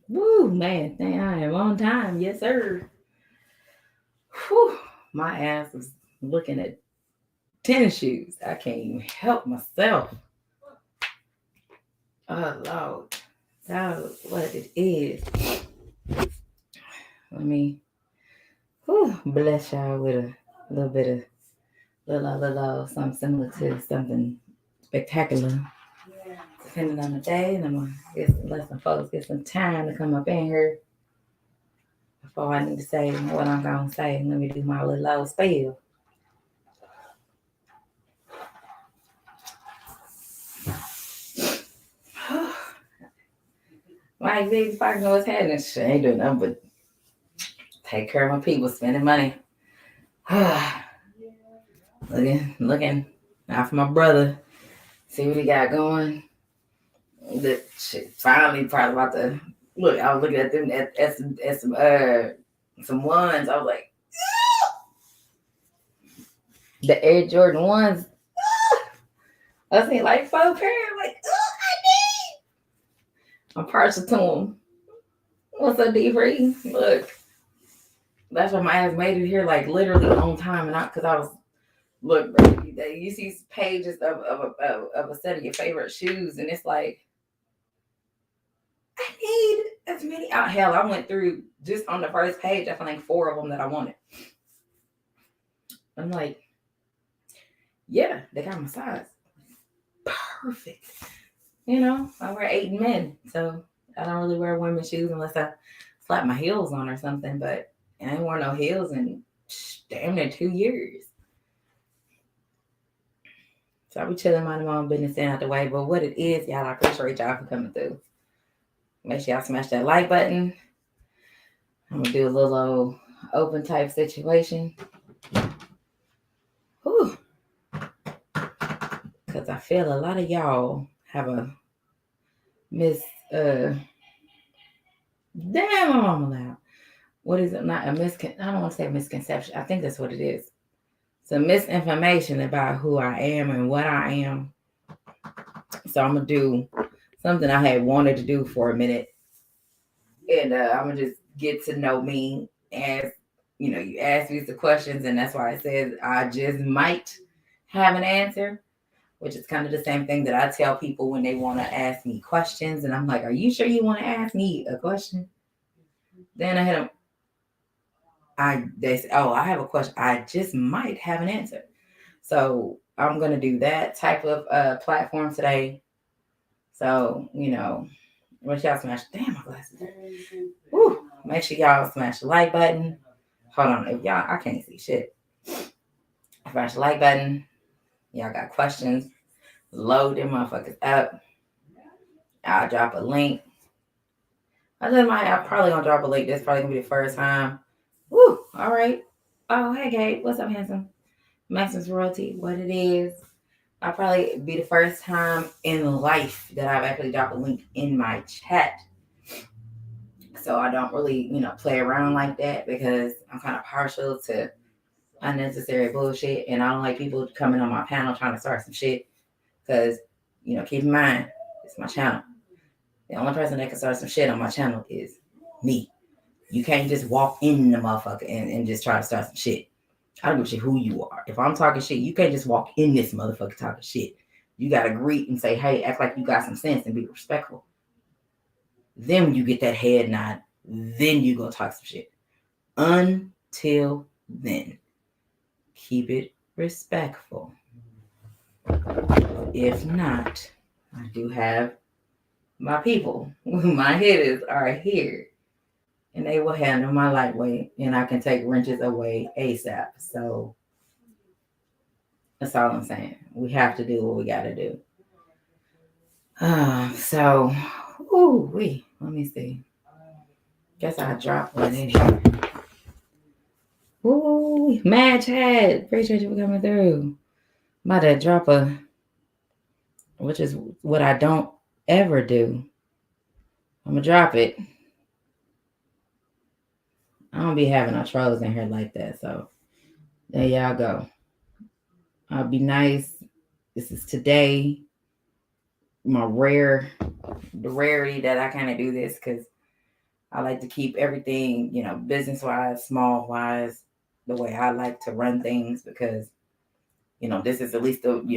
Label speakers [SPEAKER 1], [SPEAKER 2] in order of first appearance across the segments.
[SPEAKER 1] Woo, man, dang, I am on time. Yes, sir. Whew, my ass is looking at tennis shoes. I can't even help myself. Oh, Lord. That's what it is. Let me bless y'all with a little bit of something similar to something spectacular. Depending on the day, and I'm gonna let some folks get some time to come up in here before I need to say what I'm gonna say. Let me do my little low spell. Like big fucking know what's happening. Shit ain't doing nothing but take care of my people, spending money. looking out for my brother. See what he got going. The shit finally probably about to look. I was looking at them at some ones. I was like, the Air Jordan ones. I seen like 4 pair. I'm like, I'm partial to them. What's up, D3? Look, that's why my ass made it here like literally on time, and not because I was look, bro. You see pages of a set of your favorite shoes, and it's like I need as many. Oh, hell, I went through just on the first page. I found like 4 of them that I wanted. I'm like, yeah, they got my size. Perfect. You know, I wear 8 men, so I don't really wear women's shoes unless I slap my heels on or something. But I ain't worn no heels in damn near 2 years. So I'll be chilling, minding my own business, staying out the way. But what it is, y'all, I appreciate y'all for coming through. Make sure y'all smash that like button. I'm gonna do a little old open type situation. Whew. Cause I feel a lot of y'all have a mis damn I'm mama loud. What is it? Not a I don't want to say misconception. I think that's what it is. Some misinformation about who I am and what I am. So I'm gonna do something I had wanted to do for a minute, and I'm gonna just get to know me as you ask me the questions, and that's why I said I just might have an answer, which is kind of the same thing that I tell people when they want to ask me questions, and I'm like, "Are you sure you want to ask me a question?" Then I hit them. They say, "Oh, I have a question. I just might have an answer." So I'm gonna do that type of platform today. So what y'all smash? Damn, my glasses. Woo! Make sure y'all smash the like button. Hold on, if y'all, I can't see shit. Smash the like button. Y'all got questions? Load them motherfuckers up. I'll drop a link. I'm probably gonna drop a link. This probably gonna be the first time. Woo! All right. Oh, hey, Gabe. What's up, handsome? Maximus Royalty. What it is? I'll probably be the first time in life that I've actually dropped a link in my chat. So I don't really, play around like that because I'm kind of partial to unnecessary bullshit, and I don't like people coming on my panel trying to start some shit. Because, keep in mind, it's my channel. The only person that can start some shit on my channel is me. You can't just walk in the motherfucker and just try to start some shit. I don't give a shit who you are. If I'm talking shit, you can't just walk in this motherfucker talking shit. You gotta greet and say, hey, act like you got some sense and be respectful. Then when you get that head nod, then you go talk some shit. Until then, keep it respectful. If not, I do have my people. My hitters are here. And they will handle my lightweight. And I can take wrenches away ASAP. So that's all I'm saying. We have to do what we got to do. So, let me see. Guess I dropped one in here. Ooh, Mad Chad. Appreciate you for coming through. I'm about to drop which is what I don't ever do. I'm going to drop it. I don't be having no trolls in here like that. So, there y'all go. I'll be nice. This is today. The rarity that I kind of do this because I like to keep everything, business wise, small wise, the way I like to run things because, this is at least when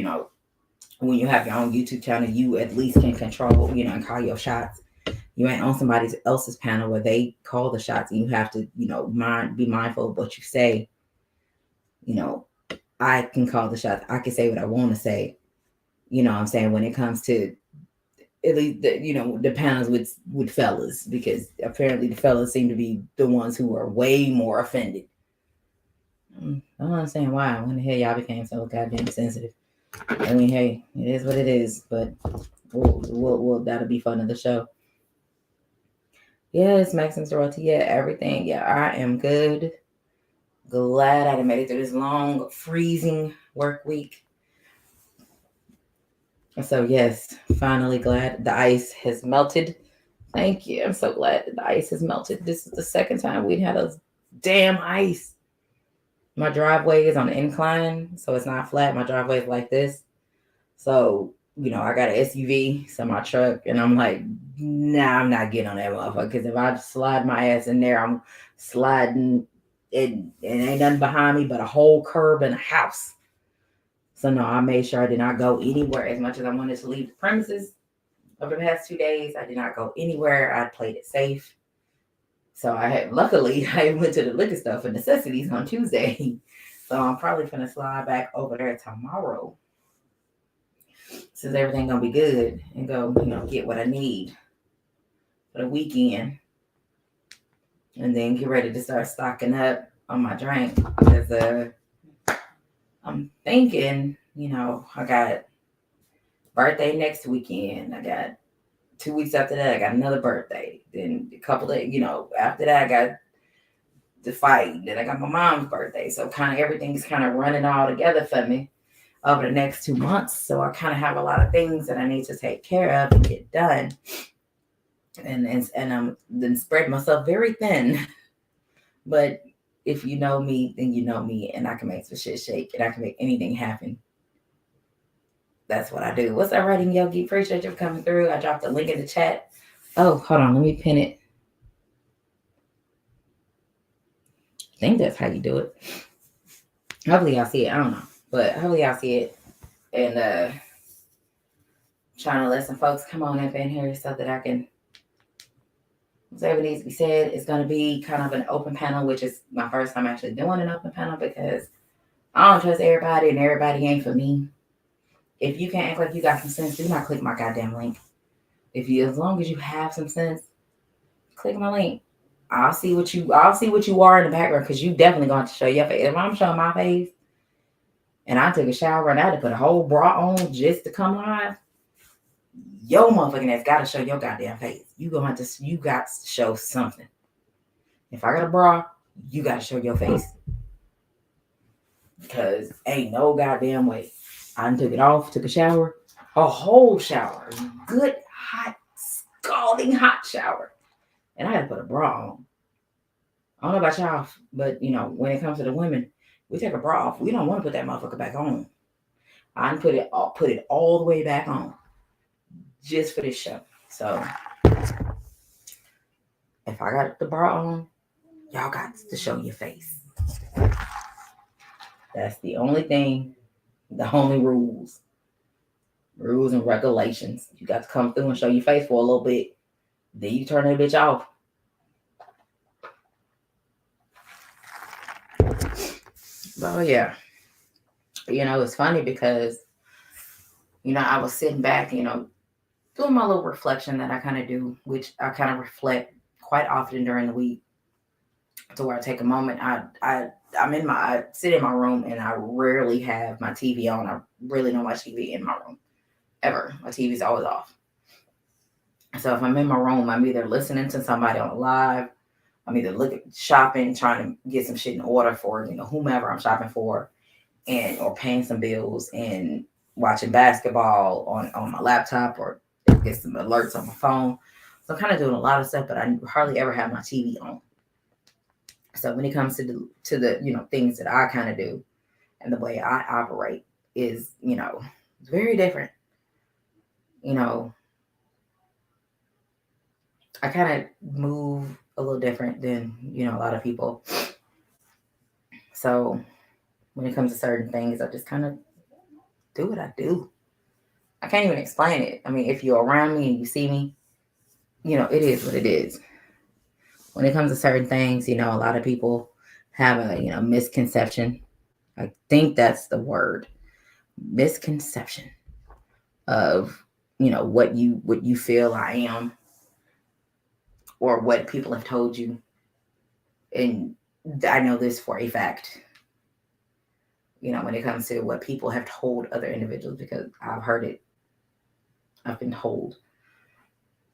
[SPEAKER 1] you have your own YouTube channel, you at least can control, and call your shots. You ain't on somebody else's panel where they call the shots and you have to, be mindful of what you say. I can call the shots. I can say what I want to say. What I'm saying, when it comes to at least the panels with fellas, because apparently the fellas seem to be the ones who are way more offended. I don't understand why. When the hell y'all became so goddamn sensitive? I mean, hey, it is what it is. But we'll that'll be fun of the show. Yes, Maxim's royalty. Yeah, everything. Yeah, I am good. Glad I made it through this long, freezing work week. So yes, finally glad the ice has melted. Thank you. I'm so glad that the ice has melted. This is the second time we'd had a damn ice. My driveway is on an incline, so it's not flat. My driveway is like this. So, I got an SUV, so my truck, and I'm like, nah, I'm not getting on that motherfucker. Because if I slide my ass in there, I'm sliding. It ain't nothing behind me but a whole curb and a house. So no, I made sure I did not go anywhere. As much as I wanted to leave the premises over the past 2 days, I did not go anywhere. I played it safe. So luckily I went to the liquor store for necessities on Tuesday. So I'm probably gonna slide back over there tomorrow, since everything gonna be good, and go, get what I need for the weekend, and then get ready to start stocking up on my drink. Because I'm thinking, I got birthday next weekend. I got 2 weeks after that, I got another birthday. Then a couple of, after that, I got the fight. Then I got my mom's birthday. So kind of everything's kind of running all together for me over the next 2 months. So I kind of have a lot of things that I need to take care of and get done. And I'm then spread myself very thin. But if you know me, then you know me, and I can make some shit shake, and I can make anything happen. That's what I do. What's up, Writing Yogi? Appreciate you coming through. I dropped a link in the chat. Oh, hold on. Let me pin it. I think that's how you do it. Hopefully y'all see it. I don't know. But hopefully y'all see it. And trying to let some folks come on up in here so that I can, whatever needs to be said. It's going to be kind of an open panel, which is my first time actually doing an open panel, because I don't trust everybody and everybody ain't for me. If you can't act like you got some sense, do not click my goddamn link. As long as you have some sense, click my link. I'll see what you are in the background, because you definitely going to show your face. If I'm showing my face and I took a shower and I had to put a whole bra on just to come live, your motherfucking ass got to show your goddamn face. You got to show something. If I got a bra, you got to show your face, because ain't no goddamn way. I took it off, took a shower, a whole shower, good hot, scalding hot shower, and I had to put a bra on. I don't know about y'all, but when it comes to the women, we take a bra off. We don't want to put that motherfucker back on. I put it all the way back on just for this show. So if I got the bra on, y'all got to show your face. That's the only thing, the only rules and regulations. You got to come through and show your face for a little bit. Then you turn that bitch off. But yeah, it's funny because, I was sitting back, doing my little reflection that I kind of do, which I kind of reflect quite often during the week, to where I take a moment. I sit in my room, and I rarely have my TV on. I really don't watch TV in my room ever. My TV's always off. So if I'm in my room, I'm either listening to somebody on live, I'm either shopping, trying to get some shit in order for, whomever I'm shopping for, or paying some bills, and watching basketball on my laptop, or get some alerts on my phone. So I'm kind of doing a lot of stuff, but I hardly ever have my TV on. So when it comes to the things that I kind of do and the way I operate is, it's very different. I kind of move a little different than, a lot of people. So when it comes to certain things, I just kind of do what I do. I can't even explain it. I mean, if you're around me and you see me, it is what it is. When it comes to certain things, a lot of people have a, misconception. I think that's the word. Misconception of, what you feel I am or what people have told you. And I know this for a fact, when it comes to what people have told other individuals, because I've heard it, I've been told.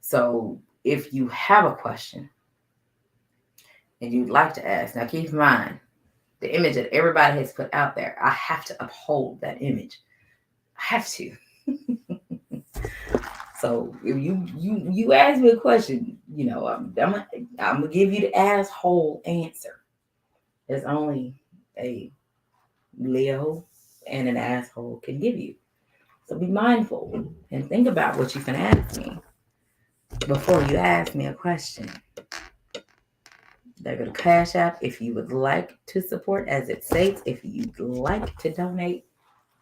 [SPEAKER 1] So if you have a question and you'd like to ask, now keep in mind the image that everybody has put out there, I have to uphold that image. I have to. So if you ask me a question, I'm gonna give you the asshole answer. There's only a Leo and an asshole can give you. So be mindful and think about what you can ask me before you ask me a question. There go to Cash App if you would like to support, as it states. If you'd like to donate,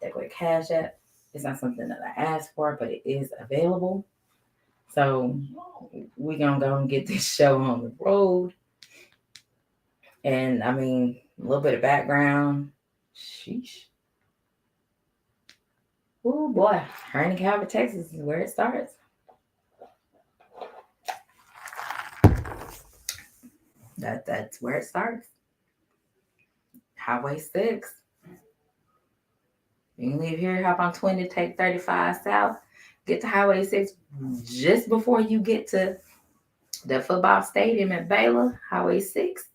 [SPEAKER 1] there go to Cash App. It's not something that I asked for, but it is available. So we're gonna go and get this show on the road. And I mean, a little bit of background. Sheesh. Oh boy, Herney Calvert, Texas is where it starts. That's where it starts. Highway 6. You can leave here, hop on 20, take 35 south, get to Highway 6 just before you get to the football stadium at Baylor, Highway 6.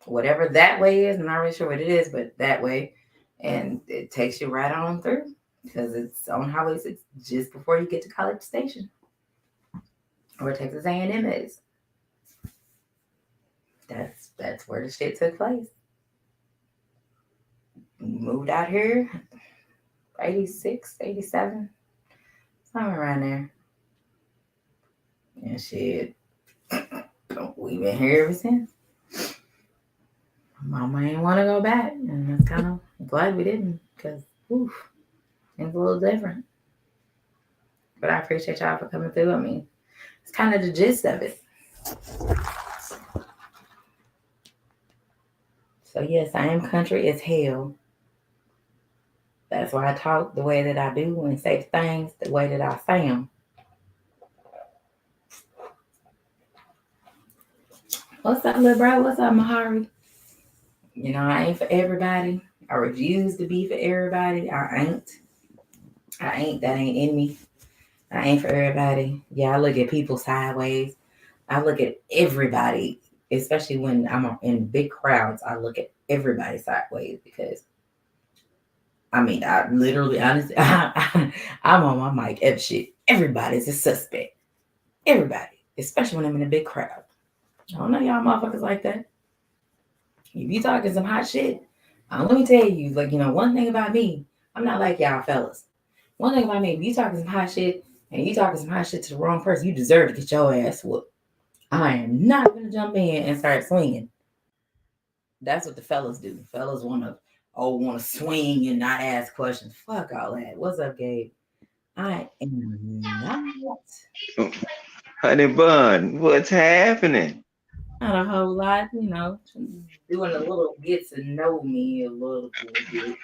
[SPEAKER 1] Whatever that way is, I'm not really sure what it is, but that way. And it takes you right on through because it's on Highway 6 just before you get to College Station, where Texas A&M is. That's where the shit took place. Moved out here 86, 87, somewhere around there. And shit, we've been here ever since. Mama ain't want to go back, and that's kind of glad we didn't, because things a little different. But I appreciate y'all for coming through. I mean, it's kind of the gist of it. So yes, I am country as hell. That's why I talk the way that I do and say things the way that I say them. What's up, little bro? What's up, Mahari? I ain't for everybody. I refuse to be for everybody. I ain't. That ain't in me. I ain't for everybody. Yeah, I look at people sideways. I look at everybody, especially when I'm in big crowds. I look at everybody sideways because, I mean, I literally, honestly, I'm on my mic. Shit, everybody's a suspect. Everybody, especially when I'm in a big crowd. I don't know y'all motherfuckers like that. If you talking some hot shit, let me tell you, one thing about me, I'm not like y'all fellas. One thing about me, if you talking some hot shit and you talking some hot shit to the wrong person, you deserve to get your ass whooped. I am not gonna jump in and start swinging. That's what the fellas do. Fellas want to swing and not ask questions. Fuck all that. What's up, Gabe? I am not.
[SPEAKER 2] Honey bun, what's happening?
[SPEAKER 1] Not a whole lot, doing a little get to know me a little bit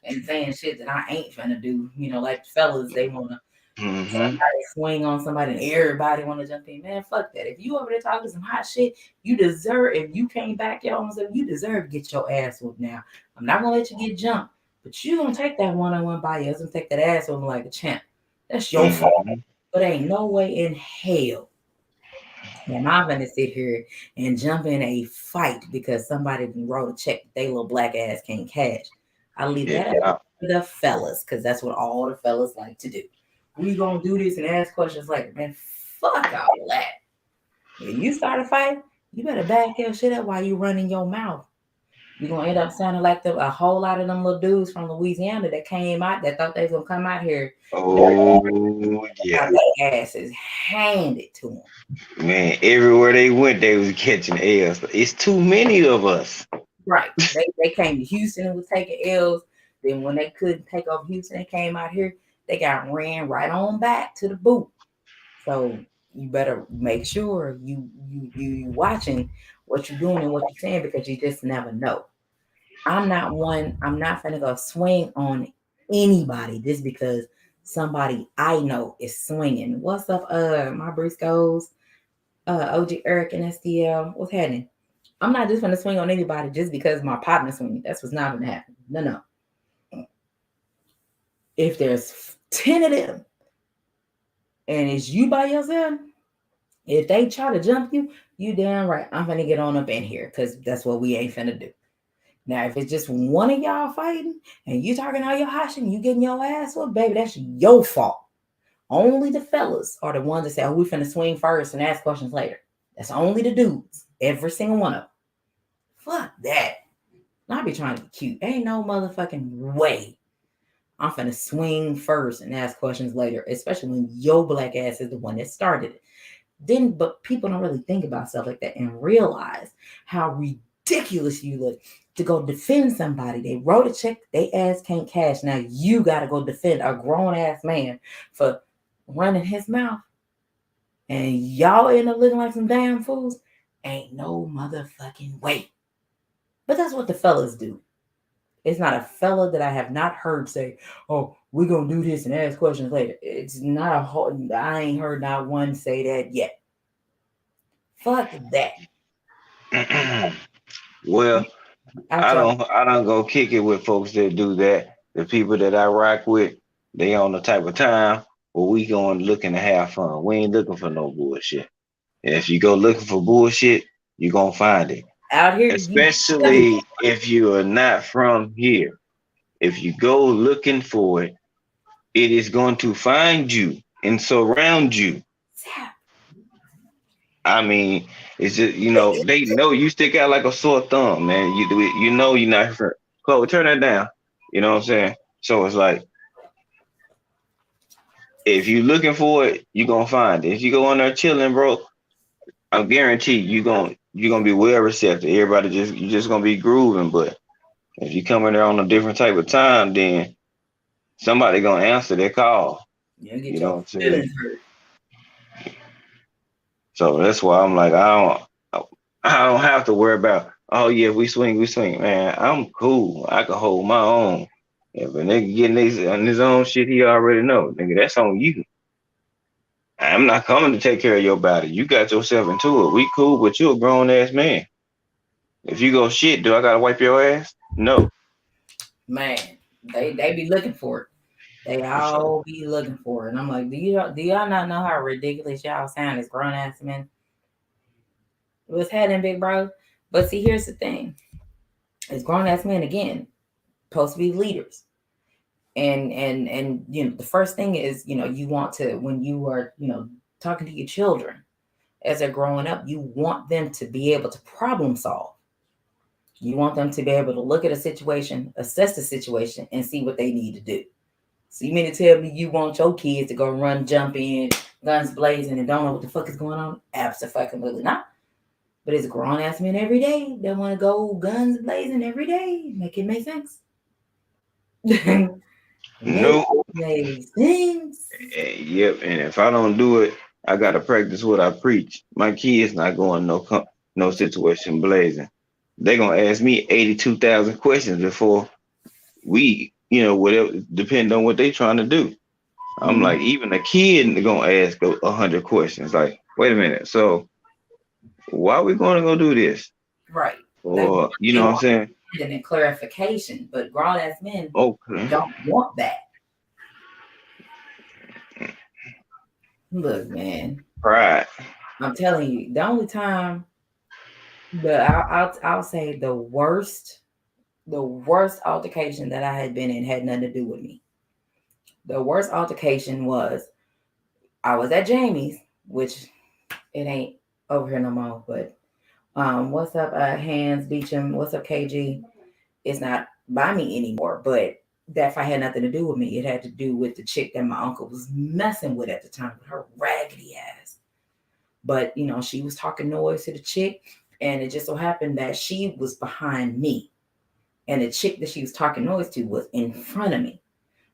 [SPEAKER 1] and saying shit that I ain't finna do. Like fellas, they wanna
[SPEAKER 2] Mm-hmm.
[SPEAKER 1] somebody swing on somebody and everybody wanna jump in. Man, fuck that. If you over there talking some hot shit, you deserve. If you can't back your own self, you deserve to get your ass whooped. Now, I'm not gonna let you get jumped, but you gonna take that one-on-one by yourself and take that ass whooping like a champ. That's your fault.
[SPEAKER 2] Mm-hmm.
[SPEAKER 1] But ain't no way in hell am I gonna sit here and jump in a fight because somebody wrote a check that they little black ass can't cash. I leave that up
[SPEAKER 2] Yeah.
[SPEAKER 1] to the fellas because that's what all the fellas like to do. We gonna do this and ask questions like, man, fuck all that. If you start a fight, you better back your shit up while you running your mouth. You're gonna end up sounding like a whole lot of them little dudes from Louisiana that came out that thought they was gonna come out here.
[SPEAKER 2] Oh
[SPEAKER 1] Got
[SPEAKER 2] yeah,
[SPEAKER 1] their asses handed to them.
[SPEAKER 2] man. Everywhere they went, they was catching L's. It's too many of us.
[SPEAKER 1] Right. They came to Houston and was taking L's. Then when they couldn't take off Houston and came out here, they got ran right on back to the boot. So you better make sure you watching what you're doing and what you're saying because you just never know. I'm not gonna go swing on anybody just because somebody I know is swinging. What's up, my Briscoes, OG Eric and STL? What's happening? I'm not just gonna swing on anybody just because my partner's swinging. That's what's not gonna happen. No. If there's 10 of them and it's you by yourself, if they try to jump you, you damn right. I'm gonna get on up in here because that's what we ain't finna do. Now, if it's just one of y'all fighting and you talking all your hot shit and you getting your ass whooped, baby, that's your fault. Only the fellas are the ones that say, "Oh, we finna swing first and ask questions later." That's only the dudes. Every single one of them. Fuck that. I be trying to be cute. Ain't no motherfucking way I'm finna swing first and ask questions later, especially when your black ass is the one that started it. Then, but people don't really think about stuff like that and realize how ridiculous you look to go defend somebody. They wrote a check, they ass can't cash. Now you gotta go defend a grown ass man for running his mouth, and y'all end up looking like some damn fools. Ain't no motherfucking way. But that's what the fellas do. It's not a fella that I have not heard say, "Oh, we're gonna do this and ask questions later." It's not a whole. I ain't heard not one say that yet. Fuck that.
[SPEAKER 2] Well,
[SPEAKER 1] Out
[SPEAKER 2] I
[SPEAKER 1] your
[SPEAKER 2] don't go kick it with folks that do that. The people that I rock with, they on the type of time where we going looking to have fun. We ain't looking for no bullshit. And if you go looking for bullshit, you gonna find it.
[SPEAKER 1] out here, you tell me
[SPEAKER 2] Especially if you are not from here. If you go looking for it, it is going to find you and surround you.
[SPEAKER 1] that.
[SPEAKER 2] I mean, it's just they know you stick out like a sore thumb, man. You know you're not here. Chloe, turn that down. You know what I'm saying? So it's like if you looking for it, you gonna find it. If you go on there chilling, bro, I'm guaranteed you gonna be well received. Everybody you just gonna be grooving. But if you come in there on a different type of time, then somebody gonna answer their call.
[SPEAKER 1] You get
[SPEAKER 2] You know
[SPEAKER 1] your
[SPEAKER 2] what I'm saying?
[SPEAKER 1] feelings hurt.
[SPEAKER 2] So that's why I'm like, I don't have to worry about, oh yeah, we swing, we swing. Man, I'm cool. I can hold my own. If a nigga getting on his own shit, he already know. Nigga, that's on you. I'm not coming to take care of your body. You got yourself into it. We cool, but you a grown ass man. If you go shit, do I gotta wipe your ass? No.
[SPEAKER 1] Man, they be looking for it. They
[SPEAKER 2] So
[SPEAKER 1] all be looking for it. And I'm like, do y'all not know how ridiculous y'all sound as grown ass men? What's happening, big bro? But see, here's the thing: as grown ass men, again, supposed to be leaders. And the first thing is, you want to, when you are, talking to your children as they're growing up, you want them to be able to problem solve. You want them to be able to look at a situation, assess the situation, and see what they need to do. So you mean to tell me you want your kids to go run, jump in, guns blazing, and don't know what the fuck is going on? Absolutely not. But it's grown ass men every day that want to go guns blazing every day. Make it make sense. Make
[SPEAKER 2] no.
[SPEAKER 1] it make sense.
[SPEAKER 2] Yep. And if I don't do it, I gotta practice what I preach. My kids not going no situation blazing. They gonna ask me 82,000 questions before whatever, depending on what they trying to do. I'm
[SPEAKER 1] Mm,
[SPEAKER 2] like, even a kid gonna ask 100 questions. Like, wait a minute, so why are we gonna go do this?
[SPEAKER 1] right. They
[SPEAKER 2] Or you
[SPEAKER 1] they
[SPEAKER 2] know what I'm
[SPEAKER 1] want
[SPEAKER 2] saying?
[SPEAKER 1] and clarification, but grown ass men
[SPEAKER 2] Okay.
[SPEAKER 1] don't want that. Look, man,
[SPEAKER 2] Pride.
[SPEAKER 1] I'm telling you, the only time I'll say the worst altercation that I had been in had nothing to do with me. The worst altercation was I was at Jamie's, which it ain't over here no more. But what's up, Hands Beecham? What's up, KG? is not by me anymore. But that fight had nothing to do with me. It had to do with the chick that my uncle was messing with at the time, with her raggedy ass. But she was talking noise to the chick, and it just so happened that she was behind me, and the chick that she was talking noise to was in front of me.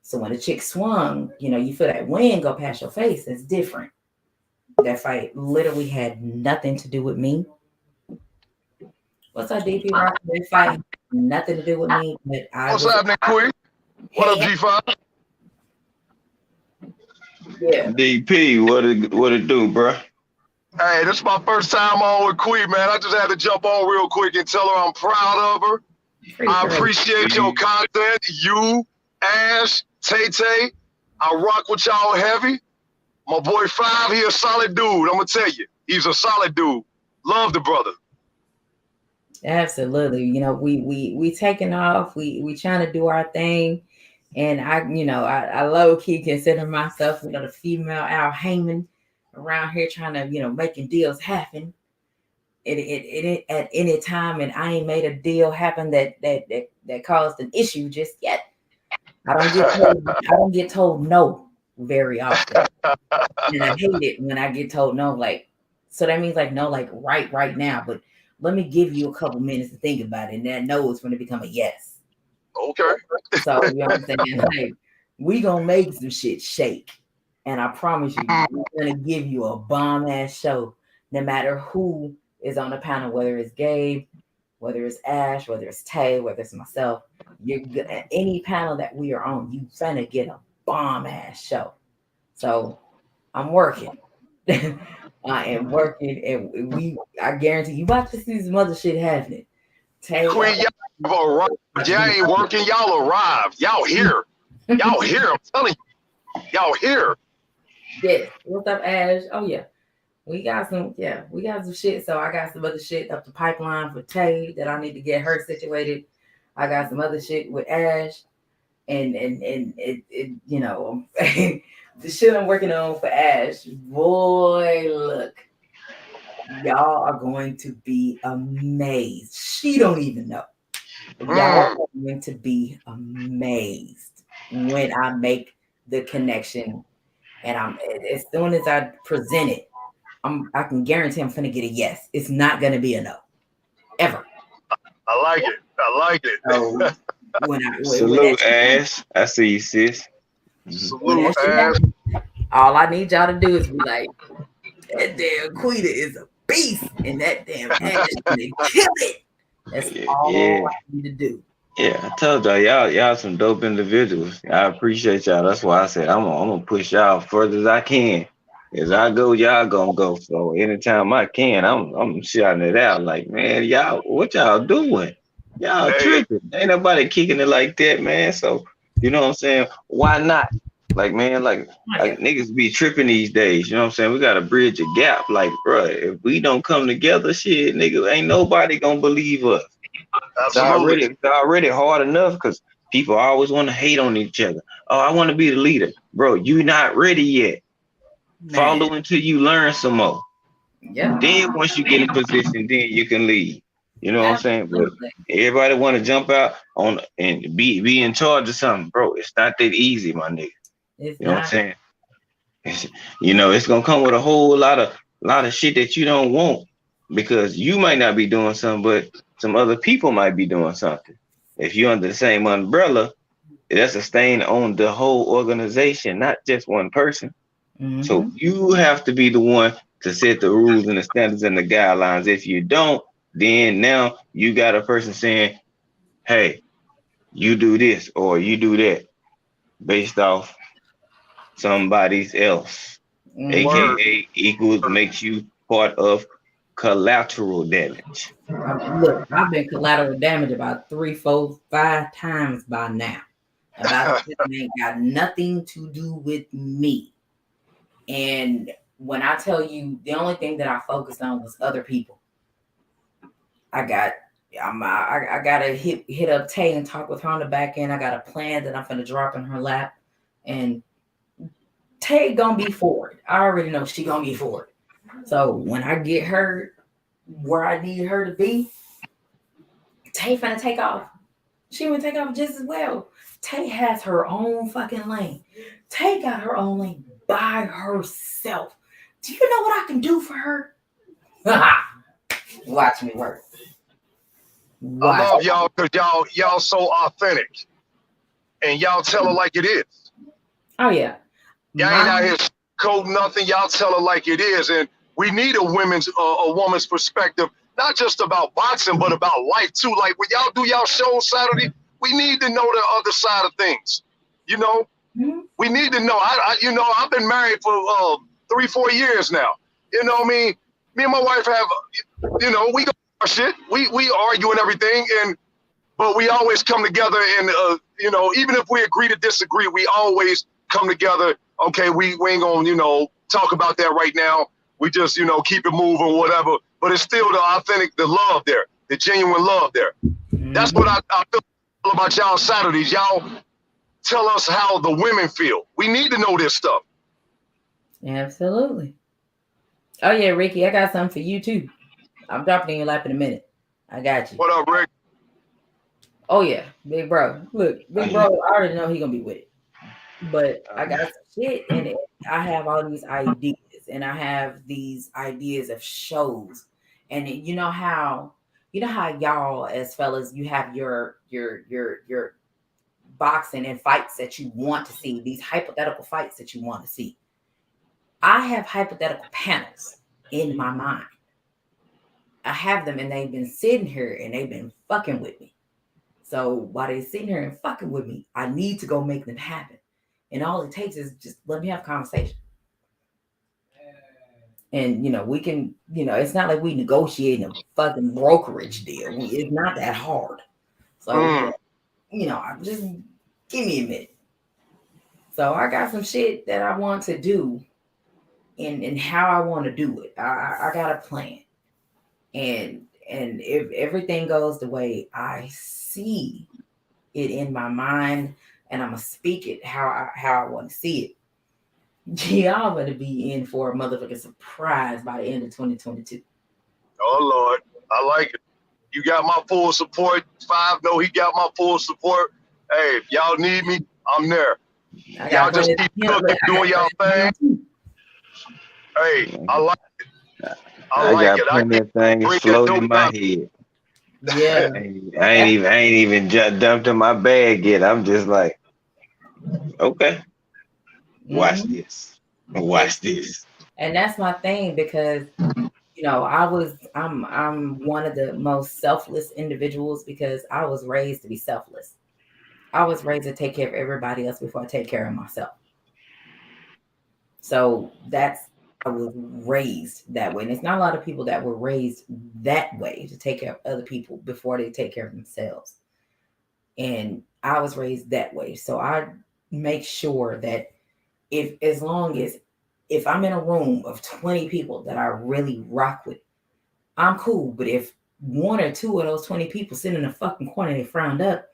[SPEAKER 1] So when the chick swung, you feel that wind go past your face. It's different. That fight literally had nothing to do with me. What's up, DP Rock? That fight had nothing to do with me. But
[SPEAKER 3] What's happening, Queen? What up,
[SPEAKER 1] Hey,
[SPEAKER 3] G5?
[SPEAKER 1] yeah.
[SPEAKER 2] DP, what it do, bro?
[SPEAKER 3] Hey, this is my first time on with Queen, man. I just had to jump on real quick and tell her I'm proud of her. I appreciate your content. You, Ash, Tay-Tay, I rock with y'all heavy. My boy Five, he a solid dude. I'm going to tell you. He's a solid dude. Love the brother.
[SPEAKER 1] Absolutely. We taking off. We trying to do our thing. And I low key consider myself, the female Al Heyman around here trying to, making deals happen. It at any time, and I ain't made a deal happen that caused an issue just yet. I don't get told no very often. And I hate it when I get told no, like, so that means like no, like right now. But let me give you a couple minutes to think about it, and that no is going to become a yes.
[SPEAKER 3] Okay.
[SPEAKER 1] So you know what I'm saying? Like, we gonna make some shit shake. And I promise you, we're gonna give you a bomb ass show, no matter who is on the panel, whether it's Gabe, whether it's Ash, whether it's Tay, whether it's myself. Any panel that we are on, you finna get a bomb ass show. So I'm working. I am working, and I guarantee you about to see some other shit happening. Tay,
[SPEAKER 3] Queen, y'all arrived. Y'all ain't working. Y'all arrived. Y'all here. Y'all here. I'm telling you. Y'all here.
[SPEAKER 1] Yes. What's up, Ash? Oh yeah. We got some shit. So I got some other shit up the pipeline for Tay that I need to get her situated. I got some other shit with Ash, and it the shit I'm working on for Ash. Boy, look, y'all are going to be amazed. She don't even know. Y'all are going to be amazed when I make the connection, and as soon as I present it, I can guarantee I'm gonna get a yes. It's not gonna be a no, ever.
[SPEAKER 3] I like it. I like it.
[SPEAKER 1] So
[SPEAKER 2] Salute, Ash. I see you, sis.
[SPEAKER 3] Salute, Ash.
[SPEAKER 1] All I need y'all to do is be like, that damn Quita is a beast, and that damn Ash is gonna kill it. That's all I need to do.
[SPEAKER 2] Yeah, I told y'all some dope individuals. I appreciate y'all. That's why I said I'm gonna push y'all further as I can. As I go, y'all gonna go. So anytime I can, I'm shouting it out. Like, man, y'all, what y'all doing? Y'all tripping. Ain't nobody kicking it like that, man. So you know what I'm saying? Why not? Like, man, like niggas be tripping these days. You know what I'm saying? We gotta bridge a gap. Like, bro, if we don't come together, shit, nigga, ain't nobody gonna believe us.
[SPEAKER 3] Absolutely.
[SPEAKER 2] It's already hard enough because people always want to hate on each other. Oh, I want to be the leader. Bro, you not ready yet. Man. Follow until you learn some more.
[SPEAKER 1] Yeah.
[SPEAKER 2] Then once you get in position, then you can lead. You know what I'm saying? But everybody want to jump out on and be in charge of something, bro. It's not that easy, my nigga. You know what I'm saying? It's gonna come with a whole lot of shit that you don't want because you might not be doing something, but some other people might be doing something. If you're under the same umbrella, that's a stain on the whole organization, not just one person. Mm-hmm. So you have to be the one to set the rules and the standards and the guidelines. If you don't, then now you got a person saying, hey, you do this or you do that based off somebody else. AKA equals makes you part of collateral damage.
[SPEAKER 1] Look, I've been collateral damage about 3, 4, 5 times by now. About it ain't got nothing to do with me. And when I tell you, the only thing that I focused on was other people. I gotta hit up Tay and talk with her on the back end. I got a plan that I'm gonna drop in her lap, and Tay gonna be for it. I already know she gonna be for it. So when I get her where I need her to be, Tay finna take off. She would take off just as well. Tay has her own fucking lane. Tay got her own lane by herself. Do you know what I can do for her? Watch me work.
[SPEAKER 3] I love y'all because y'all so authentic, and y'all tell her like it is.
[SPEAKER 1] Oh yeah.
[SPEAKER 3] Y'all ain't out here coding nothing. Y'all tell her like it is, and we need a woman's perspective, not just about boxing, but about life too. Like when y'all do y'all show Saturday, we need to know the other side of things. You know, we need to know. I've been married for 3-4 years now. You know what I mean? Me and my wife have, we go our shit. We argue and everything, but we always come together and even if we agree to disagree, we always come together. Okay, we ain't gonna talk about that right now. We just keep it moving, whatever. But it's still the authentic, the love there, the genuine love there. That's what I feel about y'all Saturdays. Y'all tell us how the women feel. We need to know this stuff.
[SPEAKER 1] Absolutely. Oh yeah, Ricky, I got something for you too. I'm dropping in your lap in a minute. I got you.
[SPEAKER 3] What up, Rick?
[SPEAKER 1] Oh yeah, big bro. Look, big bro, I already know he gonna be with it. But I got some shit and I have all these ideas and I have these ideas of shows. And you know how y'all as fellas, you have your boxing and fights that you want to see, these hypothetical fights that you want to see. I have hypothetical panels in my mind. I have them and they've been sitting here and they've been fucking with me. So while they're sitting here and fucking with me, I need to go make them happen. And all it takes is just let me have a conversation. And, we can, it's not like we negotiating a fucking brokerage deal. It's not that hard. So, just give me a minute. So I got some shit that I want to do and how I want to do it. I got a plan. And if everything goes the way I see it in my mind, and I'm gonna speak it how I want to see it, y'all gonna be in for a motherfucking surprise by the end of 2022.
[SPEAKER 3] Oh Lord, I like it. You got my full support. 5 know he got my full support. Hey, if y'all need me, I'm there. Y'all just keep cooking, doing y'all thing. Hey, I like it.
[SPEAKER 2] I got plenty of things floating in my head.
[SPEAKER 1] Yeah,
[SPEAKER 2] I ain't even dumped in my bag yet. I'm just like, okay, watch this, watch this.
[SPEAKER 1] And that's my thing because I'm one of the most selfless individuals because I was raised to be selfless. I was raised to take care of everybody else before I take care of myself. So I was raised that way. And it's not a lot of people that were raised that way to take care of other people before they take care of themselves. And I was raised that way. So I make sure that if I'm in a room of 20 people that I really rock with, I'm cool. But if 1 or 2 of those 20 people sit in the fucking corner and they frowned up,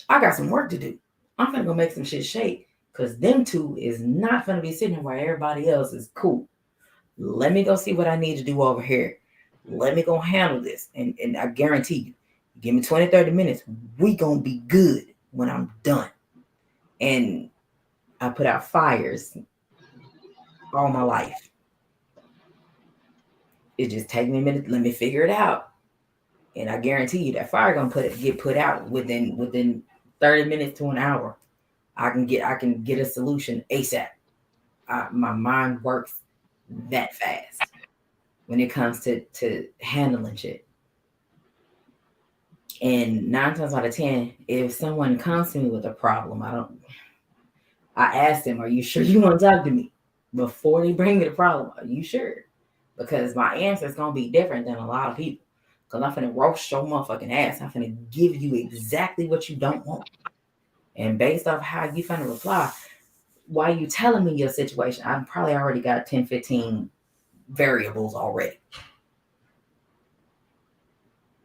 [SPEAKER 1] I got some work to do. I'm gonna go make some shit shake because them 2 is not gonna be sitting where everybody else is cool. Let me go see what I need to do over here. Let me go handle this. And I guarantee you, give me 20, 30 minutes, we gonna be good when I'm done. And I put out fires all my life. It just take me a minute. Let me figure it out. And I guarantee you that fire gonna get put out within 30 minutes to an hour. I can get a solution ASAP. My mind works that fast when it comes to handling shit. And 9 times out of 10, if someone comes to me with a problem, I ask them, "Are you sure you want to talk to me?" Before they bring me the problem, are you sure? Because my answer is gonna be different than a lot of people. Because I'm finna roast your motherfucking ass. I'm finna give you exactly what you don't want. And based off how you finna reply, while you telling me your situation, I've probably already got 10, 15 variables already.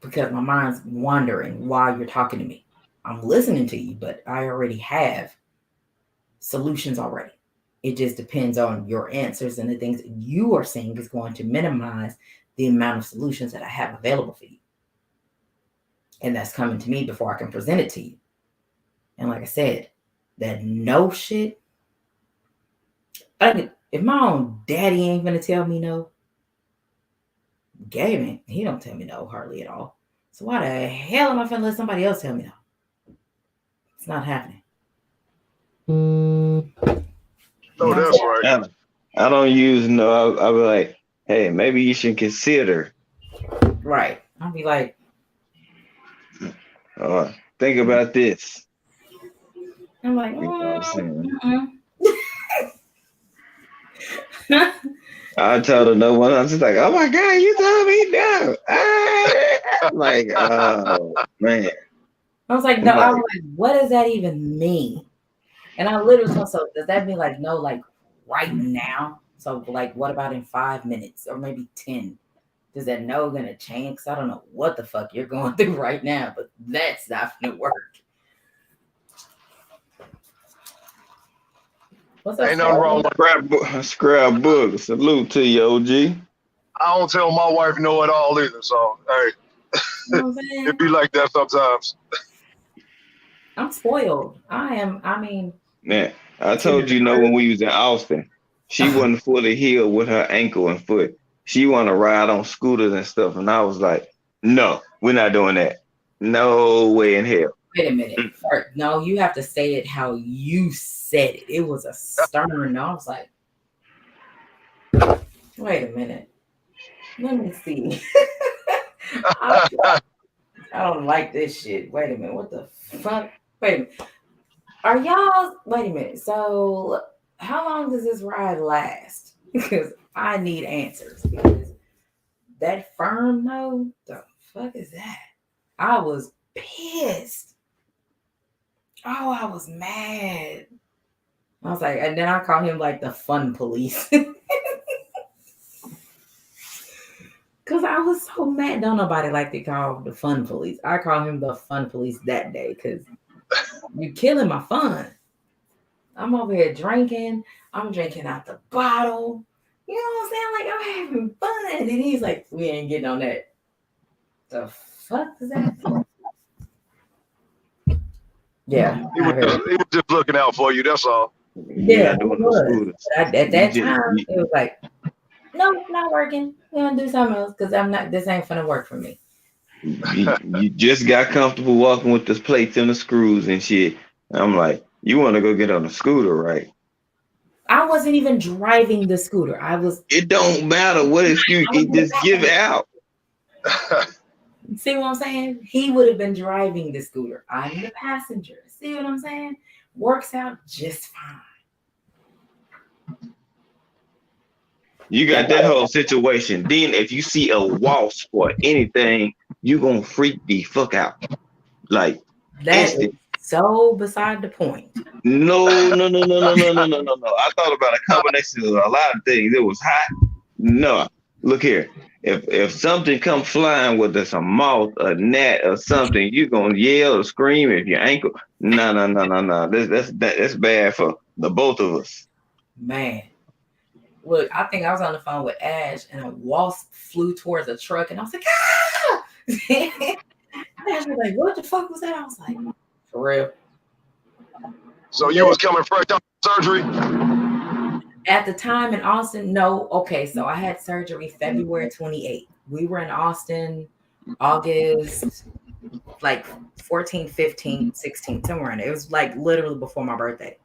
[SPEAKER 1] Because my mind's wandering while you're talking to me. I'm listening to you, but I already have solutions already. It just depends on your answers, and the things that you are saying is going to minimize the amount of solutions that I have available for you. And that's coming to me before I can present it to you. And like I said, that no shit. If my own daddy ain't gonna tell me no, Gabe, he don't tell me no hardly at all. So why the hell am I finna let somebody else tell me no? It's not happening.
[SPEAKER 3] Oh, that's right.
[SPEAKER 2] I don't use no. I'll be like, hey, maybe you should consider.
[SPEAKER 1] Right. I'll be like,
[SPEAKER 2] think about this.
[SPEAKER 1] I'm like,
[SPEAKER 2] You know what I'm saying?
[SPEAKER 1] mm-mm.
[SPEAKER 2] I told her no one. I was just like, oh my God, you told me no. I'm like, oh man.
[SPEAKER 1] I was like, no, I was like, what does that even mean? And I literally told, so does that mean like no, like right now? So like, what about in 5 minutes or maybe 10? Is that no gonna change? Because I don't know what the fuck you're going through right now, but that's not gonna work. What's up?
[SPEAKER 3] Ain't nothing wrong with
[SPEAKER 2] Scrapbook. Salute to you, OG.
[SPEAKER 3] I don't tell my wife no at all either. So hey,
[SPEAKER 1] You know what I'm saying?
[SPEAKER 3] it be like that sometimes.
[SPEAKER 1] I'm spoiled. I mean,
[SPEAKER 2] Man, I told you no when we was in Austin. She wasn't fully healed with her ankle and foot. She want to ride on scooters and stuff, and I was like, no, we're not doing that. No way in hell.
[SPEAKER 1] Wait a minute. No, you have to say it how you said it. It was a stern no. I was like, wait a minute. Let me see. I don't like this shit. Wait a minute. What the fuck? Wait a minute. Are y'all? Wait a minute. So, how long does this ride last? Because I need answers. Because that firm no, the fuck is that? I was pissed. Oh, I was mad. I was like, and then I call him like the fun police. Because I was so mad. Don't nobody like to call the fun police. I call him the fun police that day because you're killing my fun. I'm over here drinking. I'm drinking out the bottle. You know what I'm saying? Like, I'm having fun. And he's like, we ain't getting on that. The fuck is that? Yeah.
[SPEAKER 3] He was just looking out for you. That's all.
[SPEAKER 1] Yeah, it was. At that time, it was like, no, not working. We're gonna do something else because this ain't gonna work for me.
[SPEAKER 2] You just got comfortable walking with the plates and the screws and shit. I'm like, you want to go get on a scooter, right?
[SPEAKER 1] I wasn't even driving the scooter.
[SPEAKER 2] It don't matter what excuse. Just give it out.
[SPEAKER 1] See what I'm saying? He would have been driving the scooter. I'm the passenger. See what I'm saying? Works out just fine.
[SPEAKER 2] You got that whole situation. Then if you see a wasp or anything, you gonna freak the fuck out. Like
[SPEAKER 1] that is so beside the point.
[SPEAKER 2] No. I thought about a combination of a lot of things. It was hot. No, look here. If something comes flying, whether it's a moth, a gnat, or something, you gonna yell or scream if your ankle. No. That's bad for the both of us.
[SPEAKER 1] Man. Look, I think I was on the phone with Ash and a wasp flew towards a truck and I was like, ah! Ash was like, what the fuck was that? I was like, for real.
[SPEAKER 3] So you was coming fresh out of surgery?
[SPEAKER 1] At the time in Austin, no. Okay, so I had surgery February 28th. We were in Austin August, like 14, 15, 16, somewhere in there. It was like literally before my birthday.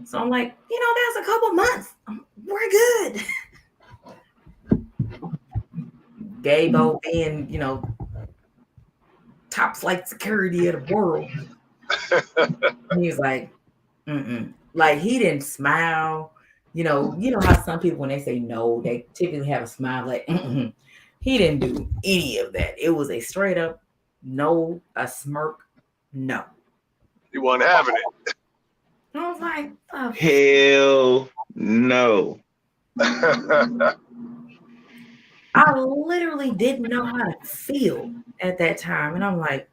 [SPEAKER 1] So I'm like, that's a couple months. We're good. Gabe being, top flight security of the world. He was like, mm-mm. Like he didn't smile. You know how some people when they say no, they typically have a smile like, mm-mm. He didn't do any of that. It was a straight up no, a smirk, no.
[SPEAKER 3] He wasn't having it.
[SPEAKER 1] I was like, oh,
[SPEAKER 2] hell no.
[SPEAKER 1] I literally didn't know how to feel at that time. And I'm like,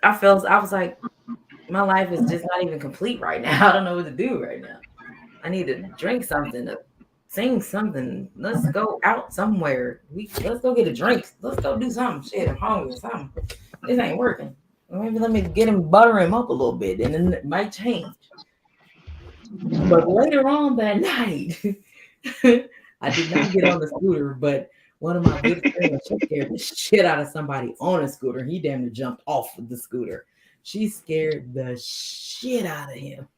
[SPEAKER 1] I was like, my life is just not even complete right now. I don't know what to do right now. I need to drink something to sing something. Let's go out somewhere. Let's go get a drink. Let's go do something. Shit, I'm hungry or something. This ain't working. Maybe let me get him, butter him up a little bit, and then it might change. But later on that night, I did not get on the scooter, but one of my good friends, she scared the shit out of somebody on a scooter. He damn near jumped off of the scooter. She scared the shit out of him.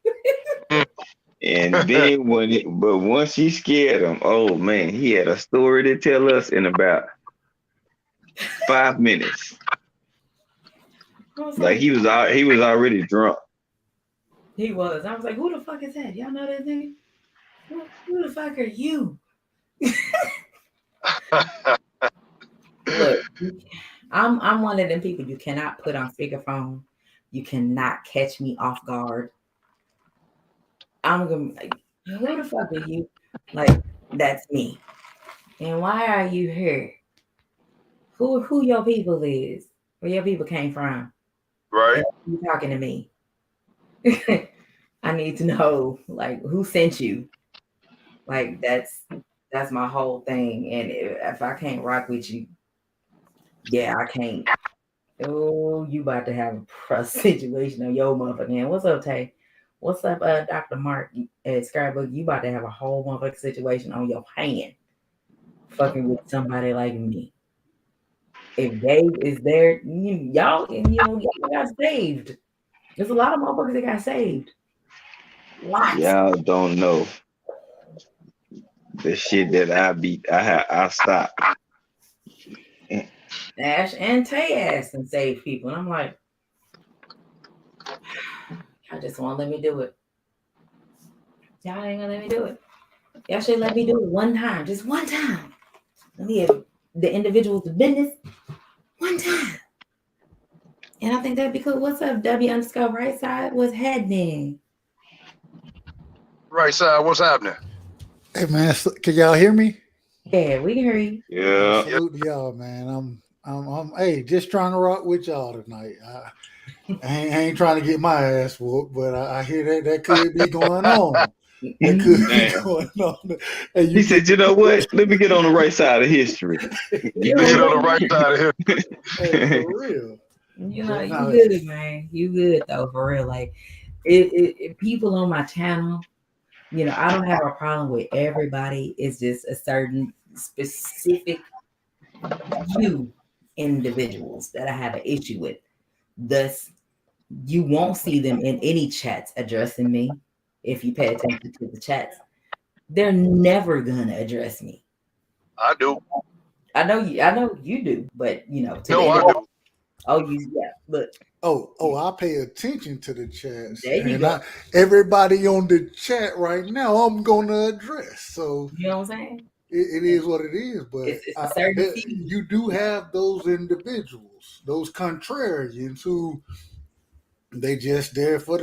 [SPEAKER 2] And then once she scared him, oh man, he had a story to tell us in about 5 minutes. Like he was already drunk.
[SPEAKER 1] He was. I was like, who the fuck is that? Y'all know that nigga? Who the fuck are you? Look, I'm one of them people you cannot put on speakerphone. You cannot catch me off guard. I'm gonna be like, who the fuck are you? Like, that's me. And why are you here? Who your people is? Where your people came from?
[SPEAKER 3] Right.
[SPEAKER 1] You talking to me? I need to know, like, who sent you? Like, that's my whole thing. And if I can't rock with you, yeah, I can't. Oh, you about to have a situation on your motherfucking hand. What's up, Tay? What's up, Dr. Mark at Skybook? You about to have a whole motherfucking situation on your hand. Fucking with somebody like me. If Gabe is there, y'all got saved. There's a lot of motherfuckers that got saved. Lots.
[SPEAKER 2] Y'all don't know the shit that I stopped.
[SPEAKER 1] Ash and Tay asked and saved people. And I'm like, I just want to let me do it. Y'all ain't gonna let me do it. Y'all should let me do it one time. Just one time. Let me give the individuals the business one time. And I think that'd be cool. What's up, W_right side? What's happening?
[SPEAKER 3] Right side, what's happening?
[SPEAKER 4] Hey man, can y'all hear me?
[SPEAKER 1] Yeah, we can hear you.
[SPEAKER 2] Yeah.
[SPEAKER 4] Salute to y'all, man. I'm hey, just trying to rock with y'all tonight. I ain't trying to get my ass whooped, but I hear that could be going on. That could be going on. And
[SPEAKER 2] He said, you know what? Let me get on the right side of history.
[SPEAKER 3] You get on the right side of here.
[SPEAKER 4] Hey, for real.
[SPEAKER 1] You know, you good, man. You good though, for real. Like it people on my channel, you know, I don't have a problem with everybody. It's just a certain specific few individuals that I have an issue with. Thus, you won't see them in any chats addressing me if you pay attention to the chats. They're never gonna address me.
[SPEAKER 3] I do.
[SPEAKER 1] I know you do, but you know,
[SPEAKER 3] No, I do.
[SPEAKER 1] Oh, yeah, look.
[SPEAKER 4] Oh, I pay attention to the chats.
[SPEAKER 1] There you go.
[SPEAKER 4] Everybody on the chat right now, I'm gonna address. So
[SPEAKER 1] you know what I'm saying?
[SPEAKER 4] It is what it is, but
[SPEAKER 1] it's
[SPEAKER 4] you do have those individuals, those contrarians who they just there for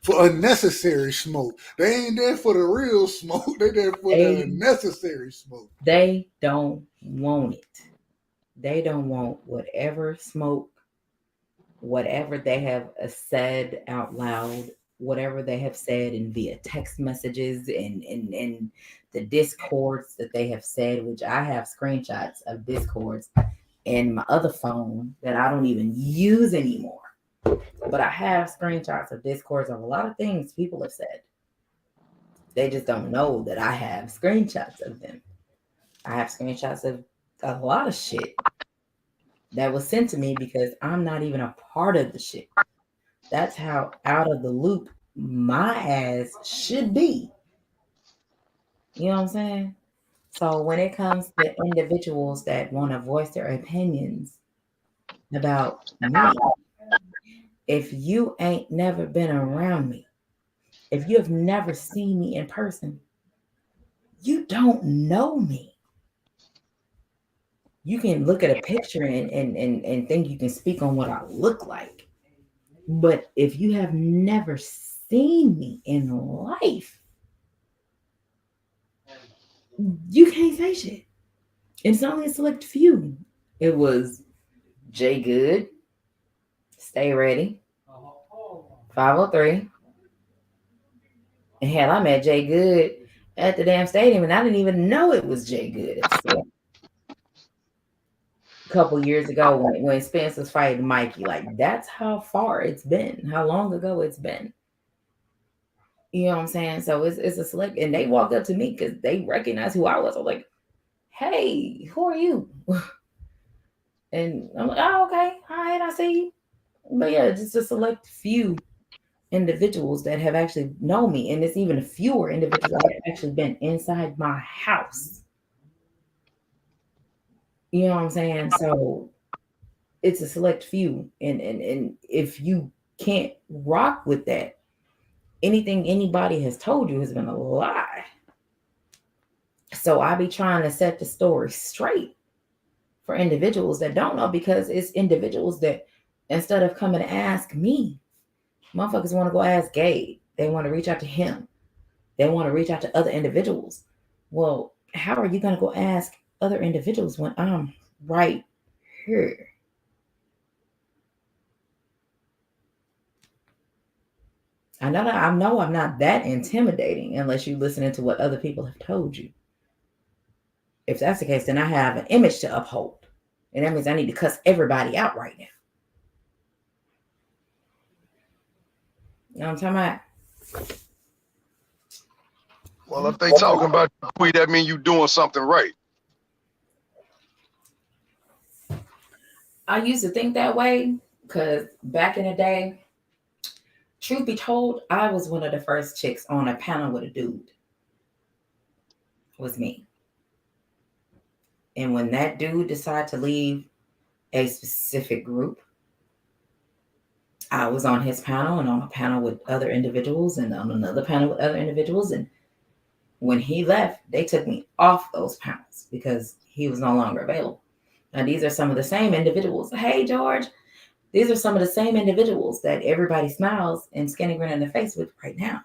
[SPEAKER 4] unnecessary smoke. They ain't there for the real smoke. They there for the unnecessary smoke.
[SPEAKER 1] They don't want it. They don't want whatever smoke, whatever they have said out loud, whatever they have said in via text messages and the discords that they have said, which I have screenshots of discords in my other phone that I don't even use anymore. But I have screenshots of discords of a lot of things people have said. They just don't know that I have screenshots of them. I have screenshots of a lot of shit that was sent to me because I'm not even a part of the shit. That's how out of the loop my ass should be. You know what I'm saying? So when it comes to individuals that want to voice their opinions about me, if you ain't never been around me, if you have never seen me in person, you don't know me. You can look at a picture and think you can speak on what I look like. But if you have never seen me in life, you can't say shit. It's only a select few. It was Jay Good, Stay Ready, 503. And hell, I met Jay Good at the damn stadium, and I didn't even know it was Jay Good. A couple years ago when Spence was fighting Mikey, like that's how far it's been, how long ago it's been. You know what I'm saying? So it's a select, and they walked up to me because they recognized who I was. I was like, "Hey, who are you?" And I'm like, "Oh, okay, all right, I see you." But yeah, just a select few individuals that have actually known me, and it's even fewer individuals that have actually been inside my house. You know what I'm saying? So it's a select few, and if you can't rock with that, anything anybody has told you has been a lie. So I be trying to set the story straight for individuals that don't know, because it's individuals that instead of coming to ask me, motherfuckers want to go ask Gabe. They want to reach out to him. They want to reach out to other individuals. Well, how are you going to go ask other individuals when I'm right here? I know I'm not that intimidating unless you're listening to what other people have told you. If that's the case, then I have an image to uphold. And that means I need to cuss everybody out right now. You know what I'm talking about?
[SPEAKER 3] Well, if they talking about you, that means you doing something right.
[SPEAKER 1] I used to think that way because back in the day, truth be told, I was one of the first chicks on a panel with a dude. It was me. And when that dude decided to leave a specific group, I was on his panel and on a panel with other individuals and on another panel with other individuals. And when he left, they took me off those panels because he was no longer available. Now, these are some of the same individuals. Hey, George. These are some of the same individuals that everybody smiles and skinny grin in the face with right now.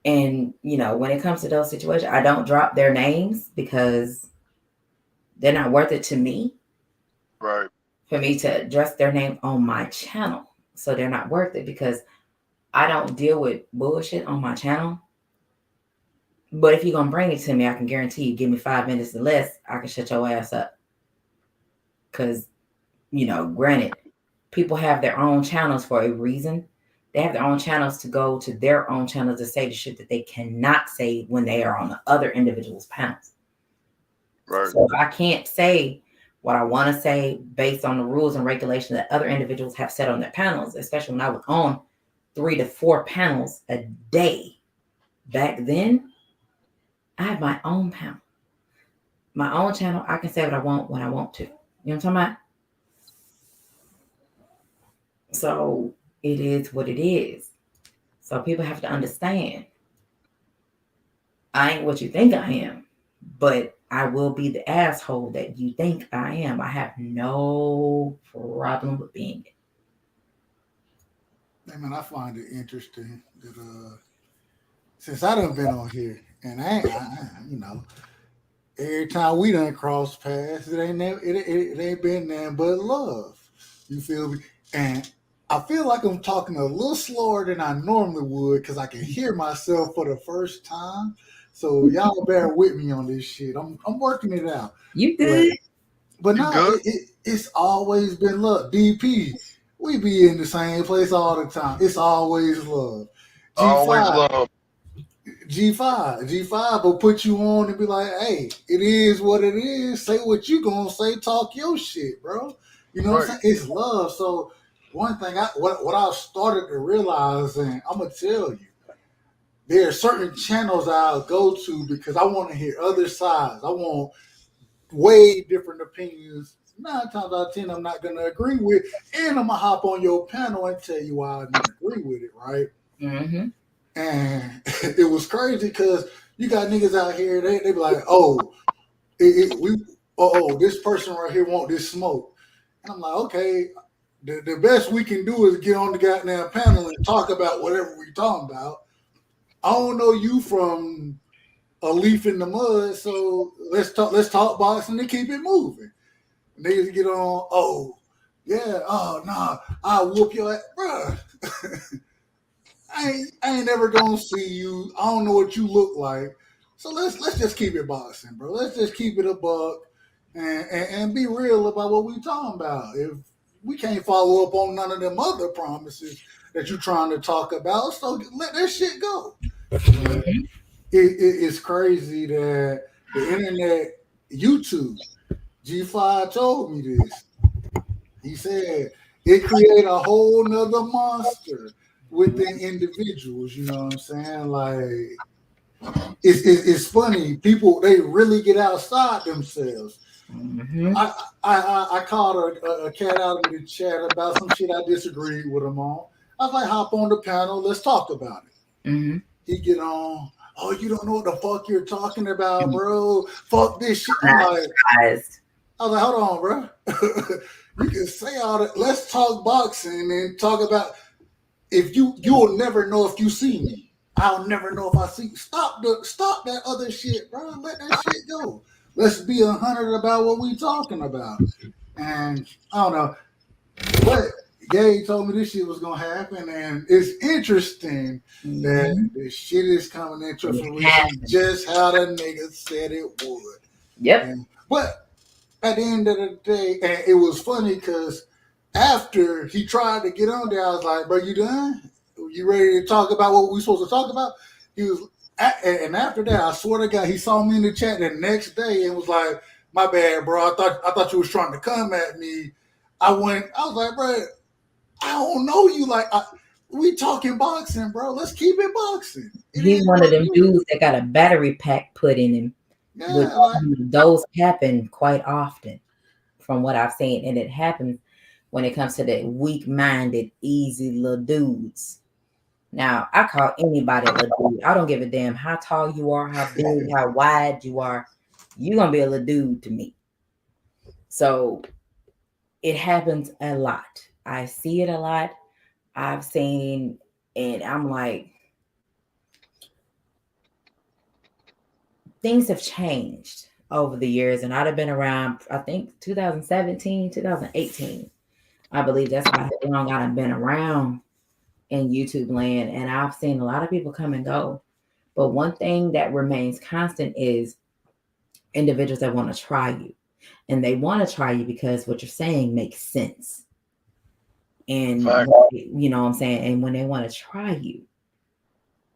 [SPEAKER 1] And, you know, when it comes to those situations, I don't drop their names because they're not worth it to me.
[SPEAKER 3] Right.
[SPEAKER 1] For me to address their name on my channel. So they're not worth it because I don't deal with bullshit on my channel. But if you're going to bring it to me, I can guarantee you, give me 5 minutes or less, I can shut your ass up. Because, you know, granted, people have their own channels for a reason. They have their own channels to go to their own channels to say the shit that they cannot say when they are on the other individuals' panels.
[SPEAKER 3] Right.
[SPEAKER 1] So I can't say what I want to say based on the rules and regulations that other individuals have set on their panels, especially when I was on 3 to 4 panels a day. Back then, I had my own panel. My own channel, I can say what I want when I want to. You know what I'm talking about? So it is what it is. So people have to understand. I ain't what you think I am, but I will be the asshole that you think I am. I have no problem with being it.
[SPEAKER 4] I mean, I find it interesting that since I done been on here, and you know, every time we done cross paths, it ain't been nothing but love. You feel me? And I feel like I'm talking a little slower than I normally would because I can hear myself for the first time. So y'all bear with me on this shit. I'm working it out.
[SPEAKER 1] You good?
[SPEAKER 4] But no, it's always been love. DP, we be in the same place all the time. It's always love.
[SPEAKER 3] Always love.
[SPEAKER 4] G5 will put you on and be like, hey, it is what it is. Say what you gonna say. Talk your shit, bro. You know what I'm saying? It's love. So one thing what I've started to realize, and I'm gonna tell you, there are certain channels I'll go to because I want to hear other sides. I want way different opinions. 9 times out of 10, I'm not gonna agree with, and I'm gonna hop on your panel and tell you why I didn't agree with it, right?
[SPEAKER 1] Mm-hmm.
[SPEAKER 4] And it was crazy because you got niggas out here, they be like, this person right here want this smoke. And I'm like, okay, the best we can do is get on the goddamn panel and talk about whatever we talking about. I don't know you from a leaf in the mud, so let's talk boxing and keep it moving. Niggas get on, I'll whoop your ass, bruh. I ain't never gonna see you. I don't know what you look like. So let's just keep it boxing, bro. Let's just keep it a buck and be real about what we talking about. If we can't follow up on none of them other promises that you're trying to talk about, so let that shit go.
[SPEAKER 1] Mhm.
[SPEAKER 4] It's crazy that the internet, YouTube, G5 told me this. He said it create a whole nother monster within individuals. You know what I'm saying? Like it's funny. People they really get outside themselves.
[SPEAKER 1] Mhm.
[SPEAKER 4] I called a cat out in the chat about some shit I disagreed with him on. I was like, hop on the panel, let's talk about it.
[SPEAKER 1] Mhm.
[SPEAKER 4] He get on. Oh, you don't know what the fuck you're talking about, bro. Fuck this shit. I'm like,
[SPEAKER 1] Surprised.
[SPEAKER 4] I was like, hold on, bro. You can say all that. Let's talk boxing and talk about if you'll never know if you see me. I'll never know if I see. Stop that other shit, bro. Let that shit go. Let's be 100 about what we talking about. And I don't know, but Gabe told me this shit was gonna happen, and it's interesting that
[SPEAKER 1] Mhm.
[SPEAKER 4] this shit is coming into
[SPEAKER 1] It
[SPEAKER 4] fruition
[SPEAKER 1] happened.
[SPEAKER 4] just how the nigga said it would.
[SPEAKER 1] Yep.
[SPEAKER 4] And but at the end of the day, and it was funny because after he tried to get on there, I was like, "Bro, you done? You ready to talk about what we supposed to talk about?" He was, and after that, I swear to God, he saw me in the chat the next day and was like, "My bad, bro. I thought you was trying to come at me." I was like, "Bro, I don't know you. Like, we talking boxing, bro. Let's keep it boxing. It
[SPEAKER 1] He's
[SPEAKER 4] is
[SPEAKER 1] one of
[SPEAKER 4] what
[SPEAKER 1] them
[SPEAKER 4] it is."
[SPEAKER 1] dudes that got a battery pack put in him, which
[SPEAKER 4] Yeah, like
[SPEAKER 1] those happen quite often from what I've seen. And it happens when it comes to the weak-minded, easy little dudes. Now, I call anybody a little dude. I don't give a damn how tall you are, how big, how wide you are. You're going to be a little dude to me. So it happens a lot. I see it a lot. I've seen, and I'm like, things have changed over the years. And I'd have been around, I think, 2017, 2018. I believe that's about how long I've been around in YouTube land. And I've seen a lot of people come and go. But one thing that remains constant is individuals that want to try you. And they want to try you because what you're saying makes sense. And
[SPEAKER 3] Fact.
[SPEAKER 1] you know what I'm saying? And when they want to try you,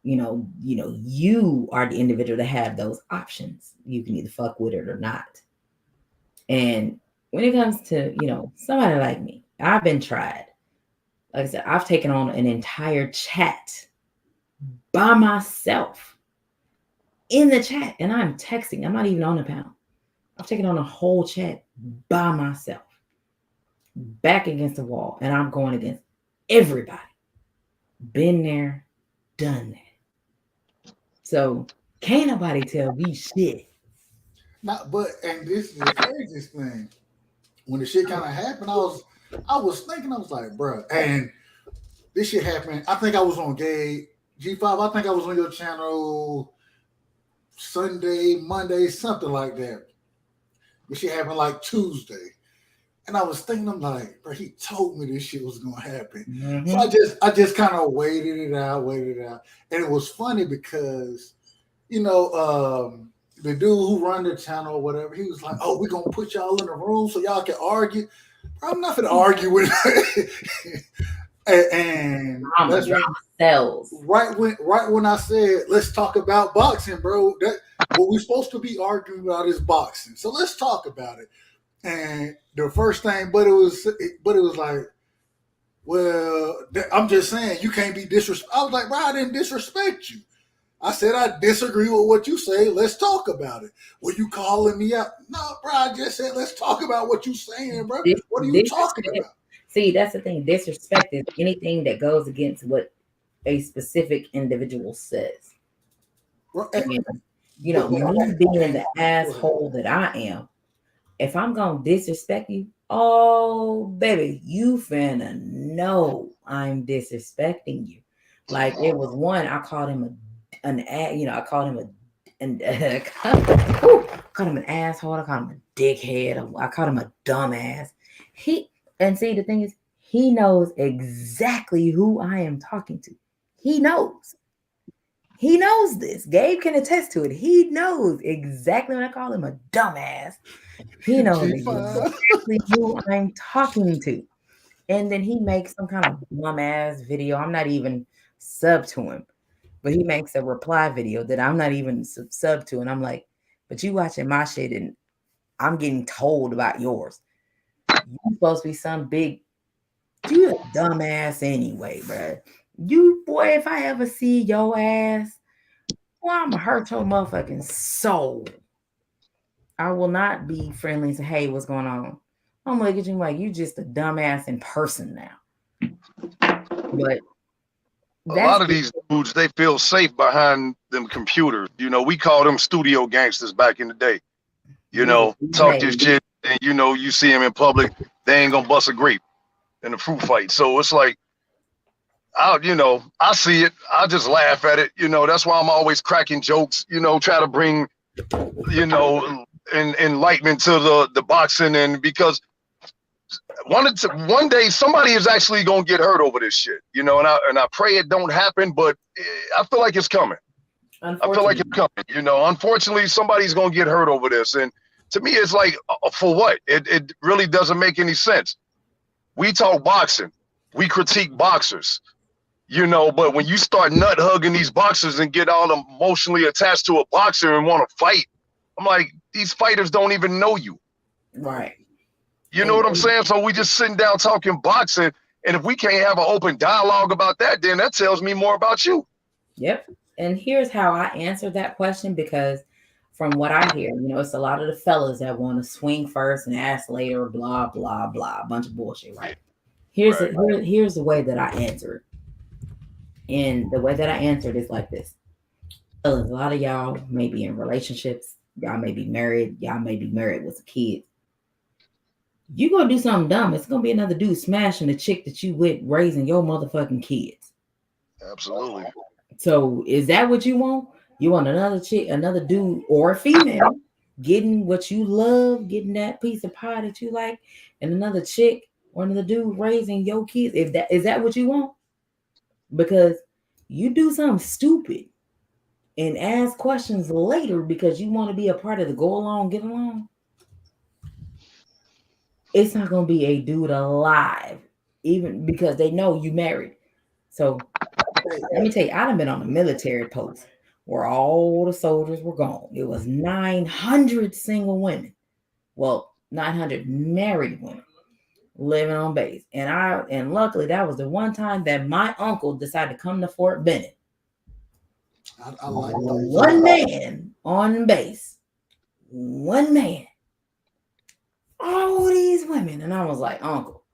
[SPEAKER 1] you are the individual that have those options. You can either fuck with it or not. And when it comes to, somebody like me, I've been tried. Like I said, I've taken on an entire chat by myself in the chat, and I'm texting. I'm not even on the panel. I've taken on a whole chat by myself, back against the wall, and I'm going against everybody. Been there, done that. So can't nobody tell me shit.
[SPEAKER 4] not. But and this is the craziest thing. When the shit kind of happened, I was thinking, I was like, bro, and this shit happened. I think I was on Gabe G5. I think I was on your channel Sunday, Monday, something like that. This shit happened like Tuesday. And I was thinking, I'm like, bro, he told me this shit was gonna happen.
[SPEAKER 1] Mm-hmm.
[SPEAKER 4] So I just kind of waited it out. And it was funny because, the dude who run the channel or whatever, he was like, "Oh, we're gonna put y'all in the room so y'all can argue." Bro, I'm not gonna argue with and that's
[SPEAKER 1] Drama sells.
[SPEAKER 4] right when I said let's talk about boxing, bro. That what we're supposed to be arguing about is boxing. So let's talk about it. And the first thing, but it was like, well, I'm just saying you can't be disrespectful. I was like, bro, I didn't disrespect you. I said I disagree with what you say. Let's talk about it. Were you calling me out? No, bro. I just said let's talk about what you're saying, bro. What are you talking about?
[SPEAKER 1] See, that's the thing. Disrespect is anything that goes against what a specific individual says. And, me being the asshole that I am, if I'm gonna disrespect you, oh baby, you finna know I'm disrespecting you. Like it was one, I called him I called him called him an asshole. I called him a dickhead. I called him a dumbass. And see, the thing is, he knows exactly who I am talking to. He knows. He knows this. Gabe can attest to it. He knows exactly when I call him a dumbass. He knows exactly who I'm talking to. And then he makes some kind of dumb-ass video. I'm not even sub to him. But he makes a reply video that I'm not even sub to. And I'm like, but you watching my shit and I'm getting told about yours. You're supposed to be some big, you a dumbass anyway, bro. You, boy, if I ever see your ass, boy, I'm going to hurt your motherfucking soul. I will not be friendly and say, hey, what's going on? I'm looking at you like, you just a dumbass in person now. But
[SPEAKER 3] a lot of these dudes, they feel safe behind them computers. You know, we call them studio gangsters back in the day. You know, talk this shit, and you know, you see them in public, they ain't gonna bust a grape in a fruit fight. So it's like, I see it. I just laugh at it. You know, that's why I'm always cracking jokes. You know, try to bring, enlightenment to the boxing, and because one day somebody is actually gonna get hurt over this shit. You know, and I pray it don't happen, but I feel like it's coming. I feel like it's coming. You know, unfortunately, somebody's gonna get hurt over this, and to me, it's like, for what? It really doesn't make any sense. We talk boxing, we critique boxers, you know, but when you start nut hugging these boxers and get all emotionally attached to a boxer and want to fight, I'm like, these fighters don't even know you.
[SPEAKER 1] Right.
[SPEAKER 3] You know what I'm saying? So we just sitting down talking boxing, and if we can't have an open dialogue about that, then that tells me more about you.
[SPEAKER 1] Yep. And here's how I answered that question, because from what I hear, you know, it's a lot of the fellas that want to swing first and ask later, blah, blah, blah, a bunch of bullshit, right? Here's the way that I answered. And the way that I answered is like this. A lot of y'all may be in relationships. Y'all may be married. Y'all may be married with a kid. You gonna do something dumb. It's gonna be another dude smashing the chick that you with raising your motherfucking kids.
[SPEAKER 3] Absolutely.
[SPEAKER 1] So is that what you want? You want another chick, another dude or a female getting what you love, getting that piece of pie that you like, and another chick or another dude raising your kids? Is that what you want? Because you do something stupid and ask questions later because you want to be a part of the go along, get along. It's not gonna be a dude alive, even because they know you married. So let me tell you, I've been on a military post where all the soldiers were gone. It was 900 single women. Well, 900 married women living on base. And luckily that was the one time that my uncle decided to come to Fort Benning. I like one man on base. One man. All these women. And I was like, Uncle,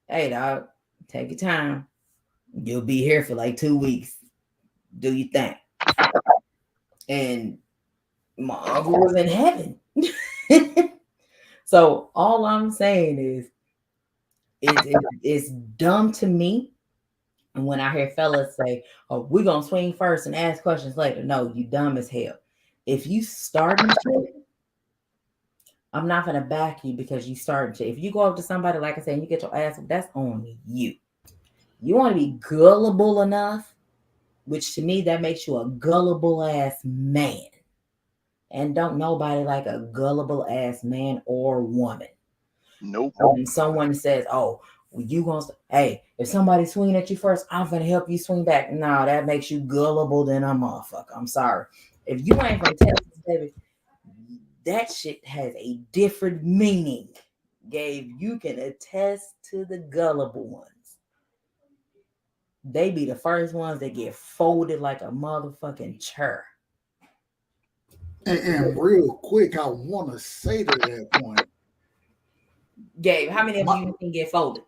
[SPEAKER 1] hey dog, take your time. You'll be here for like 2 weeks. Do your thing. And my uncle was in heaven. So all I'm saying is it's dumb to me. And when I hear fellas say, oh, we're going to swing first and ask questions later. No, you dumb as hell. If you starting shit, I'm not going to back you because you started shit. If you go up to somebody, like I said, and you get your ass, that's on you. You want to be gullible enough, which to me, that makes you a gullible ass man. And don't nobody like a gullible ass man or woman.
[SPEAKER 3] Nope.
[SPEAKER 1] When someone says, oh, you gonna, hey, if somebody's swinging at you first, I'm gonna help you swing back. No, that makes you gullible than a motherfucker. I'm sorry. If you ain't from Texas, baby, that shit has a different meaning. Gabe, you can attest to the gullible ones. They be the first ones that get folded like a motherfucking chair.
[SPEAKER 4] And real quick, I want to say to that point,
[SPEAKER 1] Gabe, how many of you can get folded?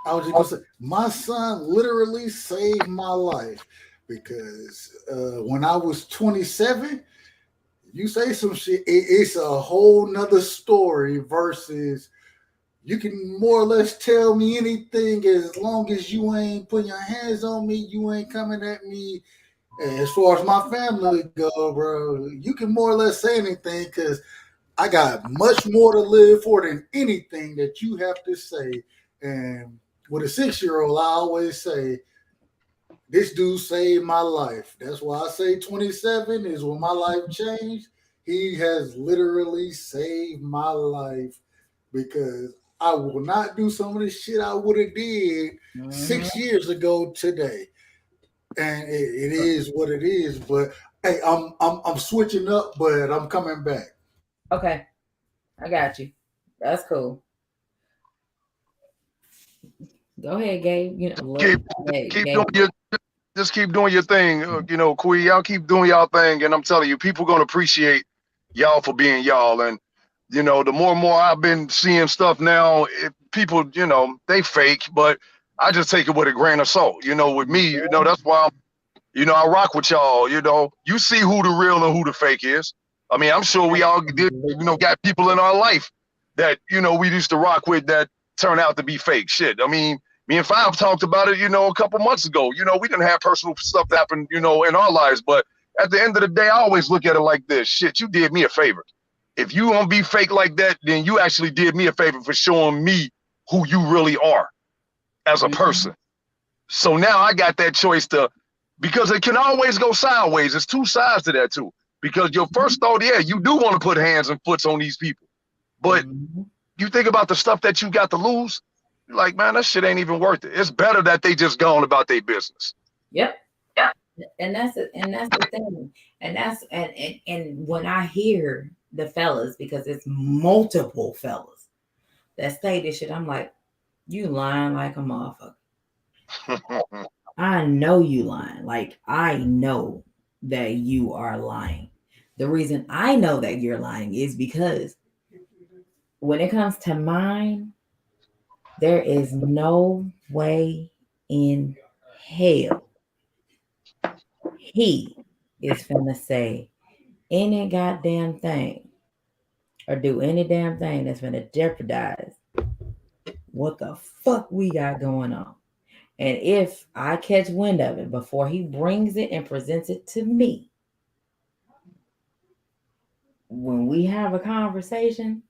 [SPEAKER 4] I was just gonna say, my son literally saved my life because when I was 27, you say some shit, it's a whole nother story versus you can more or less tell me anything as long as you ain't putting your hands on me, you ain't coming at me. As far as my family go, bro, you can more or less say anything because I got much more to live for than anything that you have to say. And with a 6-year-old, I always say, this dude saved my life. That's why I say 27 is when my life changed. He has literally saved my life because I will not do some of the shit I would have did 6 years ago today. And it is what it is. But hey, I'm switching up, but I'm coming back.
[SPEAKER 1] Okay, I got you. That's cool. Go ahead, Gabe. You know,
[SPEAKER 3] Keep
[SPEAKER 1] Gabe.
[SPEAKER 3] doing your just keep doing your thing. You know, Queen, y'all keep doing y'all thing, and I'm telling you, people gonna appreciate y'all for being y'all. And you know, the more and more I've been seeing stuff now, people, you know, they fake, but I just take it with a grain of salt. You know, with me, you know, that's why you know, I rock with y'all. You know, you see who the real and who the fake is. I mean, I'm sure we all did, you know, got people in our life that, you know, we used to rock with that turn out to be fake shit. I mean, me and Five talked about it, you know, a couple months ago. You know, we didn't have personal stuff happen, you know, in our lives. But at the end of the day, I always look at it like this. Shit, you did me a favor. If you won't be fake like that, then you actually did me a favor for showing me who you really are as a person. So now I got that choice to, because it can always go sideways. There's two sides to that too. Because your first thought, yeah, you do want to put hands and foots on these people. But you think about the stuff that you got to lose, you're like, man, that shit ain't even worth it. It's better that they just gone about their business.
[SPEAKER 1] Yep. And that's it. And that's the thing. And that's and when I hear the fellas, because it's multiple fellas that say this shit, I'm like, you lying like a motherfucker. I know you lying. Like, I know that you are lying. The reason I know that you're lying is because when it comes to mine, there is no way in hell he is finna say any goddamn thing or do any damn thing that's gonna jeopardize what the fuck we got going on. And if I catch wind of it before he brings it and presents it to me, when we have a conversation,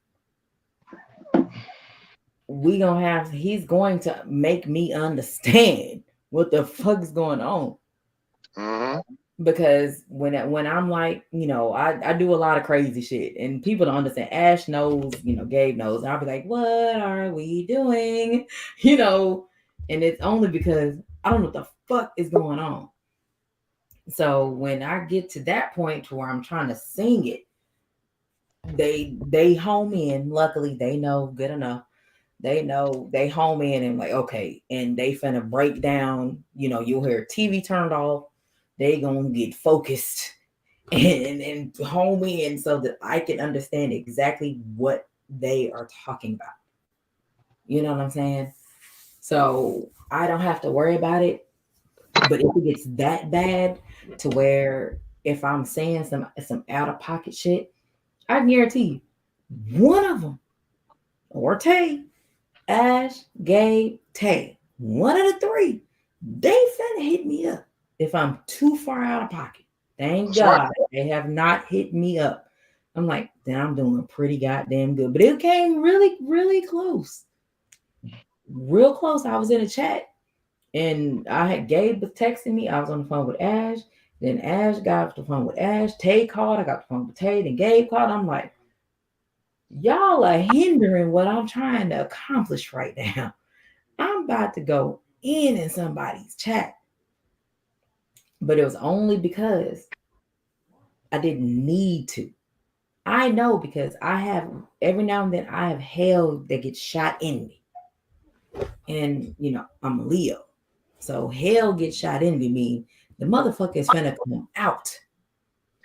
[SPEAKER 1] he's going to make me understand what the fuck is going on. Because when I'm like, you know, I do a lot of crazy shit and people don't understand. Ash knows, you know, Gabe knows. And I'll be like, what are we doing? You know, and it's only because I don't know what the fuck is going on. So when I get to that point to where I'm trying to sing it, they home in. Luckily, they know good enough. They know they home in and like, okay, and they finna break down. You know, you'll hear TV turned off. They gonna get focused and home in so that I can understand exactly what they are talking about. You know what I'm saying? So I don't have to worry about it. But if it gets that bad to where if I'm saying some out of pocket shit, I guarantee you, one of them, or Tay, Ash, Gabe, Tay, one of the three, they finna hit me up if I'm too far out of pocket. Thank God they have not hit me up. I'm like, then I'm doing pretty goddamn good. But it came really, really close. Real close. I was in a chat and Gabe was texting me. I was on the phone with Ash. Then Ash got off the phone with Ash. Tay called. I got the phone with Tay. Then Gabe called. I'm like, y'all are hindering what I'm trying to accomplish right now. I'm about to go in somebody's chat. But it was only because I didn't need to. I know because I have, every now and then, I have hell that gets shot in me. And, you know, I'm a Leo. So hell gets shot in me mean the motherfucker is finna come out.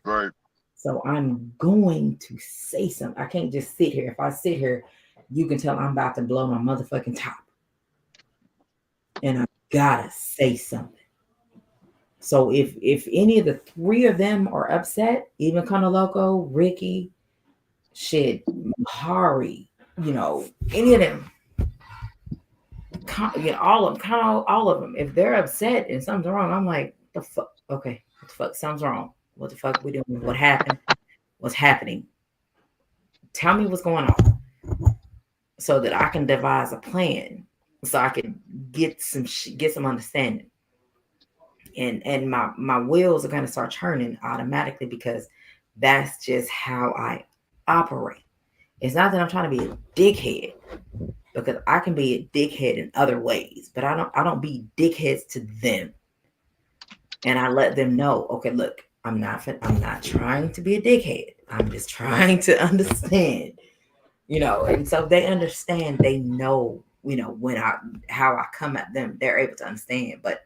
[SPEAKER 3] Right.
[SPEAKER 1] So I'm going to say something. I can't just sit here. If I sit here, you can tell I'm about to blow my motherfucking top. And I gotta say something. So if any of the three of them are upset, even Loco, Ricky, shit, Hari, you know, any of them, you know, all of them, if they're upset and something's wrong, I'm like, the fuck, okay, what the fuck, something's wrong. What the fuck are we doing? What happened? What's happening? Tell me what's going on so that I can devise a plan so I can get some understanding. And my wheels are going to start turning automatically because that's just how I operate. It's not that I'm trying to be a dickhead, because I can be a dickhead in other ways, but I don't be dickheads to them. And I let them know, okay, look, I'm not trying to be a dickhead. I'm just trying to understand, and so they understand, they know, how I come at them, they're able to understand. But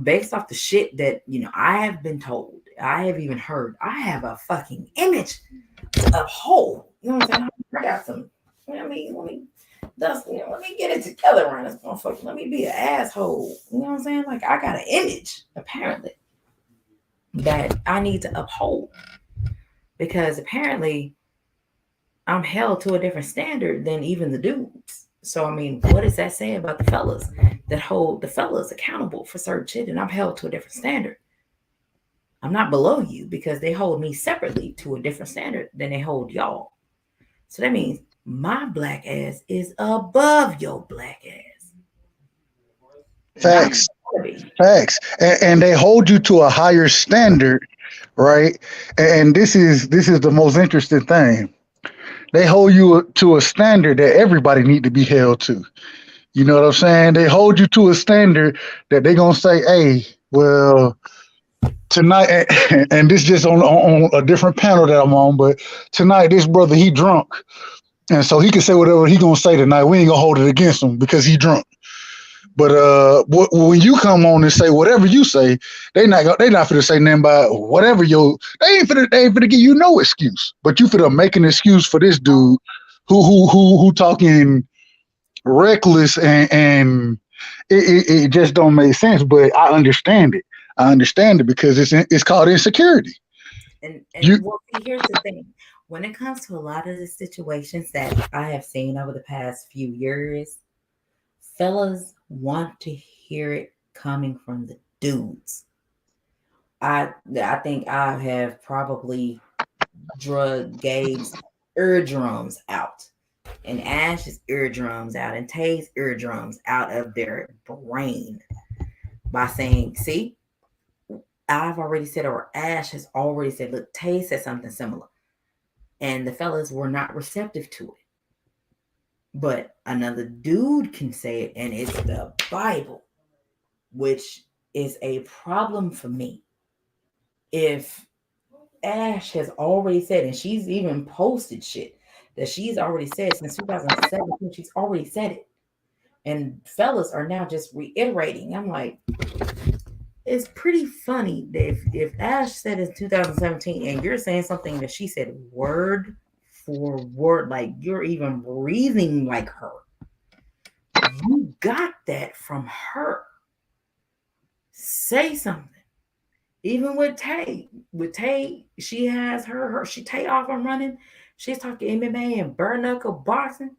[SPEAKER 1] based off the shit that, I have been told, I have even heard, I have a fucking image to uphold. You know what I'm saying? I got some, let me Dustin, let me get it together around this motherfucker. Let me be an asshole. You know what I'm saying? Like, I got an image, apparently, that I need to uphold. Because apparently I'm held to a different standard than even the dudes. So, I mean, what does that say about the fellas that hold the fellas accountable for certain shit, and I'm held to a different standard? I'm not below you because they hold me separately to a different standard than they hold y'all. So that means my black ass is above your black ass.
[SPEAKER 5] Facts. Facts. And they hold you to a higher standard, right? And this is the most interesting thing. They hold you to a standard that everybody need to be held to. You know what I'm saying? They hold you to a standard that they're gonna say, hey, well, tonight, and this just on a different panel that I'm on, but tonight this brother, he drunk. And so he can say whatever he gonna say tonight. We ain't gonna hold it against him because he drunk. But when you come on and say whatever you say, they not finna say nothing about whatever they ain't finna give you no excuse. But you finna make an excuse for this dude who talking reckless, and it just don't make sense. But I understand it. I understand it because it's called insecurity.
[SPEAKER 1] And well, here's the thing. When it comes to a lot of the situations that I have seen over the past few years, fellas want to hear it coming from the dudes. I think I have probably drug Gabe's eardrums out, and Ash's eardrums out, and Tay's eardrums out of their brain by saying, see, I've already said, or Ash has already said, look, Tay said something similar. And the fellas were not receptive to it. But another dude can say it, and it's the Bible, which is a problem for me. If Ash has already said, and she's even posted shit that she's already said since 2017, she's already said it. And fellas are now just reiterating. I'm like, it's pretty funny that if Ash said it in 2017 and you're saying something that she said word for word, like you're even breathing like her, you got that from her. Say something. Even with Tay, she has she Tay off and running. She's talking MMA and bare knuckle boxing.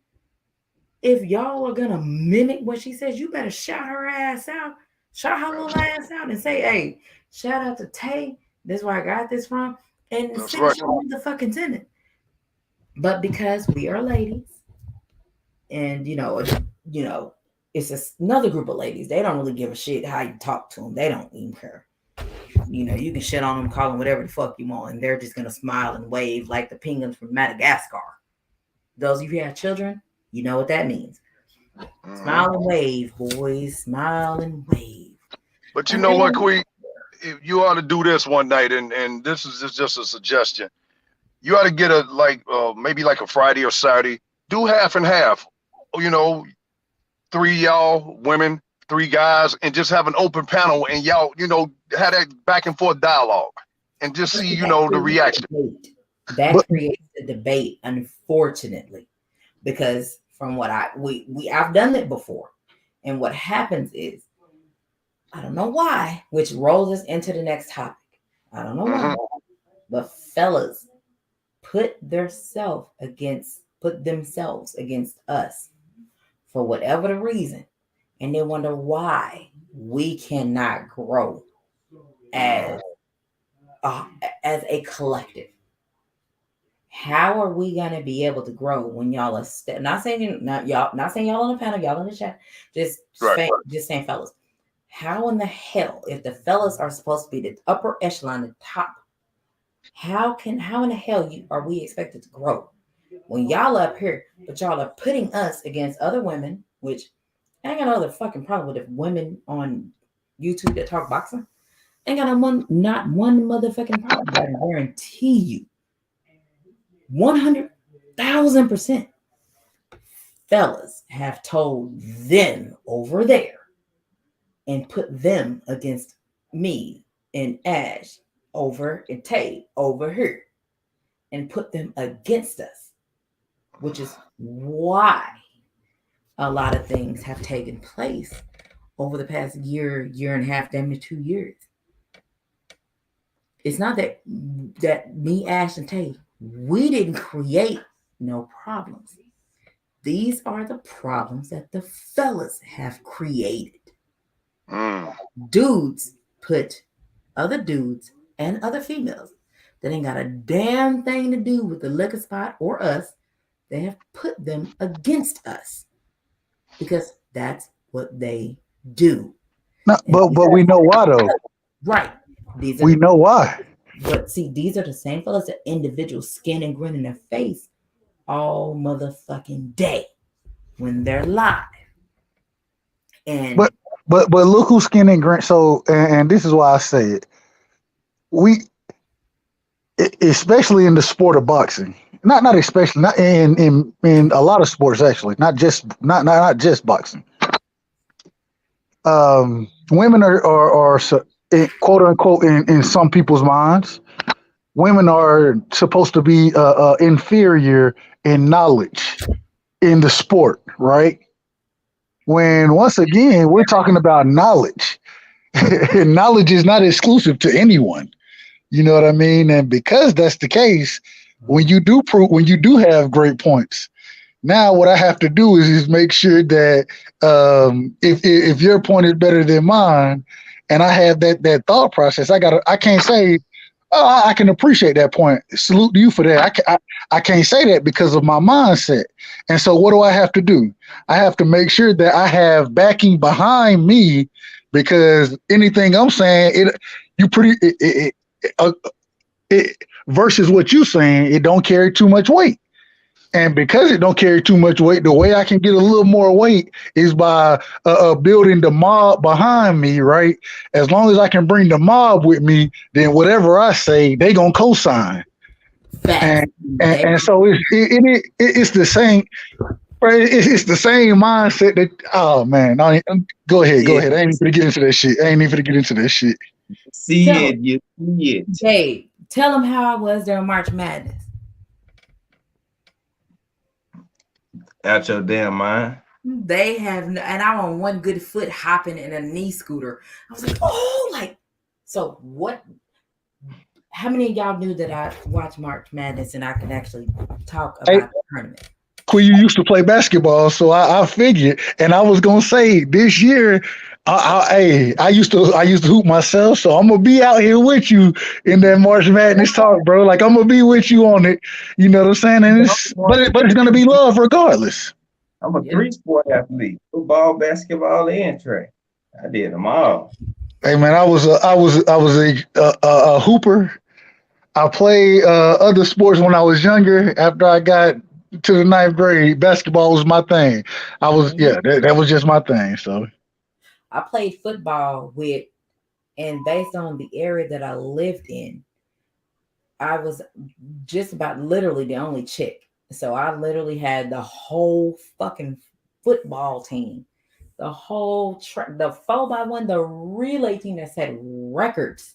[SPEAKER 1] If y'all are gonna mimic what she says, you better shout her ass out. Shout her little ass out and say, hey, shout out to Tay. This is where I got this from. And finish the fucking sentence. But because we are ladies, and it's another group of ladies, they don't really give a shit how you talk to them. They don't even care. You can shit on them, call them whatever the fuck you want, and they're just gonna smile and wave like the penguins from Madagascar. Those of you who have children, you know what that means. Smile and wave, boys. Smile and wave.
[SPEAKER 3] But you know what, Queen? You ought to do this one night, and this is just a suggestion. You ought to get maybe like a Friday or Saturday. Do half and half. 3 y'all women, 3 guys, and just have an open panel, and y'all, have that back and forth dialogue, and just see, the reaction.
[SPEAKER 1] That creates a debate, unfortunately, because from what I've done it before, and what happens is, I don't know why, which rolls us into the next topic. I don't know why, but fellas put themselves against us for whatever the reason, and they wonder why we cannot grow as a collective. How are we gonna be able to grow when y'all are not saying y'all on the panel, y'all in the chat, just saying fellas. How in the hell, if the fellas are supposed to be the upper echelon, the top, how in the hell are we expected to grow when y'all up here, but y'all are putting us against other women, which I ain't got no other fucking problem with if women on YouTube that talk boxing. Ain't got not one motherfucking problem. But I guarantee you, 100,000% fellas have told them over there and put them against me and Ash over and Tay over here and put them against us, which is why a lot of things have taken place over the past year and a half, damn near 2 years. It's not that me, Ash, and Tay, we didn't create no problems. These are the problems that the fellas have created. Dudes put other dudes and other females that ain't got a damn thing to do with the liquor spot or us. They have put them against us because that's what they do.
[SPEAKER 5] No, but we know why though.
[SPEAKER 1] Right.
[SPEAKER 5] We know why.
[SPEAKER 1] But see, these are the same fellas that individuals skin and grin in their face all motherfucking day when they're live. And
[SPEAKER 5] but look who's skin and grin. So and this is why I say it. We, especially in the sport of boxing, not especially, not in a lot of sports actually, not just boxing. Women are quote unquote in some people's minds, women are supposed to be inferior in knowledge in the sport, right? When once again we're talking about knowledge. Knowledge is not exclusive to anyone. You know what I mean? And because that's the case, when you do have great points, now what I have to do is make sure that if your point is better than mine, and I have that thought process, I can't say, oh, I can appreciate that point. Salute to you for that. I can't say that because of my mindset. And so what do I have to do? I have to make sure that I have backing behind me, because anything I'm saying, versus what you're saying, it don't carry too much weight. And because it don't carry too much weight, the way I can get a little more weight is by building the mob behind me, right? As long as I can bring the mob with me, then whatever I say, they gonna co-sign. And so it's the same. Right? It's the same mindset that. Oh man, go ahead. I ain't even gonna get into that shit.
[SPEAKER 2] See it.
[SPEAKER 1] Gabe, tell them how I was during March Madness.
[SPEAKER 2] Out your damn mind.
[SPEAKER 1] They have, and I'm on one good foot hopping in a knee scooter. I was like, oh, so what? How many of y'all knew that I watched March Madness and I could actually talk about the tournament?
[SPEAKER 5] You used to play basketball, so I figured, and I was gonna say this year, I used to hoop myself, so I'm gonna be out here with you in that March Madness talk, bro. Like I'm gonna be with you on it. You know what I'm saying? And but it's gonna be love regardless.
[SPEAKER 2] I'm a three-sport athlete: football, basketball, and track. I did them all.
[SPEAKER 5] Hey man, I was a hooper. I played other sports when I was younger. After I got to the 9th grade, basketball was my thing. That was just my thing. So
[SPEAKER 1] I played football and based on the area that I lived in, I was just about literally the only chick. So I literally had the whole fucking football team, the whole the 4x1, the relay team that set records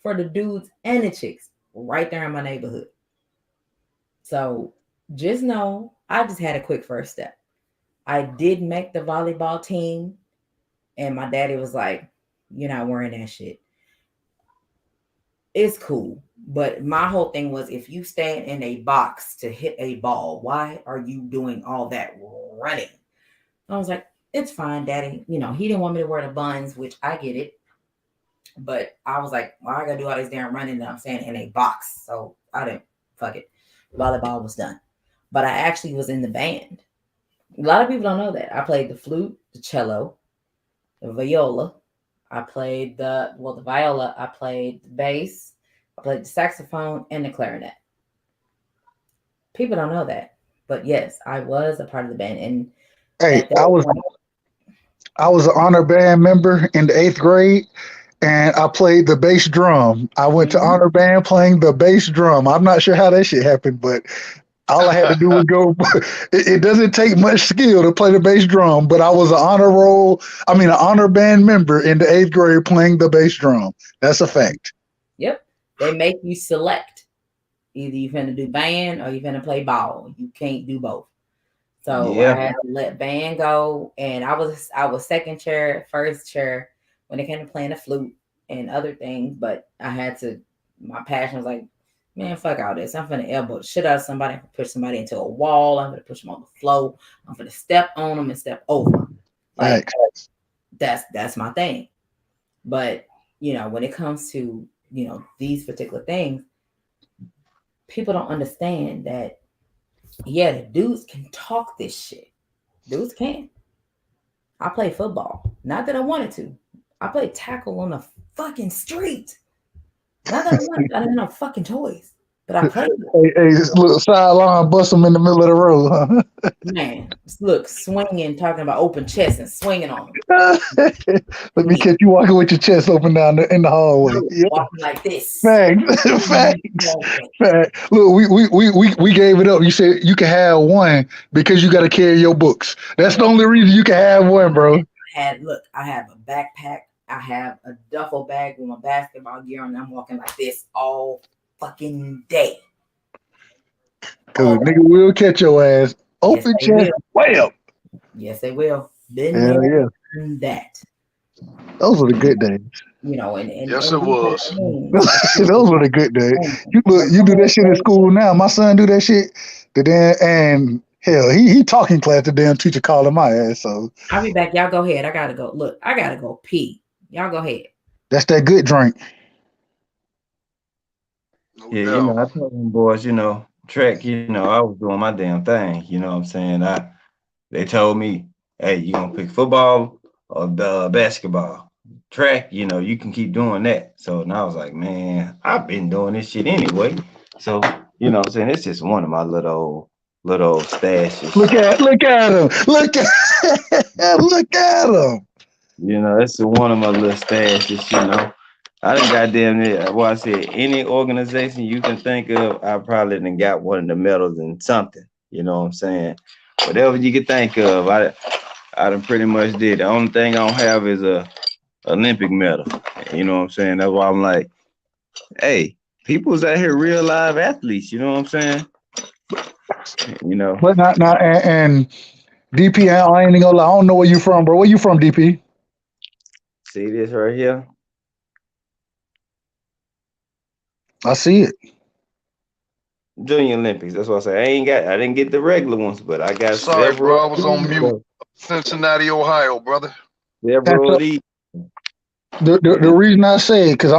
[SPEAKER 1] for the dudes and the chicks right there in my neighborhood. So just know, I just had a quick first step. I did make the volleyball team, and my daddy was like, "You're not wearing that shit." It's cool, but my whole thing was, if you stand in a box to hit a ball, why are you doing all that running? I was like, it's fine, daddy. He didn't want me to wear the buns, which I get it. But I was like, well, I gotta do all this damn running that I'm saying in a box. So I didn't, fuck it. volleyball was done. But I actually was in the band. A lot of people don't know that. I played the flute, the cello, the viola. I played the viola. I played the bass. I played the saxophone and the clarinet. People don't know that, but yes, I was a part of the band. And
[SPEAKER 5] Hey,
[SPEAKER 1] at that point,
[SPEAKER 5] I was an honor band member in the 8th grade, and I played the bass drum. I went to honor band playing the bass drum. I'm not sure how that shit happened, but all I had to do was go. It doesn't take much skill to play the bass drum, but I was an honor band member in the 8th grade playing the bass drum. That's a fact.
[SPEAKER 1] yep, they make you select. Either you're gonna do band or you're gonna play ball. You can't do both. So I had to let band go, and I was second chair, first chair when it came to playing the flute and other things. But I had to. My passion was like, man, fuck all this. I'm gonna elbow the shit out of somebody. I'm gonna push somebody into a wall. I'm gonna push them on the floor. I'm gonna step on them and step over them. Like that's my thing. But when it comes to these particular things, people don't understand that. Yeah, the dudes can talk this shit. Dudes can. I play football. Not that I wanted to. I played tackle on the fucking street. Not that I wanted to. I didn't have fucking toys. But I played.
[SPEAKER 5] Hey, this little sideline bust them in the middle of the road, huh?
[SPEAKER 1] Man, look, swinging, talking about open chest and swinging on them.
[SPEAKER 5] Let me catch you walking with your chest open down in the hallway.
[SPEAKER 1] Walking like this.
[SPEAKER 5] Facts. Look, we gave it up. You said you can have one because you got to carry your books. That's the only reason you can have one, bro.
[SPEAKER 1] I have a backpack. I have a duffel bag with my basketball gear on, and I'm walking like this all fucking day.
[SPEAKER 5] Cause nigga will catch your ass. Open chest, way up.
[SPEAKER 1] Yes, they will. Been
[SPEAKER 5] Hell
[SPEAKER 1] there, that.
[SPEAKER 5] Those were the good days.
[SPEAKER 1] And
[SPEAKER 3] yes, it was.
[SPEAKER 5] Those were the good days. You do that shit in school now. My son do that shit. And hell, he talking class. The damn teacher calling my ass. So
[SPEAKER 1] I'll be back. Y'all go ahead. I gotta go. Look, I gotta go pee. Y'all go ahead.
[SPEAKER 5] That's that good drink.
[SPEAKER 2] Yeah, I told them boys, track, I was doing my damn thing. You know what I'm saying? They told me, hey, you gonna pick football or the basketball? Track, you can keep doing that. So and I was like, man, I've been doing this shit anyway. So, you know what I'm saying? It's just one of my little stashes.
[SPEAKER 5] Look at him. Look at him.
[SPEAKER 2] It's one of my little stashes, I done goddamn it. Well, I said any organization you can think of, I probably done got one of the medals in something. You know what I'm saying? Whatever you can think of, I done pretty much did. The only thing I don't have is a Olympic medal. You know what I'm saying? That's why I'm like, hey, people's out here real live athletes. You know what I'm saying?
[SPEAKER 5] But not and DP, I ain't gonna lie. I don't know where you from, bro. Where you from, DP?
[SPEAKER 2] See this right here?
[SPEAKER 5] I see it.
[SPEAKER 2] Junior Olympics. That's what I say. I didn't get the regular ones, but I got
[SPEAKER 3] Sorry, bro. I was on mute. Cincinnati, Ohio, brother.
[SPEAKER 2] Several elite.
[SPEAKER 5] The reason I say it, because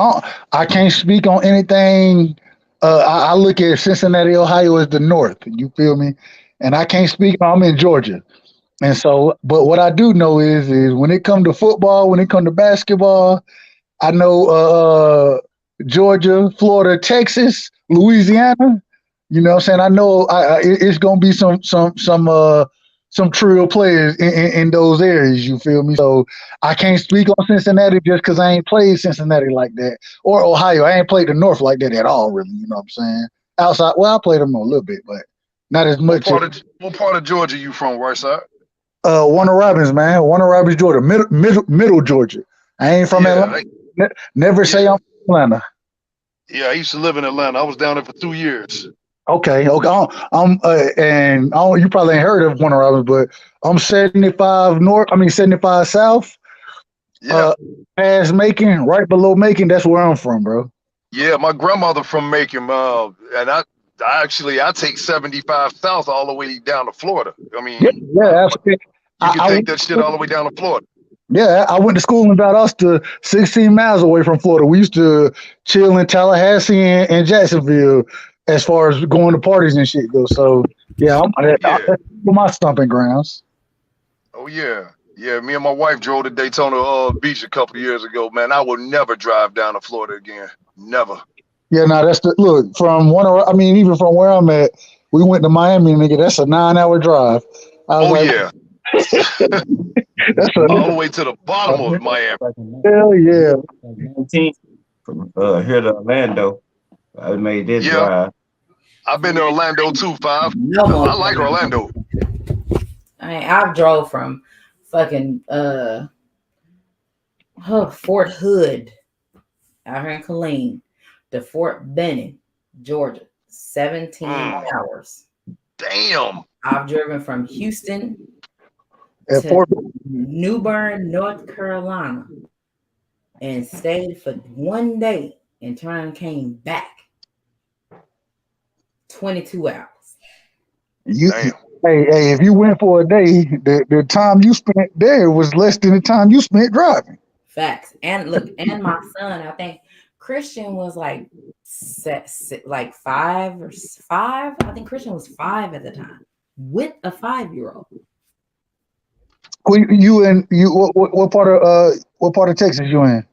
[SPEAKER 5] I can't speak on anything. I look at Cincinnati, Ohio as the North. You feel me? And I can't speak. I'm in Georgia. And so, but what I do know is when it comes to football, when it comes to basketball, I know Georgia, Florida, Texas, Louisiana. You know what I'm saying? I know it's gonna be some trio players in those areas. You feel me? So I can't speak on Cincinnati just because I ain't played Cincinnati like that, or Ohio. I ain't played the North like that at all. Really, you know what I'm saying? Outside, well, I played them a little bit, but not as much.
[SPEAKER 3] What part of Georgia you from, right side?
[SPEAKER 5] Warner Robins, man. Warner Robins, Georgia, middle Georgia. I ain't from Atlanta. Never say I'm from Atlanta.
[SPEAKER 3] Yeah, I used to live in Atlanta. I was down there for 2 years.
[SPEAKER 5] Okay. And you probably ain't heard of Warner Robins, but I'm 75 north. 75 south.
[SPEAKER 3] Yeah.
[SPEAKER 5] Past Macon, right below Macon. That's where I'm from, bro.
[SPEAKER 3] Yeah, my grandmother from Macon, and I take 75 south all the way down to Florida.
[SPEAKER 5] Absolutely.
[SPEAKER 3] You can take that shit all the way down to Florida.
[SPEAKER 5] Yeah, I went to school in Valdosta, 16 miles away from Florida. We used to chill in Tallahassee and Jacksonville. as far as going to parties and shit goes. So yeah, that's my stomping grounds.
[SPEAKER 3] Oh yeah. Yeah, me and my wife drove to Daytona Beach a couple of years ago, man. I will never drive down to Florida again. Never.
[SPEAKER 5] Yeah, no, that's the look from even from where I'm at, we went to Miami, nigga. That's a 9-hour drive. I was like,
[SPEAKER 3] yeah.
[SPEAKER 5] that's
[SPEAKER 3] all the way to the bottom of Miami.
[SPEAKER 5] Hell yeah.
[SPEAKER 2] 19 from here to Orlando. I made this drive.
[SPEAKER 3] I've been to Orlando too, 5.
[SPEAKER 1] No,
[SPEAKER 3] I like Orlando.
[SPEAKER 1] I drove from fucking Fort Hood out here in Killeen to Fort Benning, Georgia, 17 hours.
[SPEAKER 3] Damn.
[SPEAKER 1] I've driven from Houston to New Bern, North Carolina, and stayed for one day and turned and came back. 22 hours.
[SPEAKER 5] Hey, if you went for a day, the time you spent there was less than the time you spent driving.
[SPEAKER 1] Facts. And look, and my son, I think Christian was like 5 or 5. I think Christian was 5 at the time with a 5-year-old.
[SPEAKER 5] What part of Texas you in?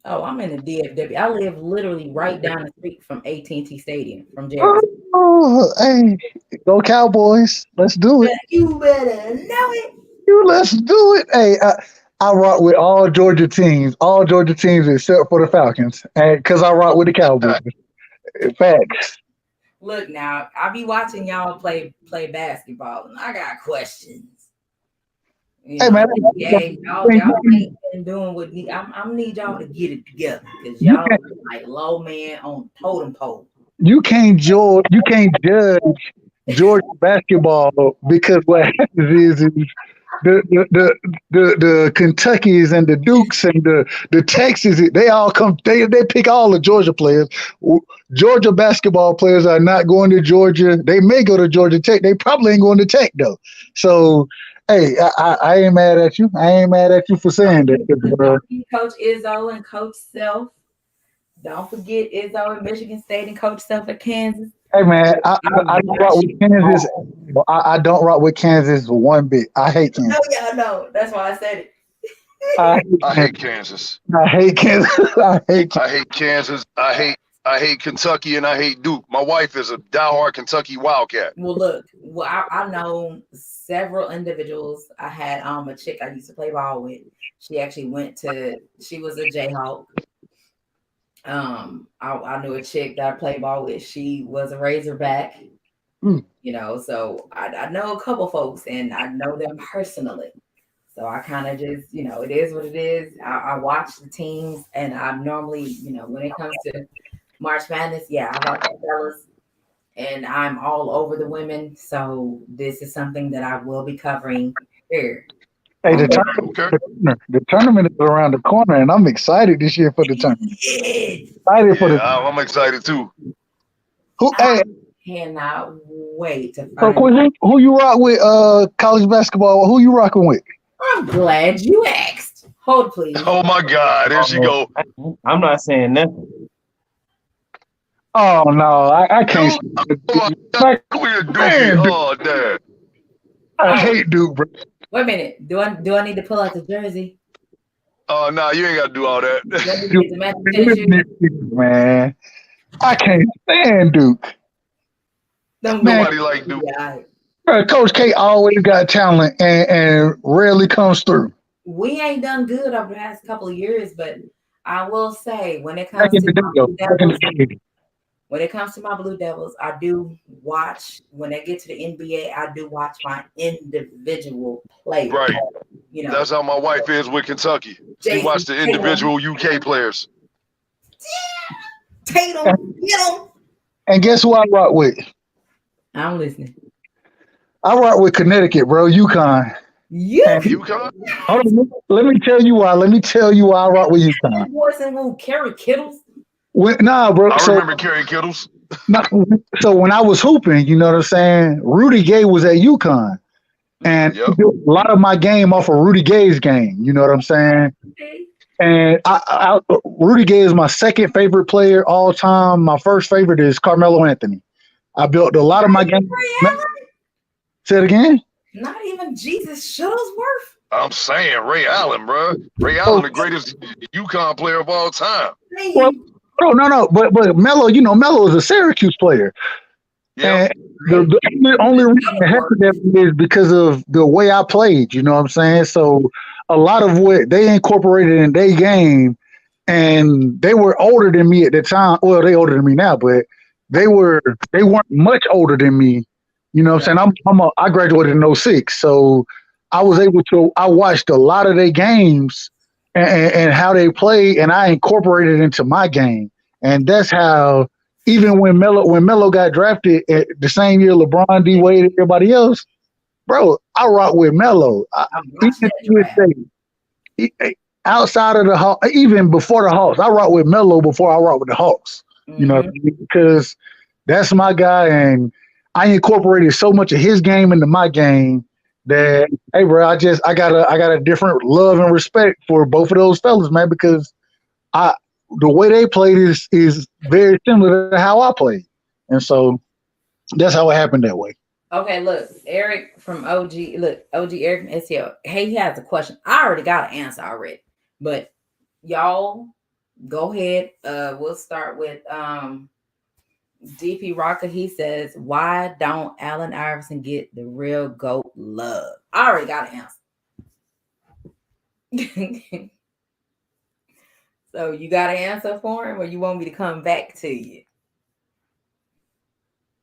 [SPEAKER 1] Oh, I'm in the DFW. I live literally right down the street from AT&T Stadium from Jefferson.
[SPEAKER 5] Oh, hey, go Cowboys! Let's do it.
[SPEAKER 1] You better know it.
[SPEAKER 5] Let's do it. Hey, I rock with all Georgia teams except for the Falcons, and because I rock with the Cowboys. Facts.
[SPEAKER 1] Look now, I be watching y'all play basketball, and I got questions. Hey man, y'all ain't been doing what I'm need y'all to get it together because y'all like low man on totem pole.
[SPEAKER 5] You can't judge Georgia basketball because what happens is the Kentuckys and the Dukes and the Texas, they all come, they pick all the Georgia players. Georgia basketball players are not going to Georgia. They may go to Georgia Tech. They probably ain't going to Tech though. So hey, I ain't mad at you. I ain't mad at you for saying that.
[SPEAKER 1] Coach Izzo and Coach Self. Don't forget Izzo at Michigan State and Coach Self at Kansas.
[SPEAKER 5] Hey man, I don't rock with Kansas. I don't rock with Kansas one bit. I hate Kansas.
[SPEAKER 1] No. That's why I said it.
[SPEAKER 3] I hate Kansas.
[SPEAKER 5] I hate Kansas.
[SPEAKER 3] I hate Kansas. I hate Kentucky and I hate Duke. My wife is a diehard Kentucky Wildcat.
[SPEAKER 1] Well, look, I know several individuals. I had a chick I used to play ball with. She actually she was a Jayhawk. I knew a chick that I played ball with. She was a Razorback. So I know a couple folks and I know them personally. So I kind of just, it is what it is. I watch the teams and I normally, when it comes to March Madness, I like the fellas and I'm all over the women. So this is something that I will be covering here.
[SPEAKER 5] Hey, the tournament is around the corner and I'm excited this year for the tournament.
[SPEAKER 3] I'm excited too.
[SPEAKER 1] I cannot wait to find
[SPEAKER 5] who you rock with college basketball? Who you rocking with?
[SPEAKER 1] I'm glad you asked. Hold please.
[SPEAKER 3] Oh my God, there she go.
[SPEAKER 2] I'm not saying nothing.
[SPEAKER 5] Oh no, I can't.
[SPEAKER 3] Damn.
[SPEAKER 5] I hate Duke, bro.
[SPEAKER 1] Wait a minute. Do I need to pull out the jersey?
[SPEAKER 3] Oh no, you ain't got to do all that.
[SPEAKER 5] Man, I can't stand Duke.
[SPEAKER 3] Nobody like Duke.
[SPEAKER 5] Coach K always got talent and rarely comes through.
[SPEAKER 1] We ain't done good over the past couple of years, but I will say when it comes to my Blue Devils, I do watch. When they get to the NBA, I do watch my individual players.
[SPEAKER 3] Right. That's how my wife is with Kentucky. She watched the individual UK players.
[SPEAKER 1] Tatum,
[SPEAKER 5] And guess who I rock with?
[SPEAKER 1] I'm listening.
[SPEAKER 5] I rock with Connecticut, bro. UConn.
[SPEAKER 3] UConn?
[SPEAKER 5] Hold on, let me tell you why. I rock with UConn.
[SPEAKER 1] Kerry Kittles.
[SPEAKER 5] Bro.
[SPEAKER 3] I remember Kerry Kittles.
[SPEAKER 5] So when I was hooping, you know what I'm saying? Rudy Gay was at UConn. And a lot of my game off of Rudy Gay's game. You know what I'm saying?
[SPEAKER 1] Okay.
[SPEAKER 5] And Rudy Gay is my second favorite player all time. My first favorite is Carmelo Anthony. I built a lot of my games. Say it again.
[SPEAKER 1] Not even Jesus Shuttlesworth.
[SPEAKER 3] I'm saying Ray Allen, bro. Ray Allen, the greatest UConn player of all time.
[SPEAKER 5] Well, no. But Melo, Melo is a Syracuse player.
[SPEAKER 3] Yeah.
[SPEAKER 5] And the only reason it happened that is because of the way I played. You know what I'm saying? So a lot of what they incorporated in their game, and they were older than me at the time. Well, they older than me now, but they weren't much older than me. You know what I'm saying? I graduated in 06, so I was able to. I watched a lot of their games and how they play, and I incorporated it into my game, and that's how. Even when Melo got drafted at the same year, LeBron, D Wade, and everybody else, bro, I rock with Melo. Outside of the Hawks, even before the Hawks, I rock with Melo before I rock with the Hawks. You know, because that's my guy, and I incorporated so much of his game into my game that, hey, bro, I got a different love and respect for both of those fellas, man, because the way they played is very similar to how I played. And so that's how it happened that way.
[SPEAKER 1] Okay, look, Eric from OG Eric from STL. Hey, he has a question. I already got an answer already. But y'all go ahead. We'll start with DP Rocker. He says, why don't Allen Iverson get the real GOAT love? I already got an answer. So you got an answer for him, or you want me to come back to you?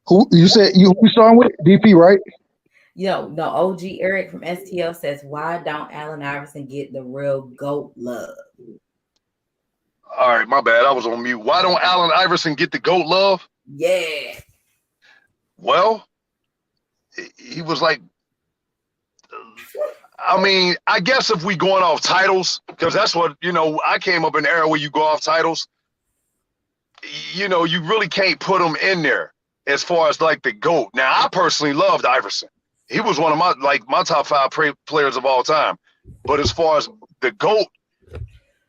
[SPEAKER 5] Who you said you starting with? DP, right?
[SPEAKER 1] No, OG Eric from STL says, why don't Allen Iverson get the real GOAT love?
[SPEAKER 3] All right, my bad. I was on mute. Why don't Allen Iverson get the GOAT love?
[SPEAKER 1] Yeah.
[SPEAKER 3] Well, he was like, I mean, I guess if we going off titles, because that's what, I came up in the era where you go off titles, you really can't put him in there as far as like the GOAT. Now, I personally loved Iverson. He was one of my top 5 players of all time. But as far as the GOAT,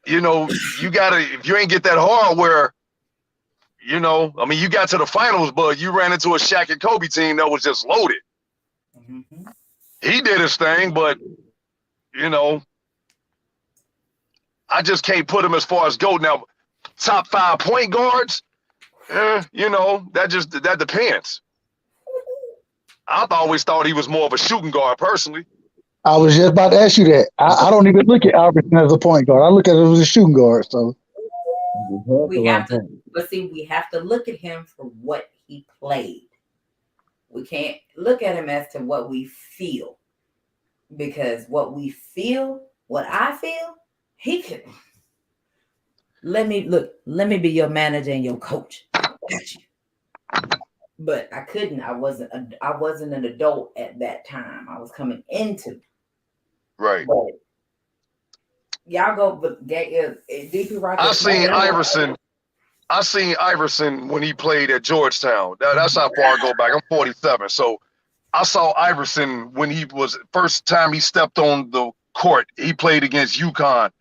[SPEAKER 3] you gotta, if you ain't get that hardware, you got to the finals, but you ran into a Shaq and Kobe team that was just loaded. Mm-hmm. He did his thing, but I just can't put him as far as GOAT. Now, top 5 point guards, that depends. I always thought he was more of a shooting guard personally.
[SPEAKER 5] I was just about to ask you that. I don't even look at Iverson as a point guard. I look at him as a shooting guard. So
[SPEAKER 1] we have to look at him for what he played. We can't look at him as to what we feel. Because what I feel, he can. Let me be your manager and your coach. Got you. But I couldn't. I wasn't an adult at that time. I was coming into.
[SPEAKER 3] Right.
[SPEAKER 1] But y'all go, but DP Rocket.
[SPEAKER 3] I seen Iverson when he played at Georgetown. That's how far I go back. I'm 47, so I saw Iverson when he was first time he stepped on the court. He played against UConn,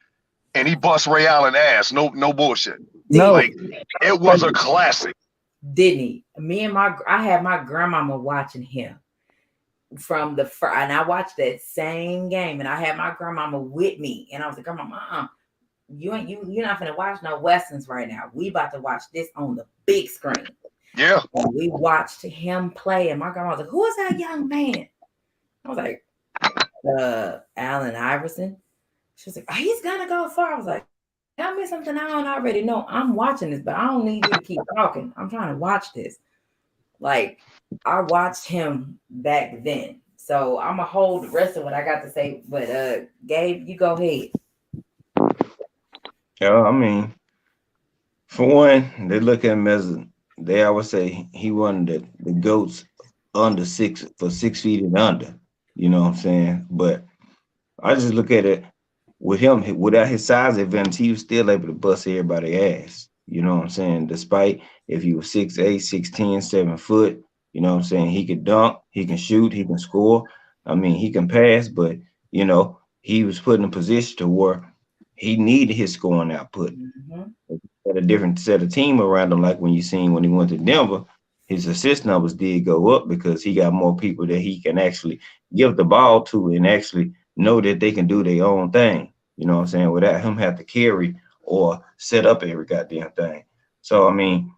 [SPEAKER 3] and he bust Ray Allen ass. No bullshit.
[SPEAKER 5] No,
[SPEAKER 3] it was a classic.
[SPEAKER 1] Didn't he? I had my grandmama watching him from the first, and I watched that same game, and I had my grandmama with me, and I was like, "Grandma, you're not gonna watch no Westerns right now. We about to watch this on the big screen."
[SPEAKER 3] Yeah.
[SPEAKER 1] And we watched him play, and my grandma was like, "Who is that young man?" I was like, Allen Iverson. She was like, "Oh, he's gonna go far." I was like, "Tell me something I don't already know. I'm watching this, but I don't need you to keep talking. I'm trying to watch this." Like, I watched him back then. So I'm gonna hold the rest of what I got to say. But Gabe, you go ahead.
[SPEAKER 2] Yeah, I mean, for one, they look at him as I would say he one of the GOATs under 6 feet and under. You know what I'm saying? But I just look at it with him, without his size advantage, he was still able to bust everybody's ass. You know what I'm saying? Despite if he was 6'8", 6'10", 7 foot, you know what I'm saying? He could dunk, he can shoot, he can score. I mean, he can pass, but he was put in a position to where he needed his scoring output. Mm-hmm. Had a different set of team around him, like when he went to Denver, his assist numbers did go up because he got more people that he can actually give the ball to and actually know that they can do their own thing. You know what I'm saying? Without him have to carry or set up every goddamn thing. So I mean,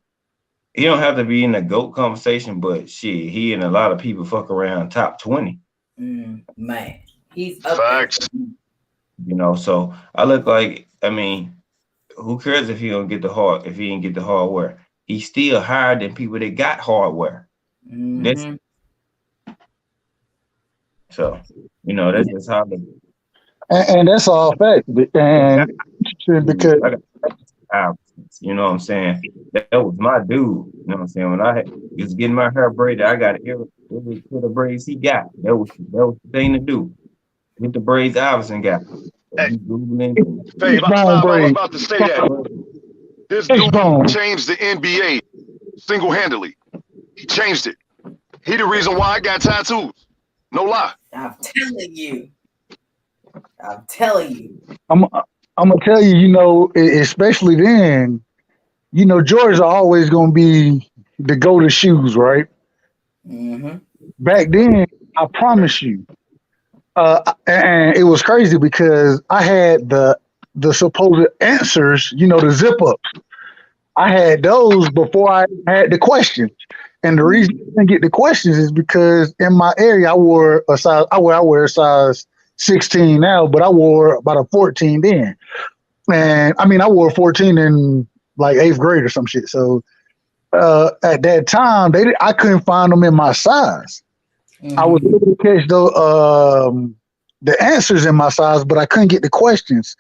[SPEAKER 2] he don't have to be in the GOAT conversation, but shit, he and a lot of people fuck around top 20.
[SPEAKER 1] Man, he's up
[SPEAKER 3] Facts.
[SPEAKER 1] there.
[SPEAKER 2] You know, so I look like, I mean, who cares if he don't get the hard if he didn't get the hardware? He's still higher than people that got hardware. That's so you know, that's just how the
[SPEAKER 5] And that's all fact. And because
[SPEAKER 2] you know what I'm saying? That was my dude. You know what I'm saying? When I was getting my hair braided, I got every set of braids he got. That was the thing to do. Get the braids Iverson got.
[SPEAKER 3] Hey,
[SPEAKER 2] Googling.
[SPEAKER 3] Babe, I was about to say that. This dude
[SPEAKER 5] Fishbone.
[SPEAKER 3] changed the NBA single-handedly. He changed it. He the reason why I got tattoos. No lie.
[SPEAKER 1] I'm telling you.
[SPEAKER 5] I'm gonna tell you, you know, especially then, you know, Jordans are always gonna be the go-to shoes, right? Back then, I promise you, and it was crazy because I had the supposed answers, you know, the zip ups. I had those before I had the questions, and the reason I didn't get the questions is because in my area I wear a size 16 now, but I wore about a 14 then. And I mean, I wore a 14 in like 8th grade or some shit. So at that time, I couldn't find them in my size. I was able to catch the answers in my size, but I couldn't get the questions.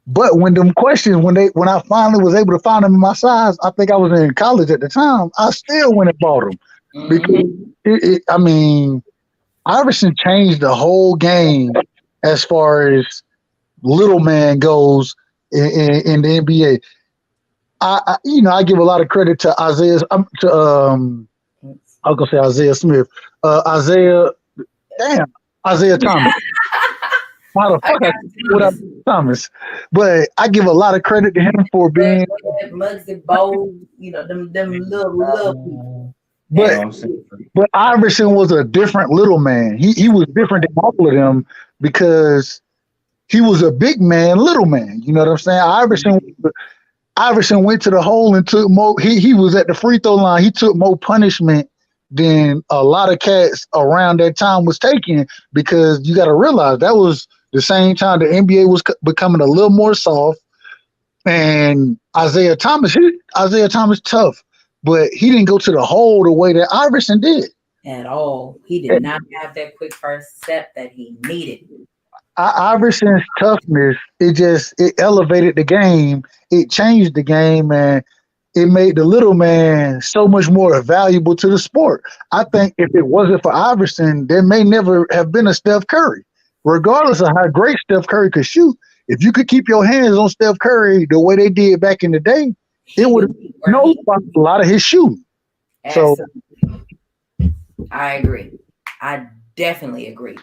[SPEAKER 5] But when I finally was able to find them in my size, I think I was in college at the time, I still went and bought them. Because, I mean, Iverson changed the whole game as far as little man goes in the NBA. I give a lot of credit to Isaiah. I was gonna say Isaiah Smith. Isaiah Thomas. Why the fuck without Thomas? But I give a lot of credit to him for being
[SPEAKER 1] Muggsy Bogues, you know, them little people.
[SPEAKER 5] But Iverson was a different little man. He was different than all of them because he was a big man, little man. You know what I'm saying? Iverson went to the hole and took more. He was at the free throw line. He took more punishment than a lot of cats around that time was taking, because you got to realize that was the same time the NBA was becoming a little more soft. And Isaiah Thomas tough, but he didn't go to the hole the way that Iverson did.
[SPEAKER 1] At all. He did not have that quick first step that he needed.
[SPEAKER 5] Iverson's toughness, it elevated the game. It changed the game, and it made the little man so much more valuable to the sport. I think if it wasn't for Iverson, there may never have been a Steph Curry. Regardless of how great Steph Curry could shoot, if you could keep your hands on Steph Curry the way they did back in the day, it would know about a lot of his shooting.
[SPEAKER 1] Absolutely. So I agree. I definitely agree.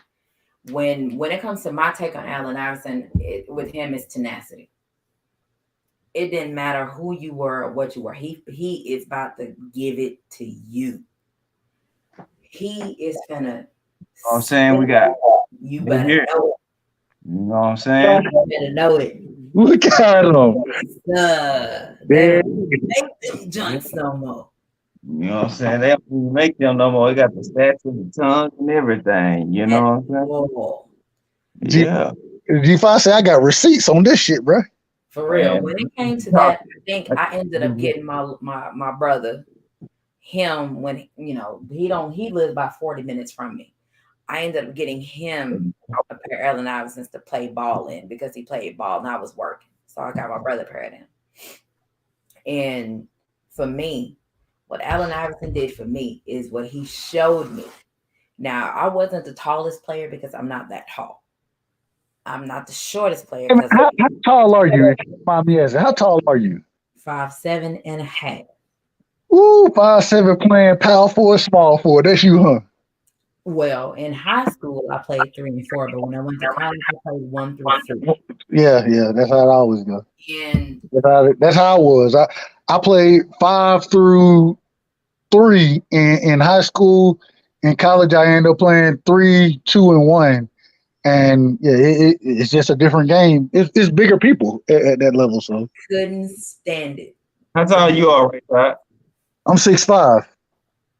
[SPEAKER 1] When it comes to my take on Allen Iverson, with him is tenacity. It didn't matter who you were or what you were. He is about to give it to you. He is gonna.
[SPEAKER 2] I'm saying we got.
[SPEAKER 1] You better know it.
[SPEAKER 2] You know what I'm saying?
[SPEAKER 1] You better know it.
[SPEAKER 5] Look at him.
[SPEAKER 1] They don't make them joints no more.
[SPEAKER 2] You know what I'm saying? They don't make them no more. They got the stats and the tongue and everything. You know what I'm saying? Yeah.
[SPEAKER 5] G5 say I got receipts on this shit, bro.
[SPEAKER 1] For real. When it came to that, I think I ended up getting my brother, him, when he lives about 40 minutes from me. I ended up getting him a pair of Allen Iversons to play ball in, because he played ball and I was working. So I got my brother a pair of them. And for me, what Allen Iverson did for me is what he showed me. Now, I wasn't the tallest player because I'm not that tall. I'm not the shortest player.
[SPEAKER 5] How tall are you? How tall are you?
[SPEAKER 1] 5'7.5".
[SPEAKER 5] Ooh, 5'7" playing power forward, small forward. That's you, huh?
[SPEAKER 1] Well, in high school, I played 3 and 4, but when I went to college, I played 1 through 4.
[SPEAKER 5] Yeah, that's how it always goes.
[SPEAKER 1] And
[SPEAKER 5] that's how I was. I played 5 through 3 in high school. In college, I ended up playing 3, 2, and 1. And yeah, it's just a different game. It's bigger people at that level. So
[SPEAKER 1] Couldn't stand it.
[SPEAKER 2] How tall you are right now?
[SPEAKER 5] I'm 6'5".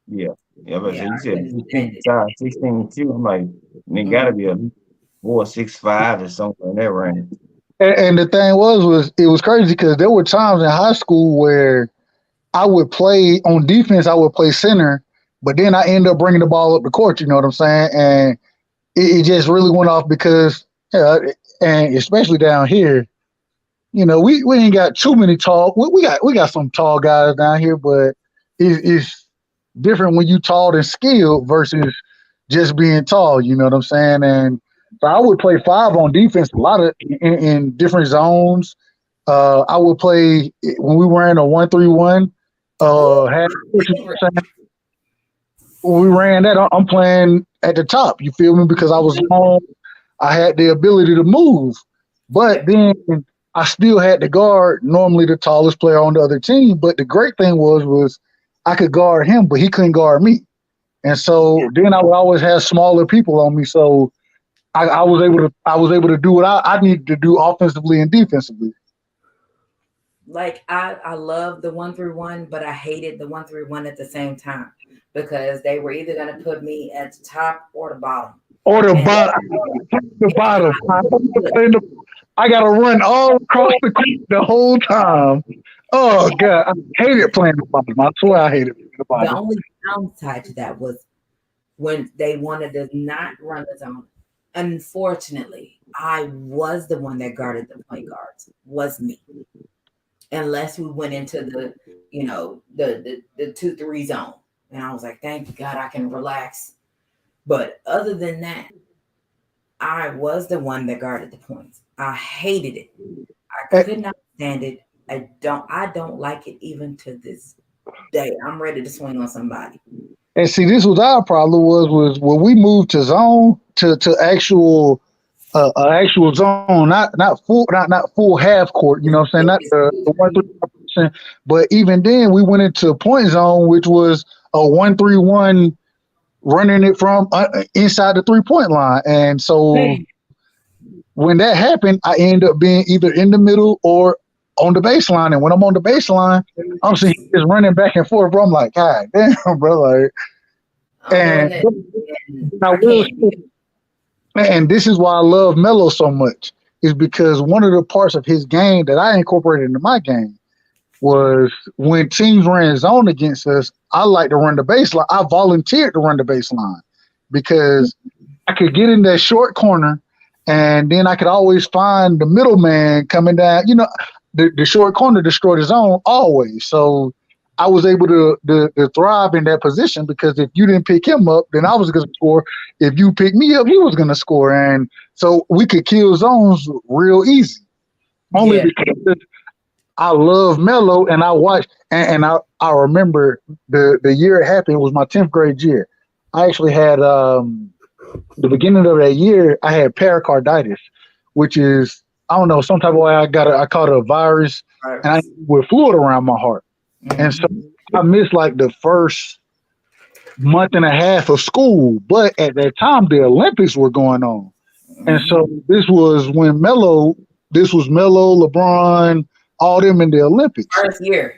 [SPEAKER 2] Yeah. Yeah, but
[SPEAKER 1] Yeah,
[SPEAKER 2] you
[SPEAKER 1] I
[SPEAKER 2] said
[SPEAKER 1] couldn't
[SPEAKER 2] 16
[SPEAKER 1] stand it.
[SPEAKER 2] 16 2. I'm like, it gotta be a 4'6'5" or something in that range.
[SPEAKER 5] And the thing was it was crazy because there were times in high school where I would play on defense. I would play center, but then I end up bringing the ball up the court. You know what I'm saying? And it just really went off because, and especially down here, we ain't got too many tall. We got some tall guys down here, but it's different when you tall and skilled versus just being tall. You know what I'm saying? And so I would play 5 on defense a lot of in different zones. I would play when we were in a 1-3-1. When we ran that, I'm playing at the top. You feel me? Because I was long, I had the ability to move, but then I still had to guard normally the tallest player on the other team. But the great thing was I could guard him, but he couldn't guard me. And so then I would always have smaller people on me. So I was able to do what I needed to do offensively and defensively.
[SPEAKER 1] Like I love the 1-3-1, but I hated the 1-3-1 at the same time because they were either going to put me at the top or the bottom.
[SPEAKER 5] Or the bottom. The bottom. I got to run all across the court the whole time. Oh, God. I hated playing the bottom. I swear I hated playing the bottom.
[SPEAKER 1] The only downside to that was when they wanted to not run the zone. Unfortunately, I was the one that guarded the point guards. Was me. Unless we went into the 2-3 zone. And I was like, thank God I can relax. But other than that, I was the one that guarded the points. I hated it. I could not stand it. I don't like it even to this day. I'm ready to swing on somebody.
[SPEAKER 5] And see, this was our problem was when we moved to zone to actual zone, not full half court, you know what I'm saying? Not the 1-3-1%. But even then we went into point zone, which was a 1-3-1 running it from inside the 3-point line. And so when that happened, I ended up being either in the middle or on the baseline. And when I'm on the baseline, I'm seeing just running back and forth, bro. I'm like, God damn, bro. Like, and this is why I love Melo so much, is because one of the parts of his game that I incorporated into my game was when teams ran zone against us, I like to run the baseline. I volunteered to run the baseline because I could get in that short corner and then I could always find the middleman coming down. You know, the short corner destroyed the zone always. So I was able to thrive in that position because if you didn't pick him up, then I was going to score. If you picked me up, he was going to score. And so we could kill zones real easy. Only because I love Melo and I watched, and I remember the year it happened was my 10th grade year. I actually had the beginning of that year, I had pericarditis, which is, I don't know, some type of way I caught a virus and I with fluid around my heart. And so I missed like the first month and a half of school. But at that time, the Olympics were going on. And so this was Melo, LeBron, all them in the Olympics.
[SPEAKER 1] First year.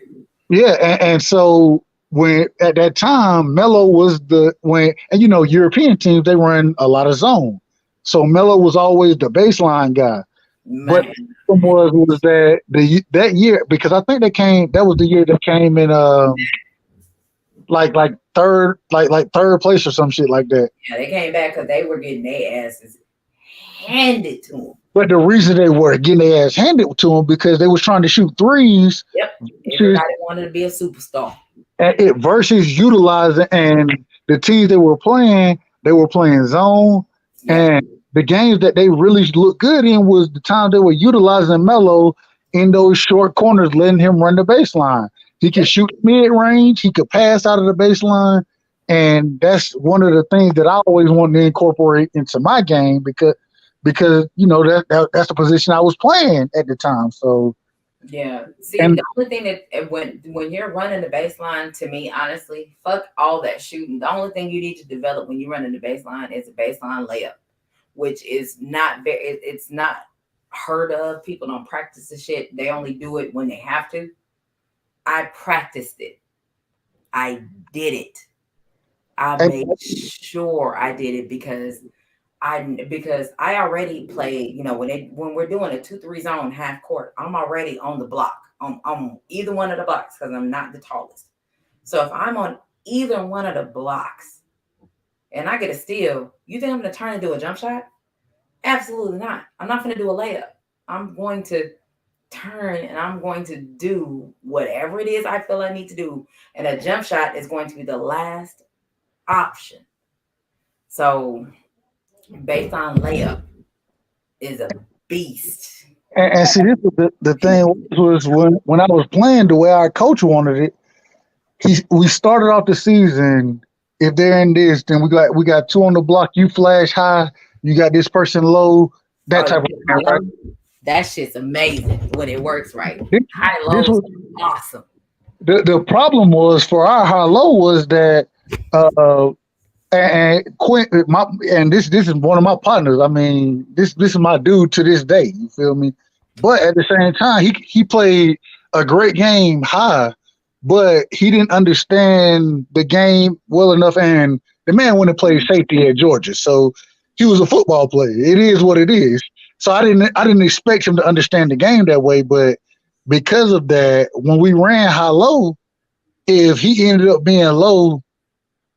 [SPEAKER 5] Yeah. And so when at that time, Melo was and you know, European teams, they run a lot of zone. So Melo was always the baseline guy. Man. But was that year, because I think that was the year that came in like third place or some shit like that.
[SPEAKER 1] Yeah, they came back because they were getting their asses handed to them.
[SPEAKER 5] But the reason they were getting their ass handed to them because they was trying to shoot threes.
[SPEAKER 1] Yep, everybody wanted to be a superstar.
[SPEAKER 5] Versus utilizing, and the teams they were playing zone, and the games that they really looked good in was the time they were utilizing Melo in those short corners, letting him run the baseline. He could shoot mid-range. He could pass out of the baseline. And that's one of the things that I always wanted to incorporate into my game because you know, that's the position I was playing at the time. So
[SPEAKER 1] Yeah. See,
[SPEAKER 5] And
[SPEAKER 1] the only thing that when you're running the baseline, to me, honestly, fuck all that shooting. The only thing you need to develop when you're running the baseline is a baseline layup, which is not very. It's not heard of. People don't practice the shit. They only do it when they have to. I practiced it. I did it. I
[SPEAKER 5] and,
[SPEAKER 1] made sure I did it because I already played, when we're doing a 2-3 zone half court, I'm already on the block. I'm either one of the blocks because I'm not the tallest. So if I'm on either one of the blocks and I get a steal, you think I'm gonna turn and do a jump shot? Absolutely not. I'm not gonna do a layup. I'm going to turn and I'm going to do whatever it is I feel I need to do. And a jump shot is going to be the last option. So based on layup is a beast.
[SPEAKER 5] and see, this was the thing was when I was playing the way our coach wanted it. We started off the season. If they're in this, then we got two on the block. You flash high. You got this person low. That
[SPEAKER 1] Oh,
[SPEAKER 5] type of thing, right?
[SPEAKER 1] that shit's amazing when it works right.
[SPEAKER 5] This,
[SPEAKER 1] High
[SPEAKER 5] this
[SPEAKER 1] lows
[SPEAKER 5] was
[SPEAKER 1] awesome.
[SPEAKER 5] the problem was for our high low was that and Quint and this is one of my partners. I mean, this is my dude to this day. You feel me? But at the same time, he played a great game high, but he didn't understand the game well enough. And the man went and played safety at Georgia, so he was a football player. It is what it is. So I didn't expect him to understand the game that way. But because of that, when we ran high low, if he ended up being low,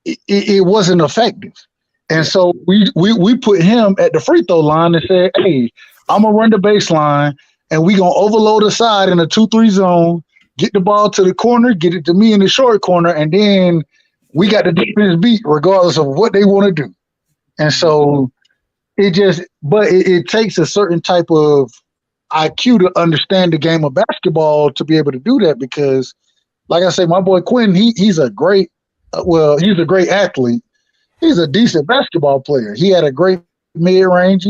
[SPEAKER 5] it wasn't effective. And
[SPEAKER 1] Yeah.
[SPEAKER 5] so we put him at the free throw line and said, hey, I'm gonna run the baseline and we gonna overload the side in a 2-3 zone, get the ball to the corner, get it to me in the short corner, and then we got the defense beat regardless of what they want to do. And so it takes a certain type of IQ to understand the game of basketball to be able to do that because, like I say, my boy Quinn, he's a great, he's a great athlete. He's a decent basketball player. He had a great mid range,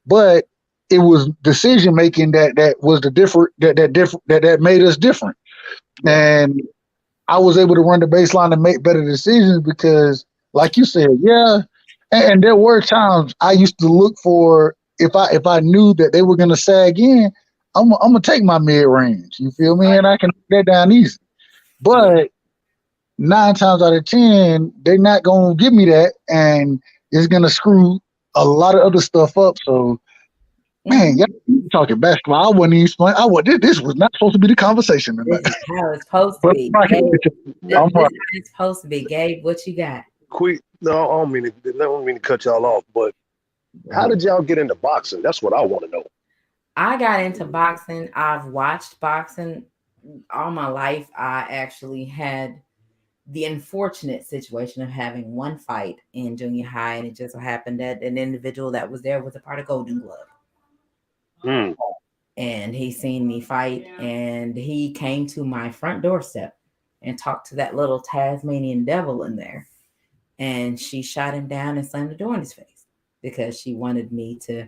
[SPEAKER 5] but it was decision making that was the different that made us different. And I was able to run the baseline and make better decisions because, like you said, yeah. And there were times I used to look for if I knew that they were going to sag in, I'm gonna take my mid range. You feel me? And I can get that down easy. But 9 times out of 10, they're not gonna give me that, and it's gonna screw a lot of other stuff up. So, man, y'all talking basketball. I wasn't even explain. This was not supposed to be the conversation tonight.
[SPEAKER 1] This is how it's supposed to
[SPEAKER 5] But
[SPEAKER 1] be.
[SPEAKER 5] I'm
[SPEAKER 1] Gabe, this
[SPEAKER 5] right.
[SPEAKER 1] is how it's supposed to be. Gabe, what you got?
[SPEAKER 3] Quick, no, I don't mean to cut y'all off, but how did y'all get into boxing? That's what I want to know.
[SPEAKER 1] I got into boxing. I've watched boxing all my life. I actually had the unfortunate situation of having one fight in junior high, and it just so happened that an individual that was there was a part of Golden Glove. And he seen me fight, and he came to my front doorstep and talked to that little Tasmanian devil in there. And she shot him down and slammed the door in his face because she wanted me to.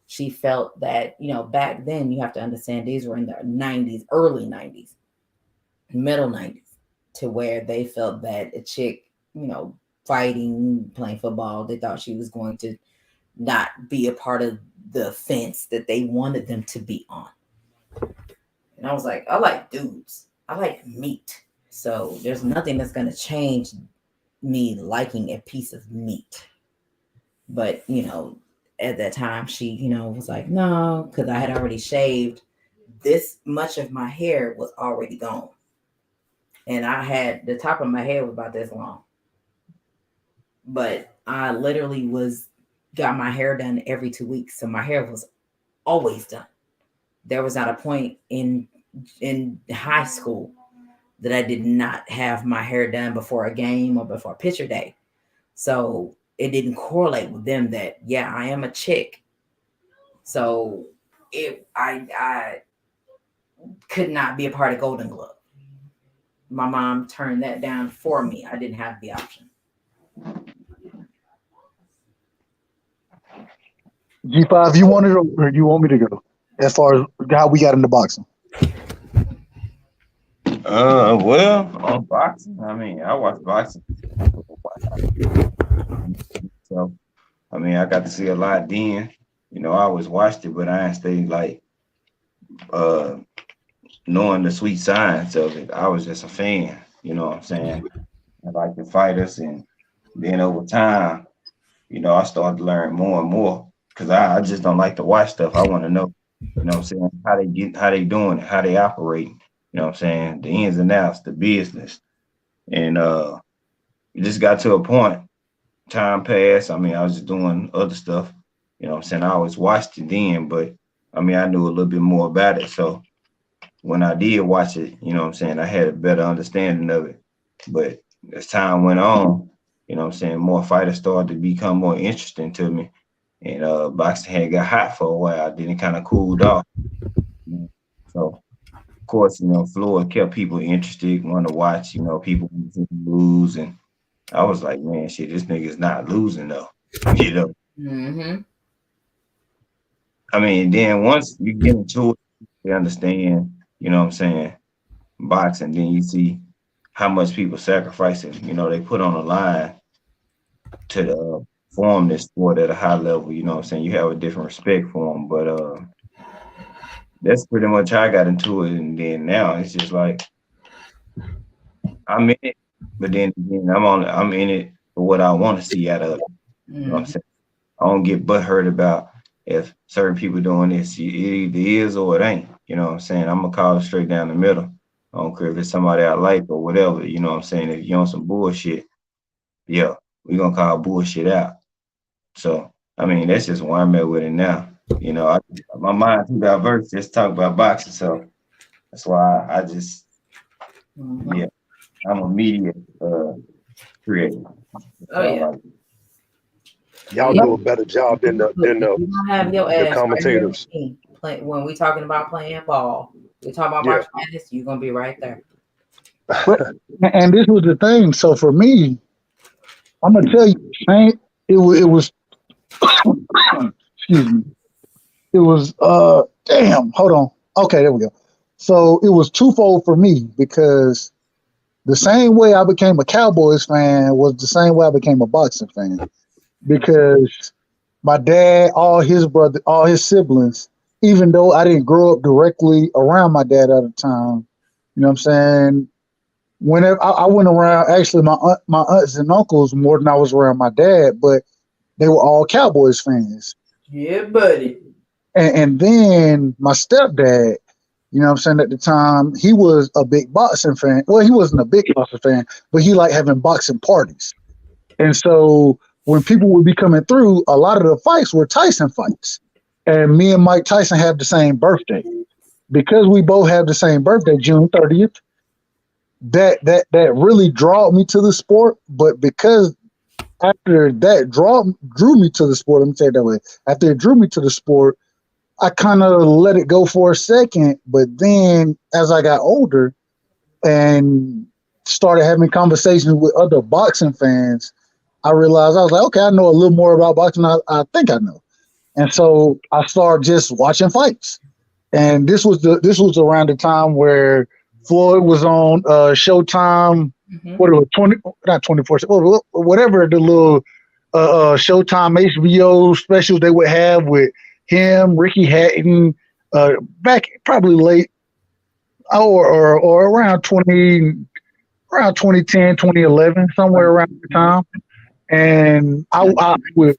[SPEAKER 1] She felt that, back then you have to understand these were in the 90s, early 90s, middle 90s, to where they felt that a chick, fighting, playing football, they thought she was going to not be a part of the fence that they wanted them to be on. And I was like, I like dudes. I like meat. So there's nothing that's going to change me liking a piece of meat. But, at that time, she, was like, no, because I had already shaved. This much of my hair was already gone. And I had the top of my hair was about this long. But I literally got my hair done every 2 weeks. So my hair was always done. There was not a point in high school that I did not have my hair done before a game or before picture day. So it didn't correlate with them that, yeah, I am a chick. So I could not be a part of Golden Glove. My mom turned that down for me. I didn't have the option.
[SPEAKER 5] G5, you want it or you want me to go? As far as how we got into boxing.
[SPEAKER 2] Well, on boxing, I mean, I watch boxing. So, I mean, I got to see a lot then. You know, I always watched it, but I ain't stayed like uh knowing the sweet science of it. I was just a fan. You know what I'm saying? I like the fighters, and then over time, you know, I started to learn more and more because I just don't like to watch stuff. I want to know, you know what I'm saying, how they doing, how they operate, you know what I'm saying, the ins and outs, the business. And it just got to a point, time passed. I mean, I was just doing other stuff, you know what I'm saying. I always watched it then, but I mean, I knew a little bit more about it. So when I did watch it, you know what I'm saying, I had a better understanding of it. But as time went on, you know what I'm saying, more fighters started to become more interesting to me. And boxing had got hot for a while, then it kind of cooled off. So of course, you know, Floyd kept people interested, want to watch, you know, people lose. And I was like, man, shit, this nigga's not losing though. You know.
[SPEAKER 1] Mm-hmm.
[SPEAKER 2] I mean, then once you get into it, you understand, you know what I'm saying, boxing, then you see how much people sacrificing, you know, they put on the line to form this sport at a high level, you know what I'm saying? You have a different respect for them. But that's pretty much how I got into it. And then now it's just like I'm in it, but then again, I'm in it for what I want to see out of it. You know what I'm saying? I don't get butthurt about if certain people doing this. It either is or it ain't. You know what I'm saying? I'm gonna call it straight down the middle. I don't care if it's somebody I like or whatever. You know what I'm saying? If you on some bullshit, yeah, we gonna call bullshit out. So I mean, that's just where I'm at with it now. You know, my mind too diverse. Just talk about boxing, so that's why I just yeah, I'm a media creator.
[SPEAKER 1] Oh yeah.
[SPEAKER 3] Y'all do a better job than
[SPEAKER 1] You don't have your
[SPEAKER 3] the
[SPEAKER 1] ass right here
[SPEAKER 3] commentators.
[SPEAKER 1] with me. When we talking about playing ball, we talking about
[SPEAKER 3] Yeah.
[SPEAKER 1] March Madness, you're gonna be right there.
[SPEAKER 5] But and this was the thing. So for me, I'm gonna tell you, Saint, it was excuse me. It was damn, hold on. Okay, there we go. So it was twofold for me because the same way I became a Cowboys fan was the same way I became a boxing fan. Because my dad, all his brother, all his siblings, even though I didn't grow up directly around my dad at the time, you know what I'm saying? Whenever I went around, actually my aunts and uncles more than I was around my dad, but they were all Cowboys fans.
[SPEAKER 1] Yeah, buddy.
[SPEAKER 5] And then my stepdad, you know what I'm saying, at the time, he was a big boxing fan. Well, he wasn't a big boxing fan, but he liked having boxing parties. And so when people would be coming through, a lot of the fights were Tyson fights. And me and Mike Tyson have the same birthday. Because we both have the same birthday, June 30th, that really drew me to the sport. But because after that drew me to the sport, let me say it that way. After it drew me to the sport, I kind of let it go for a second. But then as I got older and started having conversations with other boxing fans, I realized I was like, okay, I know a little more about boxing than I think I know. And so I started just watching fights. And this was around the time where Floyd was on Showtime. What it was 20, not 24, whatever the little Showtime HBO specials they would have with him, Ricky Hatton, back probably late or around 2010, 2011, somewhere around the time. And I would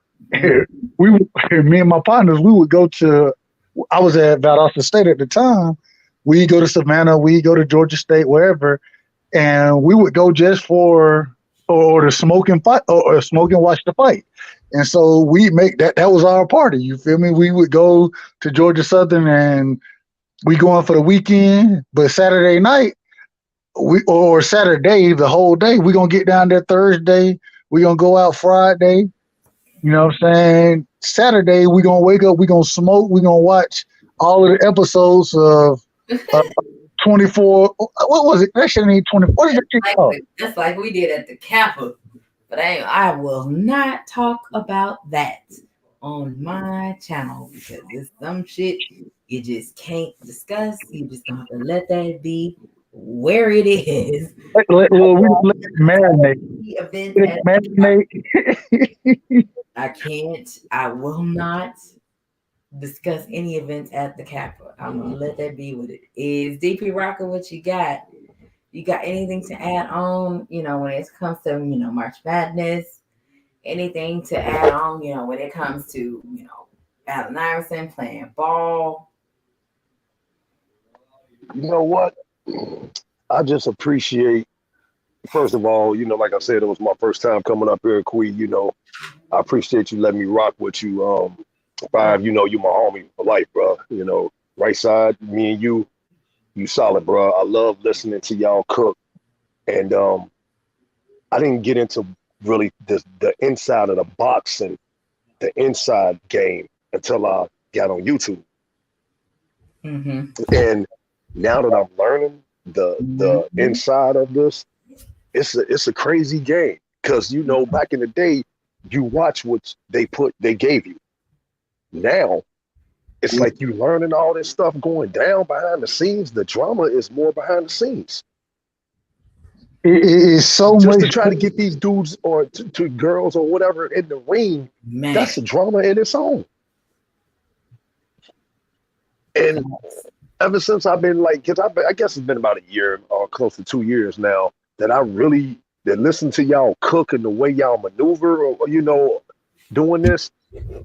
[SPEAKER 5] we would me and my partners we would go to. I was at Valdosta State at the time. We go to Savannah, we go to Georgia State, wherever, and we would go just for or to smoke and fight or smoke and watch the fight. And so we make that was our party. You feel me? We would go to Georgia Southern and we go on for the weekend, but Saturday night or Saturday the whole day we gonna get down there Thursday. We gonna go out Friday. You know what I'm saying? Saturday, we're going to wake up, we're going to smoke, we're going to watch all of the episodes of 24. What was it? That shit ain't 24. What is it called?
[SPEAKER 1] That's like we did at the Kappa. But I will not talk about that on my channel because it's some shit you just can't discuss. You just gonna have to let that be where it is.
[SPEAKER 5] Let it marinate.
[SPEAKER 1] Events
[SPEAKER 5] Let
[SPEAKER 1] at
[SPEAKER 5] it marinate.
[SPEAKER 1] I can't. I will not discuss any events at the Capitol. I'm gonna let that be what it is. DP Rocker, what you got? You got anything to add on? When it comes to March Madness, anything to add on? When it comes to Allen Iverson playing ball.
[SPEAKER 3] You know what? I just appreciate, first of all, like I said, it was my first time coming up here, Queen. I appreciate you letting me rock with you. Five, you my homie for life, bro. Right side, me and you solid, bro. I love listening to y'all cook. And I didn't get into really the inside of the box and the inside game until I got on YouTube.
[SPEAKER 1] Mm-hmm.
[SPEAKER 3] And now that I'm learning the inside of this, it's a crazy game. Because back in the day, you watch what they gave you. Now it's like you learning all this stuff going down behind the scenes. The drama is more behind the scenes.
[SPEAKER 5] It is so
[SPEAKER 3] Just
[SPEAKER 5] much.
[SPEAKER 3] to try to get these dudes or to girls or whatever in the ring,
[SPEAKER 1] Man.
[SPEAKER 3] That's a drama in its own. And ever since I've been because I guess it's been about a year or close to 2 years now that I really listen to y'all cook and the way y'all maneuver or doing this.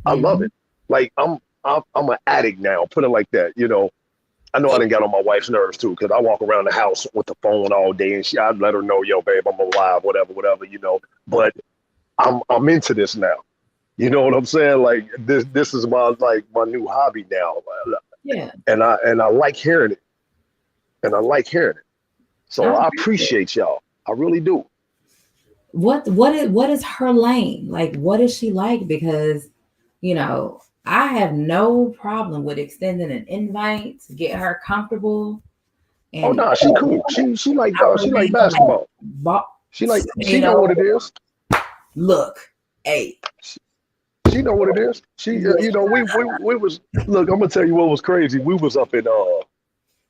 [SPEAKER 3] I love it. Like I'm an addict now. Put it like that. I know I didn't get on my wife's nerves too, because I walk around the house with the phone all day, and I'd let her know, yo, babe, I'm alive, whatever. But I'm into this now. You know what I'm saying? Like this is my new hobby now.
[SPEAKER 1] Yeah.
[SPEAKER 3] And I like hearing it. So I appreciate y'all. I really do.
[SPEAKER 1] What is her lane? Like, what is she like? Because, I have no problem with extending an invite to get her comfortable. And
[SPEAKER 3] oh no, she cool. She like basketball. She know what it is.
[SPEAKER 1] Look, hey.
[SPEAKER 3] She know what it is. We was look. I'm gonna tell you what was crazy. We was up in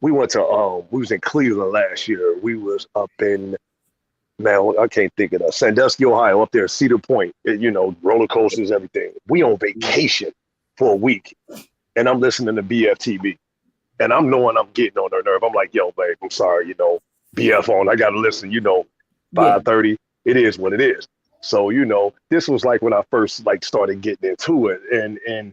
[SPEAKER 3] we went to we was in Cleveland last year. We was up in I can't think of Sandusky, Ohio, up there, Cedar Point. Roller coasters, everything. We on vacation for a week, and I'm listening to BFTB, and I'm knowing I'm getting on her nerve. I'm like, yo, babe, I'm sorry, BF on. I gotta listen. 5:30. It is what it is. So, this was like when I first started getting into it, and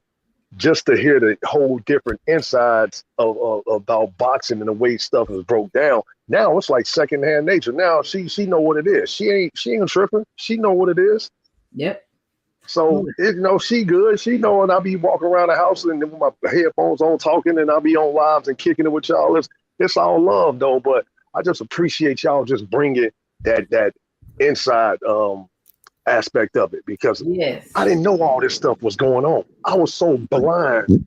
[SPEAKER 3] just to hear the whole different insides of about boxing and the way stuff is broke down. Now it's like secondhand nature. Now she know what it is. She ain't tripping. She know what it is.
[SPEAKER 1] Yep.
[SPEAKER 3] So she good. She know, and I be walking around the house and with my headphones on talking, and I be on lives and kicking it with y'all. It's all love though, but I just appreciate y'all just bringing that inside aspect of it, because I didn't know all this stuff was going on. I was so blind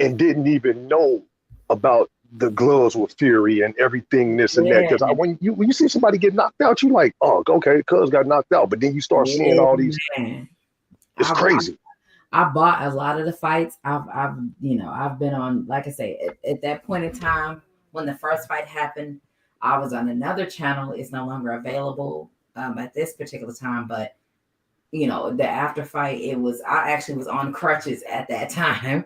[SPEAKER 3] and didn't even know about the gloves with Fury and everything, this and that. Because when you see somebody get knocked out, you like, oh, okay, cuz got knocked out. But then you start seeing all these. It's crazy.
[SPEAKER 1] I bought a lot of the fights. I've been on, like I say, at that point in time when the first fight happened, I was on another channel. It's no longer available at this particular time, but the after fight, I actually was on crutches at that time,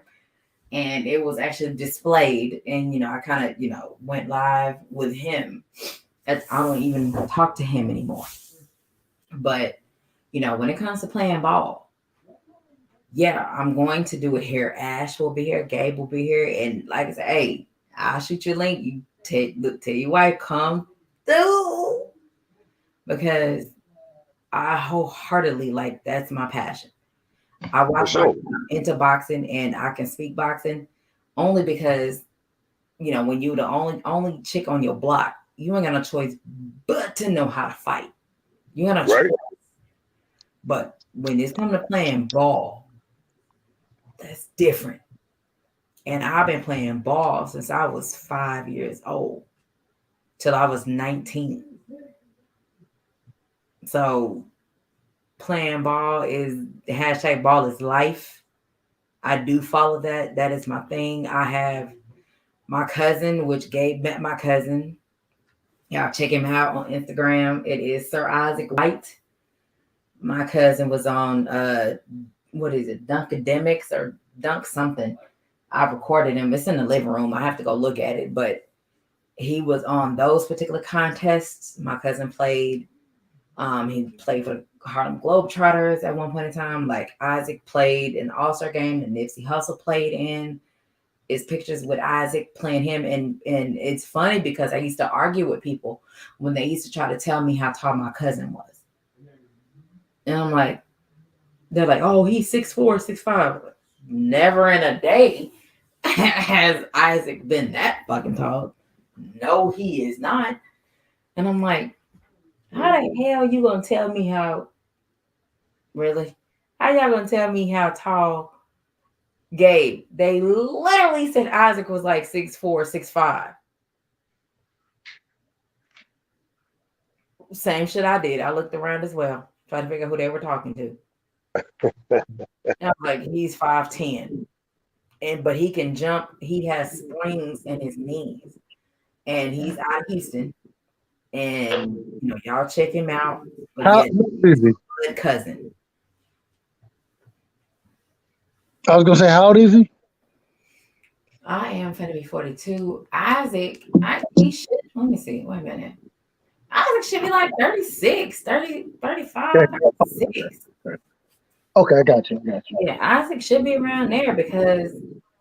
[SPEAKER 1] and it was actually displayed, and I kind of went live with him. I don't even talk to him anymore. But when it comes to playing ball, I'm going to do it here. Ash will be here, Gabe will be here, and like I said, hey, I'll shoot you a link. You tell your wife, come through, because I wholeheartely that's my passion. I watch into boxing, and I can speak boxing only because when you the only chick on your block, you ain't got no choice but to know how to fight. You ain't got no choice. But when it's come to playing ball, that's different. And I've been playing ball since I was 5 years old till I was 19. So playing ball is #ball is life. I do follow that. That is my thing. I have my cousin, which Gabe met my cousin. Y'all check him out on Instagram. It is Sir Isaac White. My cousin was on what is it, Dunkademics or Dunk something. I recorded him. It's in the living room. I have to go look at it, but he was on those particular contests. My cousin played. He played for the Harlem Globetrotters at one point in time. Like Isaac played an All-Star game that Nipsey Hussle played in. It's pictures with Isaac playing him, and it's funny because I used to argue with people when they used to try to tell me how tall my cousin was, and I'm like, they're like, oh, he's 6'4", 6'5". Never in a day has Isaac been that fucking tall. No, he is not. And I'm like, how the hell you gonna tell me how? Really? How y'all gonna tell me how tall Gabe? They literally said Isaac was like 6'4", 6'5". Same shit I did. I looked around as well, trying to figure out who they were talking to. And I'm like, he's 5'10", but he can jump. He has springs in his knees, and he's out of Houston. And y'all check him out. But
[SPEAKER 5] How
[SPEAKER 1] yeah,
[SPEAKER 5] is he?
[SPEAKER 1] good cousin.
[SPEAKER 5] I was gonna say, how old is he?
[SPEAKER 1] I am finna be 42. Isaac, he should, let me see. Wait a minute. Isaac should be like 36, 30, 35, 36.
[SPEAKER 5] Okay, I got you.
[SPEAKER 1] Yeah, Isaac should be around there because,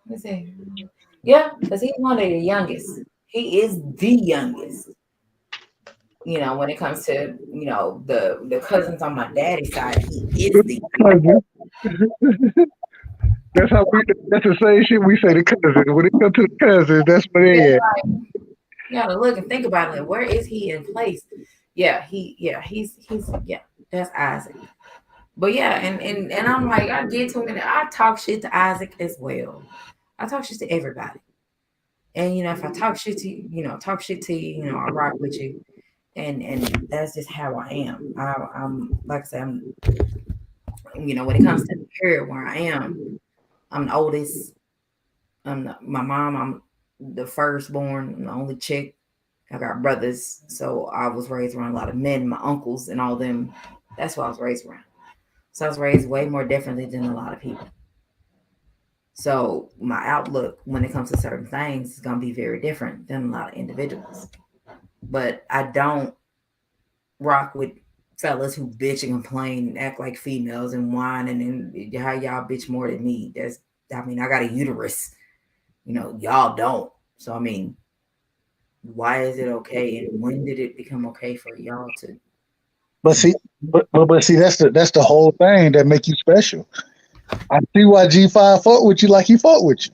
[SPEAKER 1] let me see. Yeah, because he's one of the youngest. He is the youngest. When it comes to, the cousins on my daddy's side, he is the youngest.
[SPEAKER 5] That's the same shit we say to cousins. When it comes to the cousins, that's what they at.
[SPEAKER 1] You gotta look and think about it. Like, where is he in place? He's that's Isaac. But yeah, and I'm like, I get to him and I talk shit to Isaac as well. I talk shit to everybody. And if I talk shit to you, I rock with you. And that's just how I am. I'm like I said, when it comes to the period where I am, I'm the oldest. My mom, I'm the firstborn, I'm the only chick. I got brothers, so I was raised around a lot of men, my uncles and all them. That's what I was raised around. So I was raised way more differently than a lot of people. So my outlook when it comes to certain things is gonna be very different than a lot of individuals. But I don't rock with fellas who bitch and complain and act like females and whine and how y'all bitch more than me. I got a uterus. Y'all don't. So why is it okay, and when did it become okay for y'all to?
[SPEAKER 5] But see, that's the whole thing that make you special. I see why G5 fought with you like he fought with you.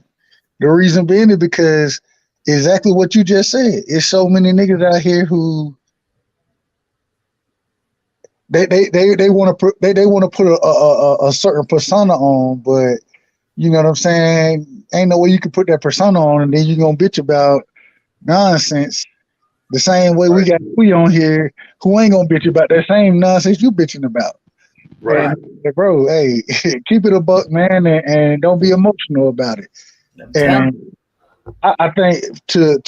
[SPEAKER 5] The reason being is because exactly what you just said. It's so many niggas out here who they want to put a certain persona on, but you know what I'm saying? Ain't no way you can put that persona on and then you're gonna bitch about nonsense. The same way we on here who ain't gonna bitch about that same nonsense you bitching about.
[SPEAKER 3] Right.
[SPEAKER 5] And, bro, hey, keep it a buck, man, and don't be emotional about it. And I think to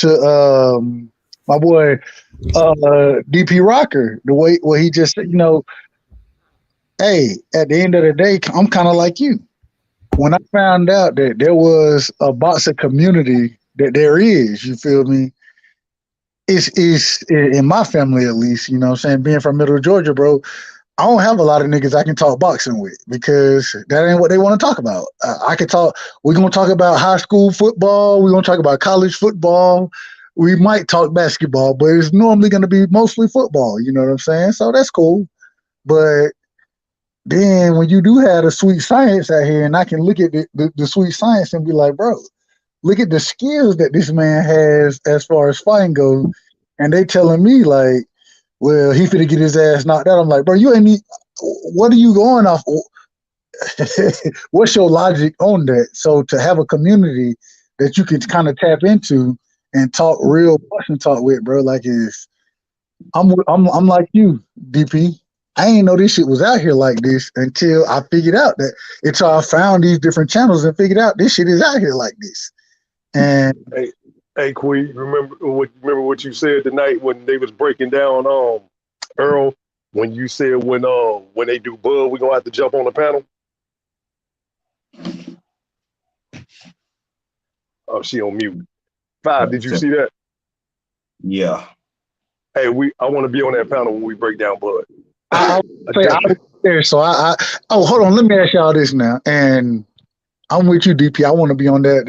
[SPEAKER 5] my boy DP Rocker, the way what he just said, hey, at the end of the day, I'm kind of like you. When I found out that there was a boxing community, that there is, you feel me? It's in my family at least, you know what I'm saying? Being from Middle Georgia, bro, I don't have a lot of niggas I can talk boxing with because that ain't what they want to talk about. We're going to talk about high school football. We're going to talk about college football. We might talk basketball, but it's normally going to be mostly football. You know what I'm saying? So that's cool. But then when you do have the sweet science out here and I can look at the sweet science and be like, bro, look at the skills that this man has as far as fighting goes. And they telling me like, well, he finna get his ass knocked out. I'm like, bro, you ain't need, what are you going off? What's your logic on that? So to have a community that you can kind of tap into and talk real boxing talk with, bro, like I'm like you, DP. I ain't know this shit was out here like this until I figured out that until I found these different channels and figured out this shit is out here like this. And
[SPEAKER 3] Hey, Queen, remember what you said tonight when they was breaking down Earl, when you said when they do Bud, we gonna have to jump on the panel. Oh, she on mute. Five, did you see that?
[SPEAKER 2] Yeah.
[SPEAKER 3] Hey, I want to be on that panel when we break down Bud.
[SPEAKER 5] I was there, so oh, hold on, let me ask y'all this now, and I'm with you, DP. I want to be on that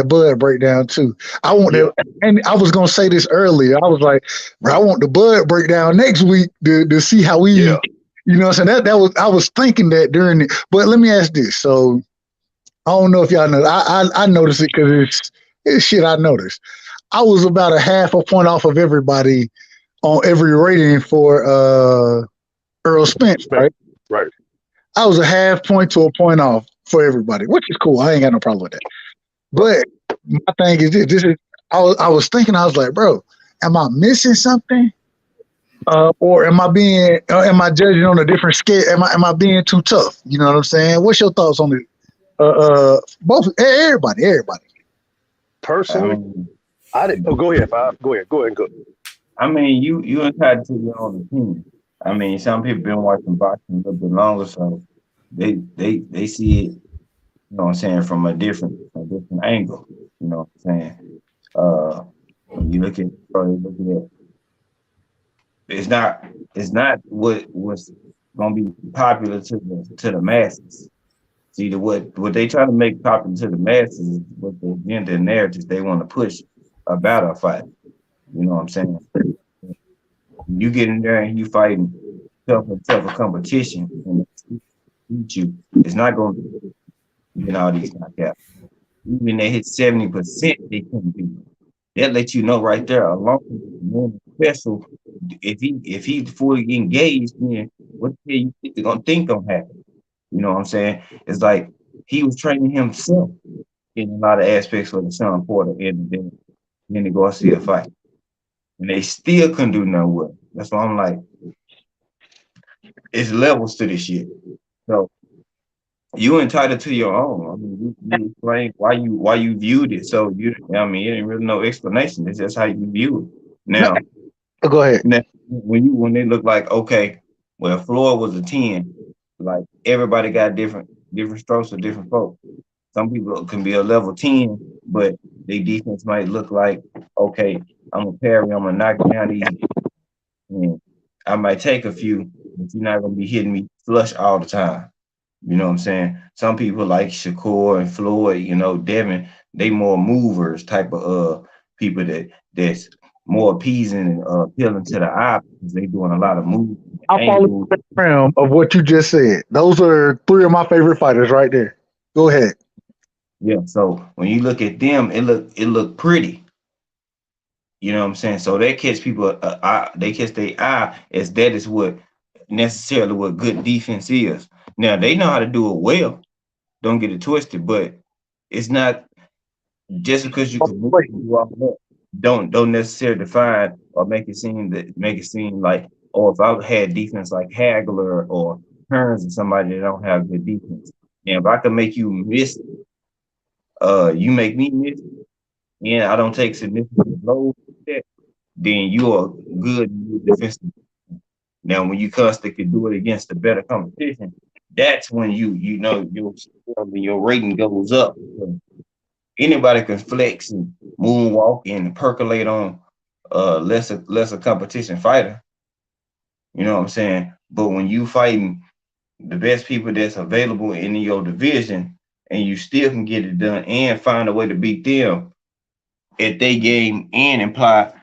[SPEAKER 5] Bud breakdown too. I want that, and I was gonna say this earlier. I was like, bro, I want the Bud breakdown next week to see how we, you know, what I'm saying that was I was thinking that during it. But let me ask this. So I don't know if y'all know. I noticed it because it's shit I noticed. I was about a half a point off of everybody on every rating for Earl Spence, right?
[SPEAKER 3] Right.
[SPEAKER 5] I was a half point to a point off for everybody, which is cool. I ain't got no problem with that. But my thing is this is I was thinking, I was like, bro, am I missing something? Or am I judging on a different scale? Am I being too tough? You know what I'm saying? What's your thoughts on it? Both everybody.
[SPEAKER 3] Personally, I didn't. Oh, go ahead, Five. Go ahead. Go.
[SPEAKER 2] I mean, you entitled to your own opinion. I mean, some people been watching boxing a little bit longer, so they see it, you know what I'm saying, from a different angle. You know what I'm saying? When you look at it's not what's gonna be popular to the masses. See, what they try to make popular to the masses is what the agenda and narratives they want to push about a fight. You know what I'm saying? You get in there and you fighting tougher competition and they beat you, it's not going to get all these knockouts. Even they hit 70%, they couldn't beat you. That let you know right there, along with special, if he fully engaged, then what the hell you think they're gonna happen? You know what I'm saying? It's like he was training himself in a lot of aspects for the Sean Porter and then the Garcia fight. And they still couldn't do nothing with it. That's why I'm like, it's levels to this shit. So you entitled to your own. I mean, you explain why you viewed it. So I mean, it ain't really no explanation. It's just how you view it. Now,
[SPEAKER 5] go ahead.
[SPEAKER 2] Now, when they look like, okay, well, Floyd was a 10, like everybody got different strokes for different folks. Some people can be a level 10, but their defense might look like, okay, I'm gonna parry, I'm gonna knock down these, and I might take a few, but you're not gonna be hitting me flush all the time. You know what I'm saying? Some people like Shakur and Floyd, you know, Devin, they more movers type of people that's more appeasing and appealing to the eye because they doing a lot of moves.
[SPEAKER 5] I follow the realm of what you just said. Those are three of my favorite fighters right there. Go ahead.
[SPEAKER 2] Yeah, so when you look at them, it look pretty. You know what I'm saying? So they catch people, they catch their eye as that is what necessarily what good defense is. Now they know how to do it well. Don't get it twisted, but it's not just because you can do all that, don't necessarily define or make it seem like, oh, if I had defense like Hagler or Hearns or somebody that don't have good defense. And if I can make you miss, you make me miss, and I don't take significant blows, then you are good defensive. Now, when you constantly can do it against the better competition, that's when you know your rating goes up. Anybody can flex and moonwalk and percolate on lesser competition fighter. You know what I'm saying? But when you fighting the best people that's available in your division and you still can get it done and find a way to beat them at their game and imply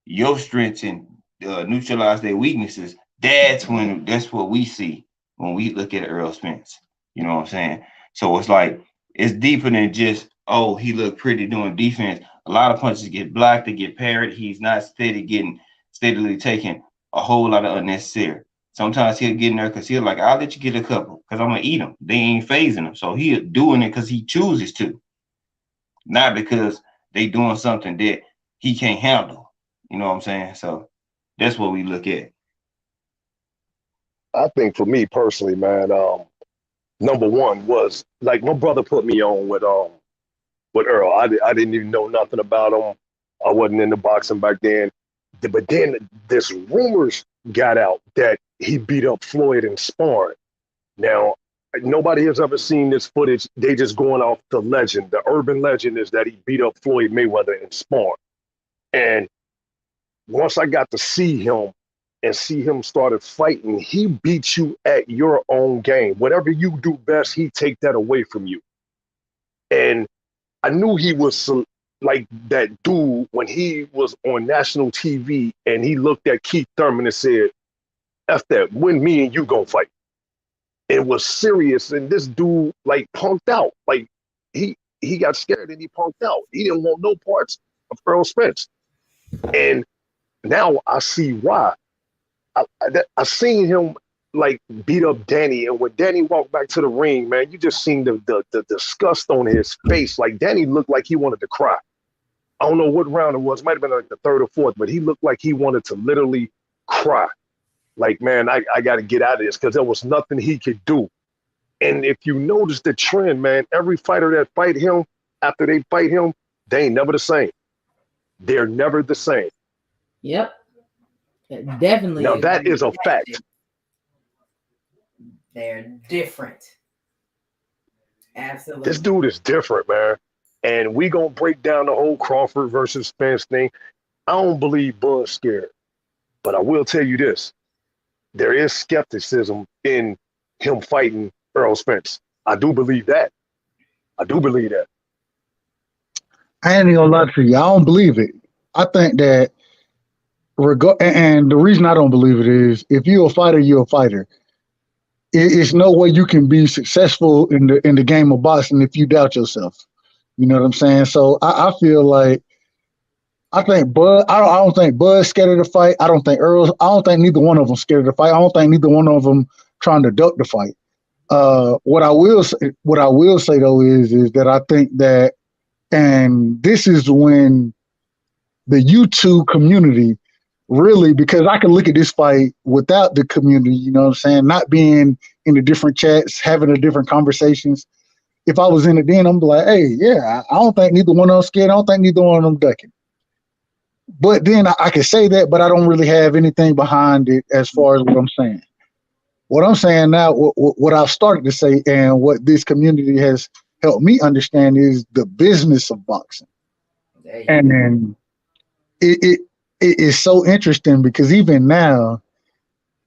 [SPEAKER 2] your strengths and neutralize their weaknesses, that's what we see when we look at Earl Spence. You know what I'm saying? So it's like it's deeper than just, oh, he looked pretty doing defense. A lot of punches get blocked, they get parried. He's not steadily taking a whole lot of unnecessary. Sometimes he'll get in there because he'll like, I'll let you get a couple because I'm gonna eat them. They ain't phasing him. So he's doing it because he chooses to, not because they doing something that he can't handle. You know what I'm saying? So that's what we look at.
[SPEAKER 3] I think for me personally, man, number one was like my brother put me on with with Earl. I didn't even know nothing about him. I wasn't into boxing back then. But then this rumors got out that he beat up Floyd in sparring. Now, nobody has ever seen this footage. They just going off the legend. The urban legend is that he beat up Floyd Mayweather in sparring. And once I got to see him and see him started fighting, he beats you at your own game. Whatever you do best, he take that away from you. And I knew he was like that dude when he was on national TV and he looked at Keith Thurman and said, F that, when me and you gonna fight. It was serious, and this dude like punked out. Like he got scared and he punked out. He didn't want no parts of Earl Spence. And now I see why. I seen him like beat up Danny, and when Danny walked back to the ring, man, you just seen the disgust on his face. Like Danny looked like he wanted to cry. I don't know what round it was. It might have been like the third or fourth, but he looked like he wanted to literally cry. Like, man, I got to get out of this because there was nothing he could do. And if you notice the trend, man, every fighter that fight him, after they fight him, they ain't never the same. They're never the same.
[SPEAKER 1] Yep. Definitely.
[SPEAKER 3] Now, that is a fact.
[SPEAKER 1] They're different. Absolutely.
[SPEAKER 3] This dude is different, man. And we going to break down the whole Crawford versus Spence thing. I don't believe Bud's scared. But I will tell you this. There is skepticism in him fighting Earl Spence. I do believe that. I do believe that.
[SPEAKER 5] I ain't gonna lie to you. I don't believe it. I think that and the reason I don't believe it is if you're a fighter, you're a fighter. It's no way you can be successful in the game of boxing if you doubt yourself. You know what I'm saying? So I feel like I think Bud. I don't think Bud's scared of the fight. I don't think Earl. I don't think neither one of them scared of the fight. I don't think neither one of them trying to duck the fight. What I will say though is that I think that, and this is when the YouTube community really, because I can look at this fight without the community. You know what I'm saying? Not being in the different chats, having the different conversations. If I was in it then, I'm like, hey, yeah, I don't think neither one of them scared. I don't think neither one of them ducking. But then I can say that, but I don't really have anything behind it as far as what I'm saying. What I'm saying now, what I've started to say, and what this community has helped me understand is the business of boxing. And then it is so interesting because even now,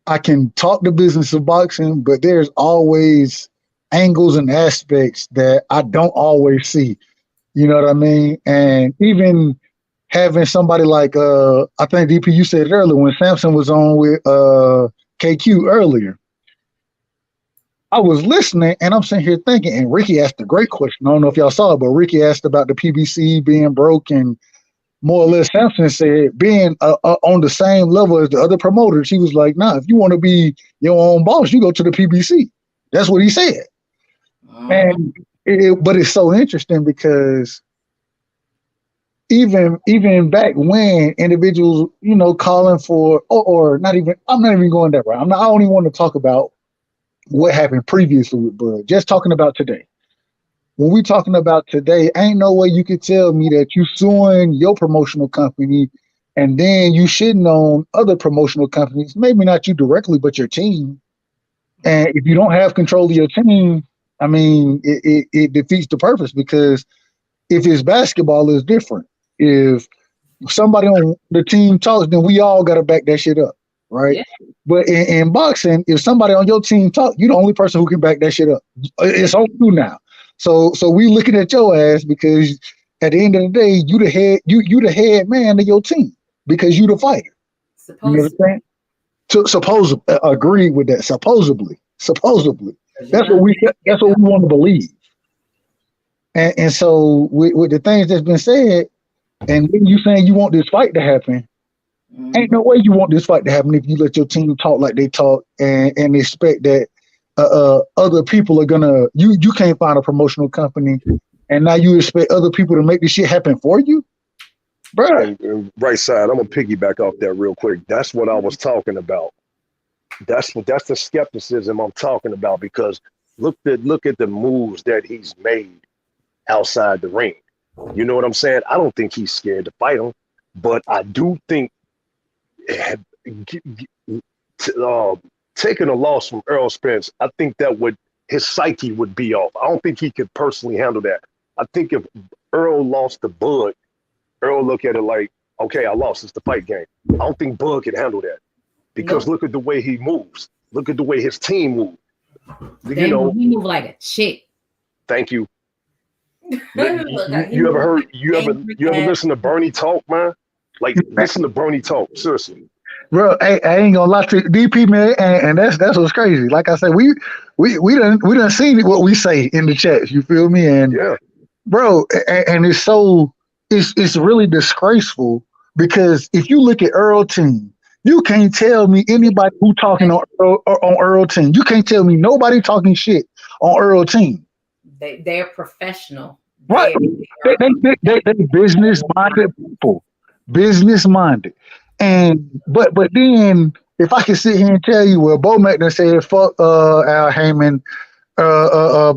[SPEAKER 5] I can talk the business of boxing, but there's always angles and aspects that I don't always see. You know what I mean? And even having somebody like I think DP, you said it earlier when Samson was on with KQ earlier. I was listening and I'm sitting here thinking, and Ricky asked a great question. I don't know if y'all saw it, but Ricky asked about the PBC being broke, and more or less Samson said being on the same level as the other promoters. He was like, nah, if you want to be your own boss, you go to the PBC. That's what he said. And but it's so interesting because even back when individuals, you know, calling for or not even, I'm not even going that route. I don't even want to talk about what happened previously with Bud. Just talking about today. When we talking about today, ain't no way you could tell me that you suing your promotional company and then you shitting on other promotional companies, maybe not you directly, but your team. And if you don't have control of your team, I mean, it defeats the purpose, because if it's basketball, it's different. If somebody on the team talks, then we all got to back that shit up, right? Yeah. But in boxing, if somebody on your team talks, you're the only person who can back that shit up. It's on you now. So we looking at your ass because at the end of the day, you the head, you the head man of your team because you the fighter. You know what I'm saying? Supposedly, agree with that. Supposedly, that's what we want to believe. And so with the things that's been said, and then you saying you want this fight to happen, ain't no way you want this fight to happen if you let your team talk like they talk and expect that other people are gonna. You can't find a promotional company, and now you expect other people to make this shit happen for you, bro.
[SPEAKER 3] Right side. I'm gonna piggyback off that real quick. That's what I was talking about. That's the skepticism I'm talking about, because look at the moves that he's made outside the ring. You know what I'm saying? I don't think he's scared to fight him, but I do think uh, taking a loss from Earl Spence, I think that would his psyche would be off. I don't think he could personally handle that. I think if Earl lost to Bud, Earl look at it like, okay, I lost. It's the fight game. I don't think Bud can handle that because
[SPEAKER 1] Nope.
[SPEAKER 3] look at the way he moves. Look at the way his team moves.
[SPEAKER 1] He move like a chick.
[SPEAKER 3] Thank you.
[SPEAKER 1] Look,
[SPEAKER 3] You ever heard? You ever listen to Bernie talk, man? Like listen to Bernie talk. Seriously.
[SPEAKER 5] Bro, I ain't gonna lie to you, DP man, and that's what's crazy. Like I said, we done seen what we say in the chats. You feel me? And
[SPEAKER 3] yeah,
[SPEAKER 5] bro, and it's really disgraceful because if you look at Earl team, you can't tell me anybody who talking on Earl team. You can't tell me nobody talking shit on Earl team.
[SPEAKER 1] They're professional.
[SPEAKER 5] Right? They business minded people, business minded. And but then if I can sit here and tell you, well, Bo Mac done said fuck Al Heyman,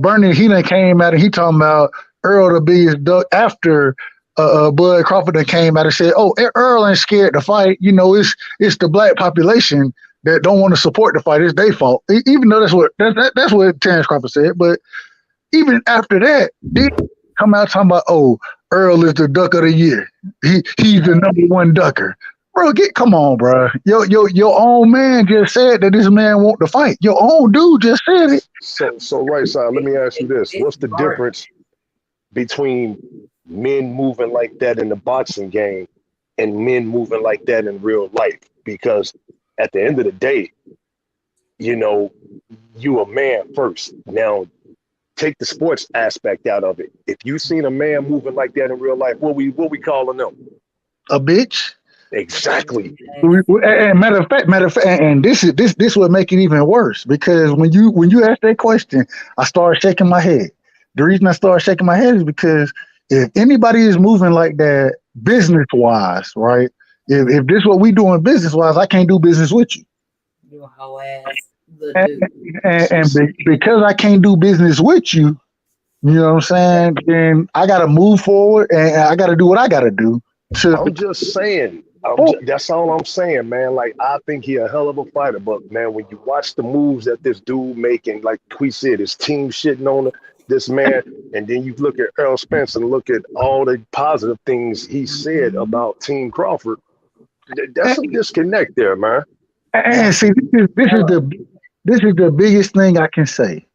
[SPEAKER 5] Bernie he done came out and he talking about Earl the biggest duck after Bud Crawford done came out and said, oh, Earl ain't scared to fight. You know, it's the black population that don't want to support the fight. It's their fault. Even though that's what Terrence Crawford said, but even after that, they come out talking about, oh, Earl is the duck of the year. He's the number one ducker. Bro, come on, bro. Your own man just said that this man want to fight. Your own dude just said it.
[SPEAKER 3] So right side, let me ask you this. What's the difference between men moving like that in the boxing game and men moving like that in real life? Because at the end of the day, you know, you a man first. Now take the sports aspect out of it. If you seen a man moving like that in real life, what we calling them?
[SPEAKER 5] A bitch.
[SPEAKER 3] Exactly.
[SPEAKER 5] And matter of fact, and this would make it even worse because when you ask that question, I started shaking my head. The reason I started shaking my head is because if anybody is moving like that business wise, right? If this is what we doing business wise, I can't do business with you.
[SPEAKER 1] You a hoe ass
[SPEAKER 5] because I can't do business with you, you know what I'm saying? Then I got to move forward and I got to do what I got to do.
[SPEAKER 3] I'm just saying. That's all I'm saying, man. Like I think he a hell of a fighter, but man, when you watch the moves that this dude making, like we said, his team shitting on this man, and then you look at Earl Spence and look at all the positive things he said about Team Crawford. That's a disconnect there, man.
[SPEAKER 5] And see, this is the biggest thing I can say.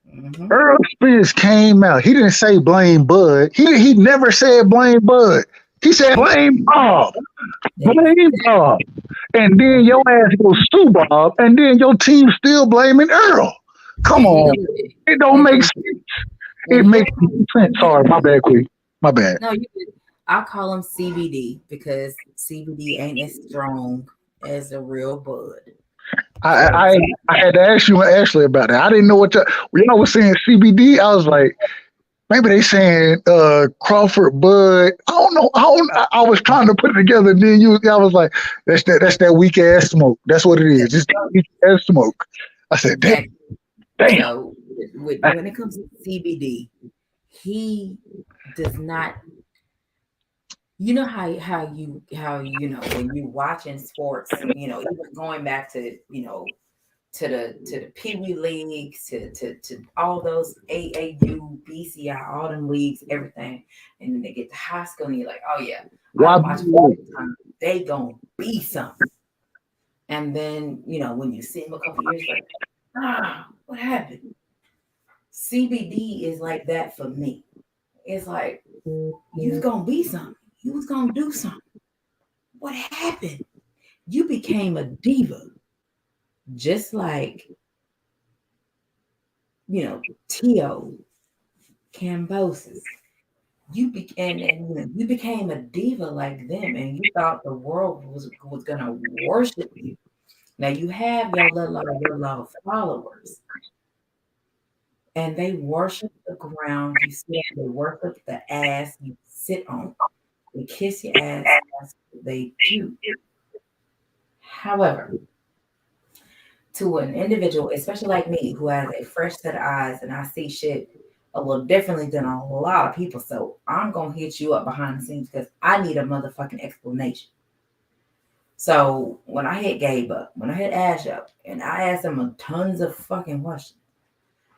[SPEAKER 5] Mm-hmm. Earl Spence came out. He didn't say blame Bud. He never said blame Bud. He said blame Bob. Blame Bob. And then your ass goes sue Bob, and then your team still blaming Earl. Come on. It don't make sense. It makes sense. Sorry, my bad, Queen. My bad.
[SPEAKER 1] No, I call him CBD because CBD ain't as strong as a real Bud.
[SPEAKER 5] I had to ask you and Ashley about that. I didn't know what when I was saying CBD, I was like, maybe they saying Crawford Bud. I don't know. I was trying to put it together. And then I was like, that's that weak ass smoke. That's what it is. It's weak ass smoke. I said, damn.
[SPEAKER 1] So when it comes to CBD, he does not. You know how you know when you're watching sports, you know, even going back to to the Pee Wee leagues, to all those AAU, BCI, all them leagues, everything, and then they get to high school and you're like, oh yeah, I watch all the time. They gonna be something. And then when you see them a couple years later, what happened? CBD is like that for me. It's like you was gonna be something. You was gonna do something. What happened? You became a diva. Just like, Tio Cambosis. You became a diva like them, and you thought the world was gonna worship you. Now you have your little followers, and they worship the ground you sit on. They worship the ass you sit on. They kiss your ass. That's what they do. However, to an individual, especially like me, who has a fresh set of eyes and I see shit a little differently than a lot of people. So I'm gonna hit you up behind the scenes because I need a motherfucking explanation. So when I hit Gabe up, when I hit Ash up, and I asked him tons of fucking questions,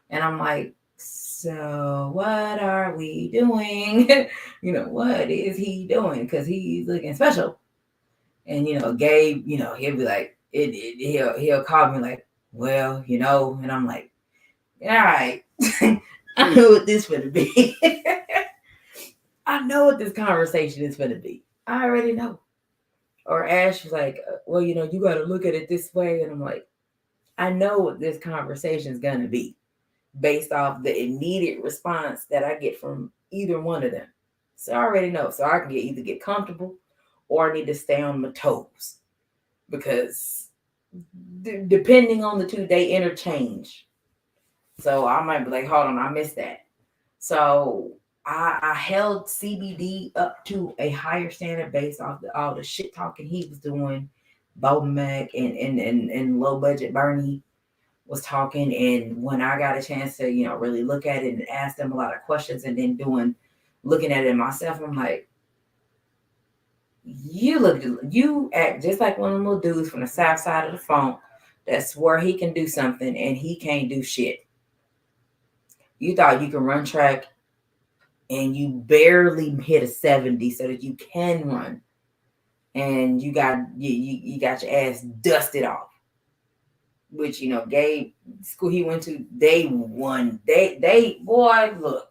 [SPEAKER 1] and I'm like, so what are we doing? What is he doing? Because he's looking special. And Gabe, he'll be like, he'll call me like, well, and I'm like, all right, I know what this gonna be. I know what this conversation is gonna be. I already know. Or Ash was like, well, you got to look at it this way. And I'm like, I know what this conversation is going to be based off the immediate response that I get from either one of them. So I already know. So I can either get comfortable or I need to stay on my toes because depending on the two, they interchange. So I might be like, hold on, I missed that. So I held CBD up to a higher standard based off all the shit talking he was doing. Bo Mac and low budget Bernie was talking, and when I got a chance to really look at it and ask them a lot of questions, and then looking at it myself, I'm like, you act just like one of them little dudes from the south side of the phone that swore he can do something and he can't do shit. You thought you can run track and you barely hit a 70 so that you can run, and you got your ass dusted off. Which Gabe, school he went to, they won. They boy, look,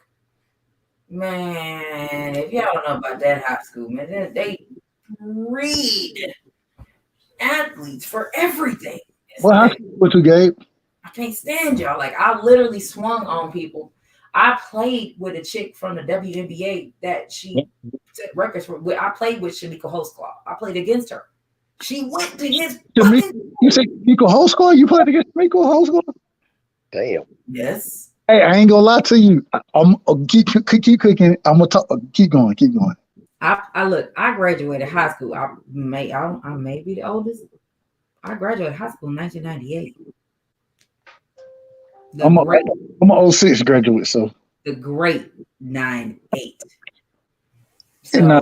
[SPEAKER 1] man, if y'all don't know about that high school, man, they breed athletes for everything.
[SPEAKER 5] What high school went to, Gabe?
[SPEAKER 1] I can't stand y'all. Like, I literally swung on people. I played with a chick from the WNBA that she set records for. I played with Shamika Holsclaw. I played against her. She went to his.
[SPEAKER 5] You say Shamika Holsclaw? You played against Shamika Holsclaw?
[SPEAKER 3] Damn.
[SPEAKER 1] Yes.
[SPEAKER 5] Hey, I ain't gonna lie to you. I'm keep cooking. I'm gonna talk. Keep going.
[SPEAKER 1] I graduated high school. I may be the oldest. I graduated high school in 1998. I'm
[SPEAKER 5] an 06 graduate, so
[SPEAKER 1] the great 9-8.
[SPEAKER 5] So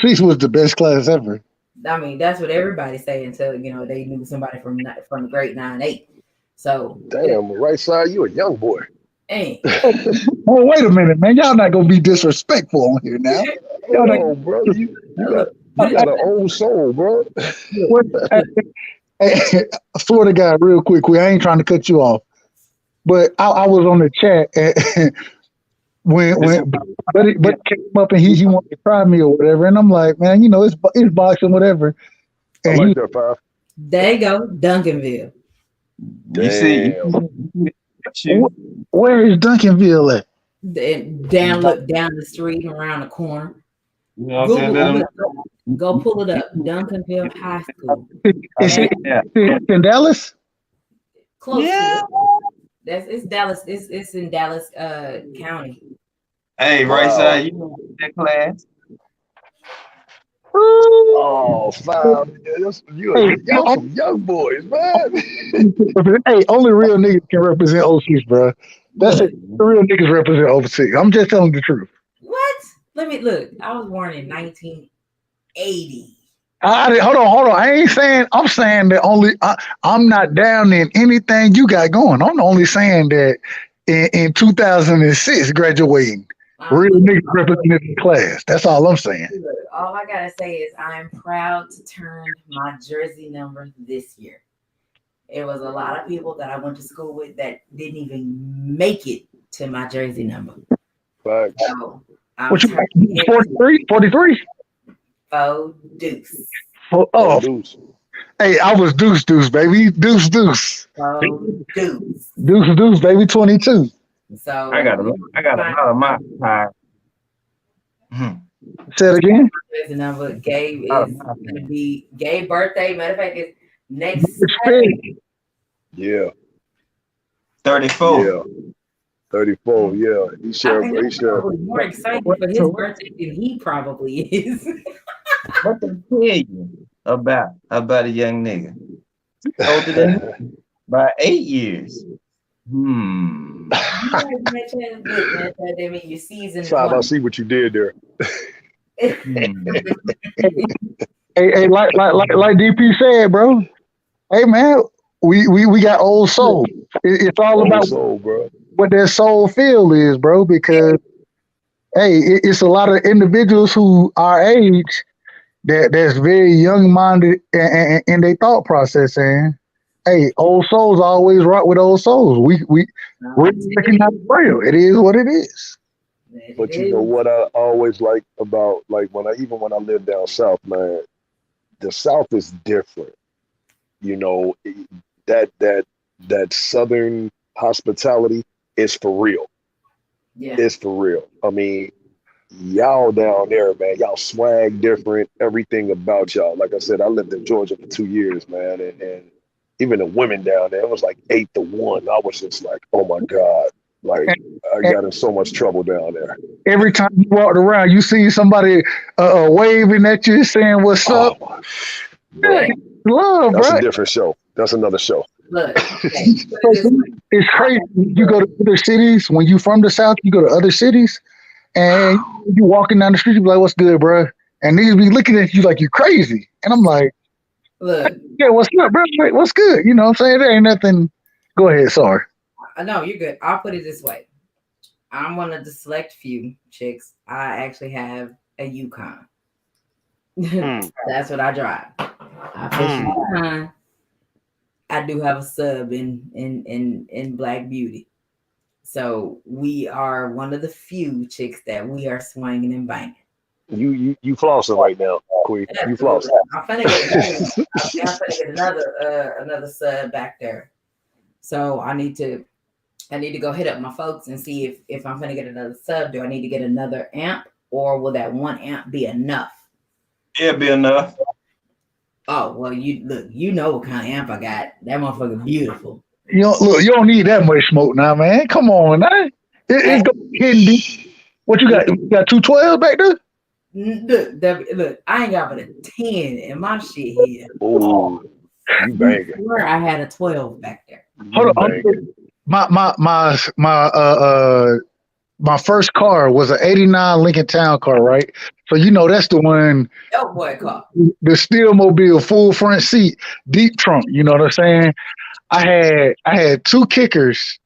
[SPEAKER 5] 06 was the best class ever.
[SPEAKER 1] I mean, that's what everybody's saying until they knew somebody from the great 9-8. So
[SPEAKER 3] damn, right side, you a young boy.
[SPEAKER 1] Hey.
[SPEAKER 5] Oh, wait a minute, man! Y'all not gonna be disrespectful on here now.
[SPEAKER 3] Yo, bro, you got an old soul, bro.
[SPEAKER 5] Hey, Florida guy, real quick. I ain't trying to cut you off, but I was on the chat and when but came up and he wanted to try me or whatever, and I'm like, man, it's boxing, whatever. And
[SPEAKER 3] I like that, Five.
[SPEAKER 1] There you go, Duncanville.
[SPEAKER 3] Damn.
[SPEAKER 5] Where is Duncanville at?
[SPEAKER 1] Down the street and around the corner. Go pull it up. Duncanville High School.
[SPEAKER 5] Is it in Dallas?
[SPEAKER 1] Close to it. It's Dallas. It's in Dallas County.
[SPEAKER 2] Hey, right side, you know that class.
[SPEAKER 3] Oh, Five. Y'all some young boys, man.
[SPEAKER 5] Hey, only real niggas can represent 06, bro. That's it. The real niggas represent 06. I'm just telling the truth.
[SPEAKER 1] What? Let me look. I was born in 1980.
[SPEAKER 5] Hold on. I'm saying that I'm not down in anything you got going. I'm only saying that in 2006 graduating, real niggas represented the class. That's all I'm saying.
[SPEAKER 1] All I gotta say is I'm proud to turn my jersey number this year. It was a lot of people that I went to school with that didn't even make it to my jersey number.
[SPEAKER 3] Facts.
[SPEAKER 1] So,
[SPEAKER 5] what you 43? 43?
[SPEAKER 1] Oh, deuce.
[SPEAKER 5] Oh,
[SPEAKER 3] deuce.
[SPEAKER 5] Hey, I was deuce, baby. Deuce.
[SPEAKER 1] Oh, deuce.
[SPEAKER 5] Deuce, baby, 22.
[SPEAKER 1] So
[SPEAKER 2] I got a lot of my time.
[SPEAKER 5] Say it again.
[SPEAKER 1] The number Gabe is going to be Gabe's birthday. Matter of fact, it's next Saturday.
[SPEAKER 3] Yeah.
[SPEAKER 2] 34.
[SPEAKER 3] Yeah. 34. Yeah. He
[SPEAKER 1] probably more excited for his birthday than he probably is.
[SPEAKER 2] What to tell you about a young nigga? Older than by 8 years.
[SPEAKER 1] That mean you seasoned.
[SPEAKER 3] Five, I see what you did there.
[SPEAKER 5] Hey, like DP said, bro. Hey, man, we got old soul. It's all
[SPEAKER 3] Old
[SPEAKER 5] about
[SPEAKER 3] soul, bro.
[SPEAKER 5] what their soul feel is, bro. Because hey, it's a lot of individuals who our age that's very young minded in their thought process, and hey, old souls always rock with old souls. We recognize real. It is what it is.
[SPEAKER 3] But you know what I always like about like when I lived down south, man, the South is different. You know, that Southern hospitality is for real.
[SPEAKER 1] Yeah.
[SPEAKER 3] It's for real. I mean, y'all down there, man, y'all swag different, everything about y'all. Like I said, I lived in Georgia for 2 years, man, and even the women down there, it was like 8-1. I was just like, oh my God. Like, I got in so much trouble down there.
[SPEAKER 5] Every time you walked around, you see somebody waving at you, saying "What's up?"
[SPEAKER 3] Bro,
[SPEAKER 5] Love,
[SPEAKER 3] that's
[SPEAKER 5] bro.
[SPEAKER 3] a different show. That's another show.
[SPEAKER 1] Look,
[SPEAKER 5] it's crazy. You go to other cities. When you from the South, you go to other cities, and you walking down the street, you be like, "What's good, bro?" And niggas be looking at you like you crazy. And I'm like,
[SPEAKER 1] look,
[SPEAKER 5] "Yeah, what's up, bro? Like, what's good?" You know what I'm saying? There ain't nothing. Go ahead. Sorry.
[SPEAKER 1] no, you're good. I'll put it this way. I'm one of the select few chicks. I actually have a Yukon. That's what I drive. I push Yukon. I do have a sub in Black Beauty. So we are one of the few chicks that we are swinging and banging.
[SPEAKER 3] You flossing right now, Queen. You flossing.
[SPEAKER 1] I'm finna get another sub back there. So I need to go hit up my folks and see if I'm gonna get another sub. Do I need to get another amp, or will that one amp be enough?
[SPEAKER 2] It'll be enough.
[SPEAKER 1] Oh well, you know what kind of amp I got. That motherfucker beautiful.
[SPEAKER 5] You don't need that much smoke now, man. Come on, man. It's going hitting deep. What you got? You got 212 back there?
[SPEAKER 1] Look, I ain't got but a 10 in my shit here.
[SPEAKER 3] Oh, you banging.
[SPEAKER 1] I swear I had a 12 back there.
[SPEAKER 5] Hold on. My first car was an '89 Lincoln Town car, right? So you know that's the one.
[SPEAKER 1] Oh boy, car.
[SPEAKER 5] The Steelmobile, full front seat, deep trunk. You know what I'm saying? I had two kickers,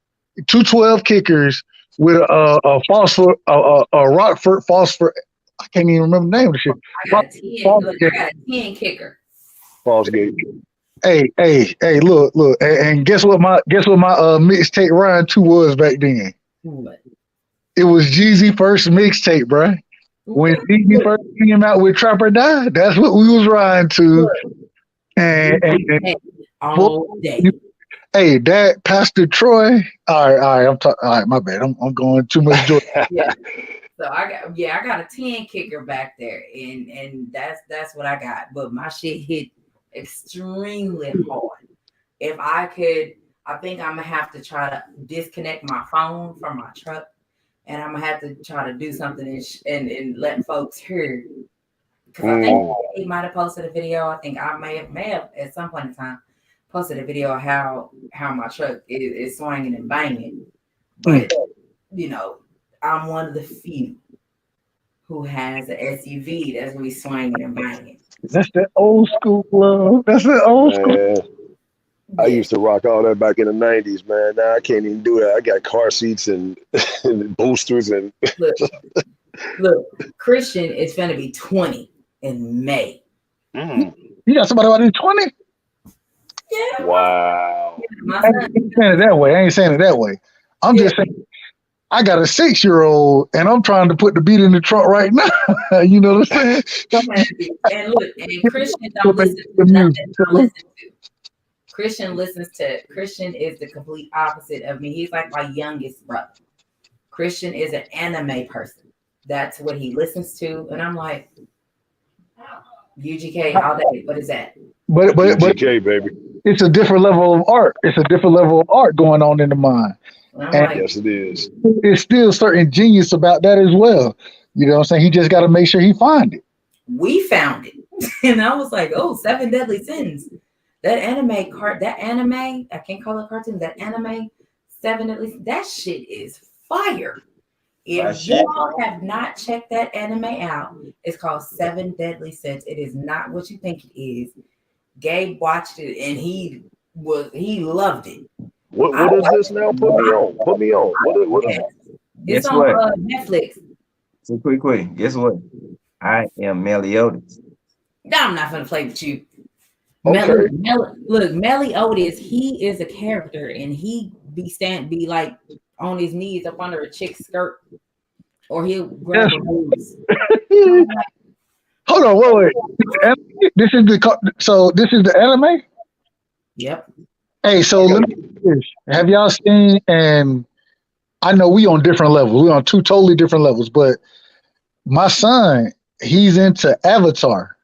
[SPEAKER 5] 212 kickers with a phosphor, a Rockford phosphor. I can't even remember the name of the shit.
[SPEAKER 1] I got a 10 kicker.
[SPEAKER 3] False gate.
[SPEAKER 5] Hey, look, and guess what my mixtape Ryan 2 was back then?
[SPEAKER 1] What?
[SPEAKER 5] It was Jeezy first mixtape, bruh. When Jeezy first came out with Trap or Die, that's what we was riding to. And
[SPEAKER 1] all day.
[SPEAKER 5] Hey, that Pastor Troy. All right, all right, my bad. I'm going too much joy.
[SPEAKER 1] Yeah. So I got a 10 kicker back there, and that's what I got. But my shit hit extremely hard. If I could, I think I'm gonna have to try to disconnect my phone from my truck, and I'm gonna have to try to do something and let folks hear. Because I think he might have posted a video. I think I may have at some point in time posted a video of how my truck is swinging and banging. But you know, I'm one of the few who has an SUV that's really swinging and banging.
[SPEAKER 5] That's the old school love. That's the old school.
[SPEAKER 3] I used to rock all that back in the 90s, man. Now I can't even do that. I got car seats and boosters and
[SPEAKER 1] look, Christian is going to be 20 in May.
[SPEAKER 5] You got somebody about 20?
[SPEAKER 1] Yeah.
[SPEAKER 3] Wow.
[SPEAKER 5] I ain't saying it that way. I'm just saying I got a 6-year-old and I'm trying to put the beat in the trunk right now. You know what I'm saying?
[SPEAKER 1] And look, and Christian don't listen to nothing I listen to. Christian is the complete opposite of me. He's like my youngest brother. Christian is an anime person. That's what he listens to. And I'm like, UGK all day. What is that?
[SPEAKER 3] But UGK, baby.
[SPEAKER 5] It's a different level of art. It's a different level of art going on in the mind.
[SPEAKER 3] And yes, it is.
[SPEAKER 5] It's still certain genius about that as well. You know what I'm saying? He just got to make sure he find it.
[SPEAKER 1] We found it. And I was like, oh, 7 Deadly Sins. That anime, I can't call it cartoon, that anime Seven at least. That shit is fire.
[SPEAKER 2] My
[SPEAKER 1] If
[SPEAKER 2] shit.
[SPEAKER 1] y'all have not checked that anime out, it's called Seven Deadly Sins. It is not what you think it is. Gabe watched it and he loved it.
[SPEAKER 3] What is this now? Put me on. Put me on. What is
[SPEAKER 1] It's
[SPEAKER 2] Guess
[SPEAKER 1] on
[SPEAKER 2] what?
[SPEAKER 1] Netflix.
[SPEAKER 2] So quick. Guess what? I am Meliodas.
[SPEAKER 1] No, I'm not gonna play with you.
[SPEAKER 3] okay?
[SPEAKER 1] Look, Meliodas, he is a character and he be like on his knees up under a chick's skirt, or he'll grab her boobs.
[SPEAKER 5] Hold on, wait. This is the anime.
[SPEAKER 1] Yep.
[SPEAKER 5] Hey, so let me ask you this. Have y'all seen? And I know we on different levels. We on two totally different levels. But my son, he's into Avatar.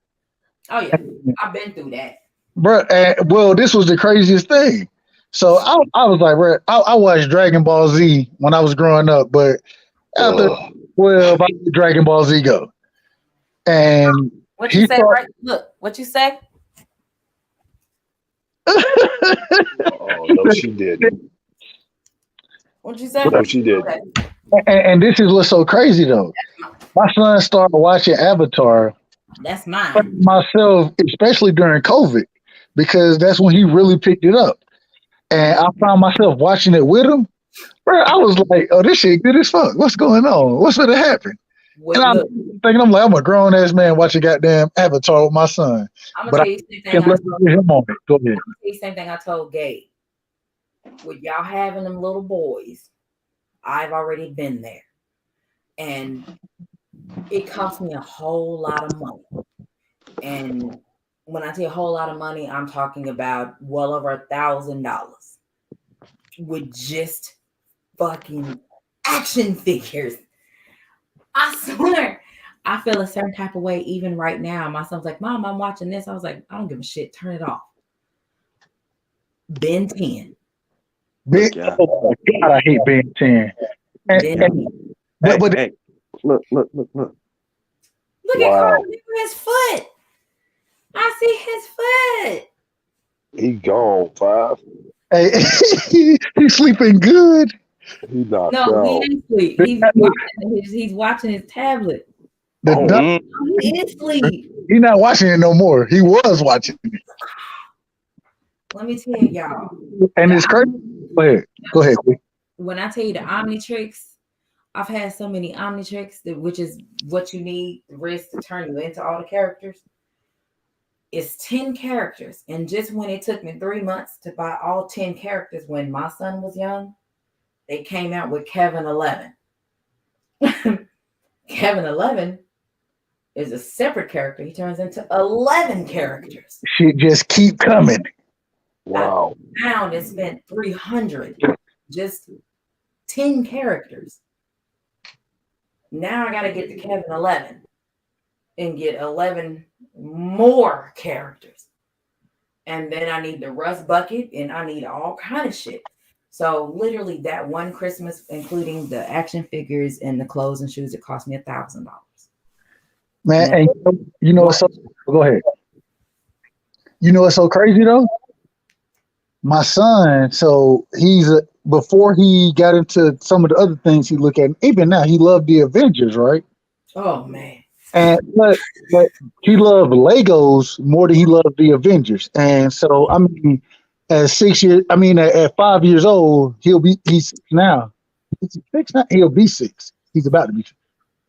[SPEAKER 1] Oh yeah, I've been through that.
[SPEAKER 5] Bro, well, this was the craziest thing. So I was like, bro, I watched Dragon Ball Z when I was growing up, but after 12, I let Dragon Ball Z go. And
[SPEAKER 1] What you say, right? Look, what you say?
[SPEAKER 3] Oh no, she didn't.
[SPEAKER 1] What you say?
[SPEAKER 3] No, she didn't.
[SPEAKER 1] Okay.
[SPEAKER 5] and this is what's so crazy though. My son started watching Avatar
[SPEAKER 1] That's mine.
[SPEAKER 5] myself, especially during COVID, because that's when he really picked it up. And I found myself watching it with him. Bro, I was like, oh, this shit good as fuck. What's going on? What's gonna happen? And I'm thinking, I'm a grown ass man watching goddamn Avatar with my son.
[SPEAKER 1] I'm
[SPEAKER 5] But
[SPEAKER 1] gonna tell you the same thing.
[SPEAKER 5] let's get him on it. Go ahead.
[SPEAKER 1] Same thing I told Gabe. With y'all having them little boys, I've already been there, and it cost me a whole lot of money. And when I say a whole lot of money, I'm talking about well over $1,000 with just fucking action figures. I swear, I feel a certain type of way even right now. My son's like, Mom, I'm watching this. I was like, I don't give a shit. Turn it off. Ben 10.
[SPEAKER 5] Oh my God, I hate Ben 10.
[SPEAKER 2] Hey, look.
[SPEAKER 1] Look at Carl. Look at his foot. I see his foot.
[SPEAKER 3] He gone 5.
[SPEAKER 5] Hey, he's sleeping good.
[SPEAKER 3] He knocked
[SPEAKER 1] No,
[SPEAKER 3] out.
[SPEAKER 1] he ain't sleep. He's watching his tablet.
[SPEAKER 5] He
[SPEAKER 1] is sleep.
[SPEAKER 5] He's not watching it no more. He was watching it.
[SPEAKER 1] Let me tell y'all.
[SPEAKER 5] And it's crazy. Go ahead, quick.
[SPEAKER 1] When I tell you the Omnitrix, I've had so many Omnitrix, which is what you need, the rest to turn you into all the characters. It's 10 characters. And just when it took me 3 months to buy all 10 characters when my son was young, they came out with Kevin 11. Kevin 11 is a separate character. He turns into 11 characters.
[SPEAKER 5] Shit just keep coming.
[SPEAKER 3] Wow.
[SPEAKER 1] I found and spent 300. Just 10 characters. Now I got to get to Kevin 11 and get 11 more characters. And then I need the rust bucket and I need all kind of shit. So literally that one Christmas, including the action figures and the clothes and shoes, it cost me $1,000.
[SPEAKER 5] Man, and you know what's so go ahead. You know what's so crazy though? My son, so before he got into some of the other things he looked at, even now he loved the Avengers, right?
[SPEAKER 1] Oh man.
[SPEAKER 5] And but he loved Legos more than he loved the Avengers. And so I mean at 5 years old, he's 6 now. Is he 6 now? He'll be 6. He's about to be.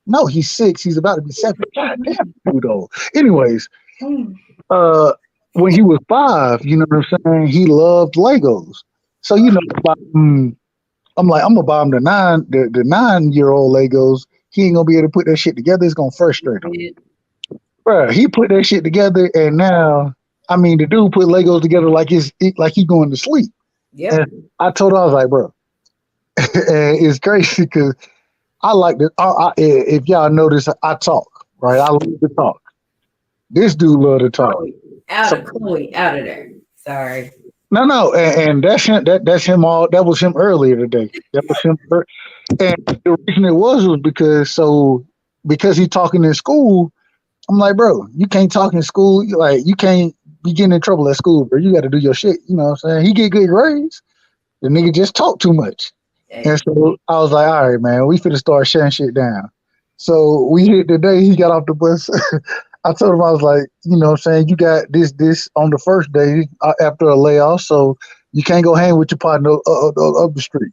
[SPEAKER 5] No, he's 6. He's about to be 7. God damn, dude, old. Anyways, when he was 5, you know what I'm saying? He loved Legos. So I'm like, I'm gonna buy him the 9-year-old Legos. He ain't gonna be able to put that shit together. It's gonna frustrate him. Bro, he put that shit together, and now, I mean, the dude put Legos together like he's going to sleep.
[SPEAKER 1] Yeah.
[SPEAKER 5] And I told him, I was like, bro, and it's crazy because I like to. If y'all notice, I talk, right? I love to talk. This dude love to talk.
[SPEAKER 1] Chloe, out of there. Sorry.
[SPEAKER 5] No, and that's him. That's him. That was him earlier today. That was him. And the reason it was because he talking in school. I'm like, bro, you can't talk in school. You can't be getting in trouble at school, bro. You got to do your shit. You know what I'm saying? He get good grades, The nigga just talk too much. And so I was like, all right, man, we finna start shutting shit down. So we hit the day he got off the bus. I told him, I was like, you know what I'm saying, you got this on the first day after a layoff, so you can't go hang with your partner up the street.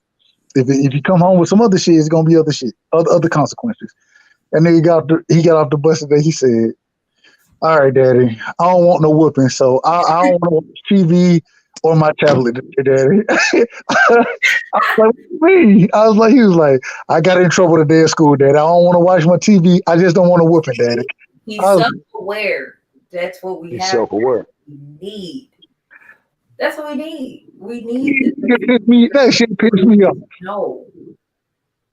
[SPEAKER 5] If you come home with some other shit, it's gonna be other shit, other consequences. And then he got off the bus today. He said, all right, Daddy, I don't want no whooping, so I don't want to watch TV or my tablet today, Daddy. I was like, me. I was like, he was like, I got in trouble today at school, Daddy. I don't want to watch my TV. I just don't want to whooping, Daddy.
[SPEAKER 1] He's self-aware. That's what we
[SPEAKER 3] He's
[SPEAKER 1] have.
[SPEAKER 3] self-aware.
[SPEAKER 1] We need. That's what we need. We need.
[SPEAKER 5] That shit pissed me off.
[SPEAKER 1] No,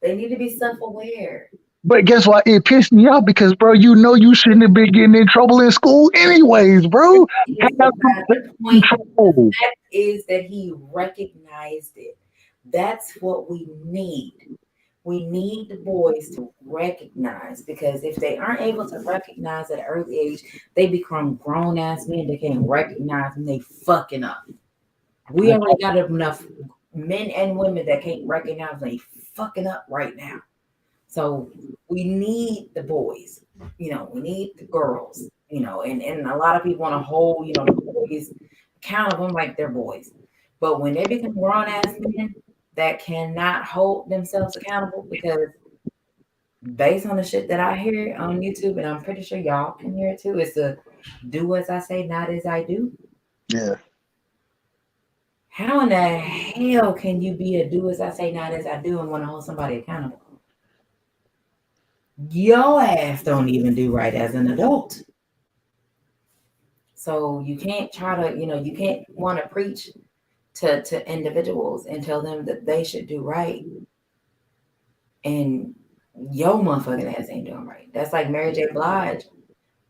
[SPEAKER 1] they need to be self-aware.
[SPEAKER 5] But guess what? It pissed me off because, bro, you know you shouldn't have been getting in trouble in school anyways, bro.
[SPEAKER 1] The point is that he recognized it. That's what we need. We need the boys to recognize, because if they aren't able to recognize at an early age, they become grown-ass men. They can't recognize when they fucking up. We already got enough men and women that can't recognize when they fucking up right now. So we need the boys, we need the girls, and a lot of people want to hold, the boys accountable like they're boys. But when they become grown ass men that cannot hold themselves accountable, because based on the shit that I hear on YouTube, and I'm pretty sure y'all can hear it too, it's to do as I say, not as I do.
[SPEAKER 5] Yeah.
[SPEAKER 1] How in the hell can you be a do as I say, not as I do, and want to hold somebody accountable? Your ass don't even do right as an adult. So you can't try to, you can't want to preach to individuals and tell them that they should do right, and your motherfucking ass ain't doing right. That's like Mary J. Blige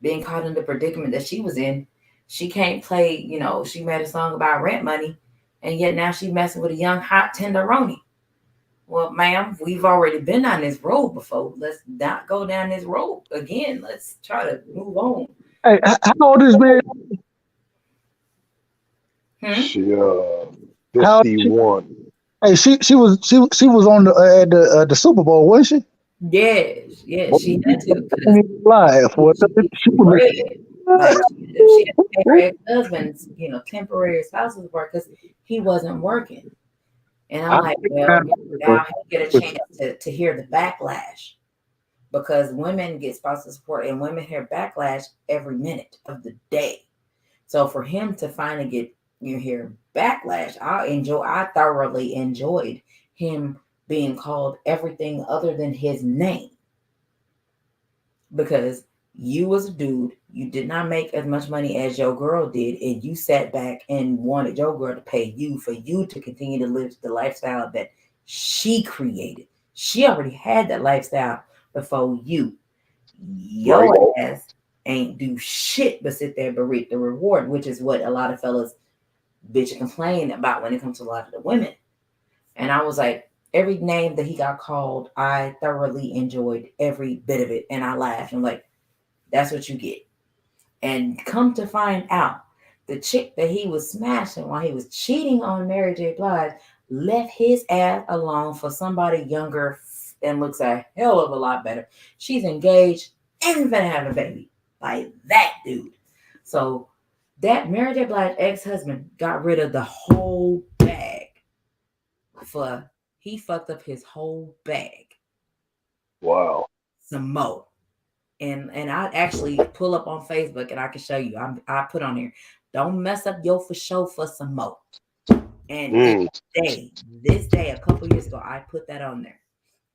[SPEAKER 1] being caught in the predicament that she was in. She can't play, she made a song about rent money, and yet now she's messing with a young hot tenderoni. Well, ma'am, we've already been on this road before. Let's not go down this road again. Let's try to move on.
[SPEAKER 5] Hey, how old is Mary?
[SPEAKER 3] She 51.
[SPEAKER 5] Hey, she was on the Super Bowl, wasn't she?
[SPEAKER 1] Yes, she had to.
[SPEAKER 5] Live for
[SPEAKER 1] Like, she had to pay her ex-husband's, temporary spouse's work because he wasn't working. And I'm like, well, now I get a chance to hear the backlash, because women get spousal support and women hear backlash every minute of the day. So for him to finally get hear backlash, I thoroughly enjoyed him being called everything other than his name, because you was a dude, you did not make as much money as your girl did, and you sat back and wanted your girl to pay you for you to continue to live the lifestyle that she created. She already had that lifestyle before you. Your ass ain't do shit but sit there and reap the reward, which is what a lot of fellas bitch complain about when it comes to a lot of the women. And I was like, every name that he got called, I thoroughly enjoyed every bit of it, and I laughed. I'm like, that's what you get. And come to find out, the chick that he was smashing while he was cheating on Mary J. Blige left his ass alone for somebody younger and looks a hell of a lot better. She's engaged and gonna have a baby by that dude. So that Mary J. Blige ex-husband got rid of the whole bag. He fucked up his whole bag.
[SPEAKER 3] Wow.
[SPEAKER 1] Some more. And I actually pull up on Facebook and I can show you. I put on here, don't mess up your for show for some more. And this day, a couple years ago, I put that on there.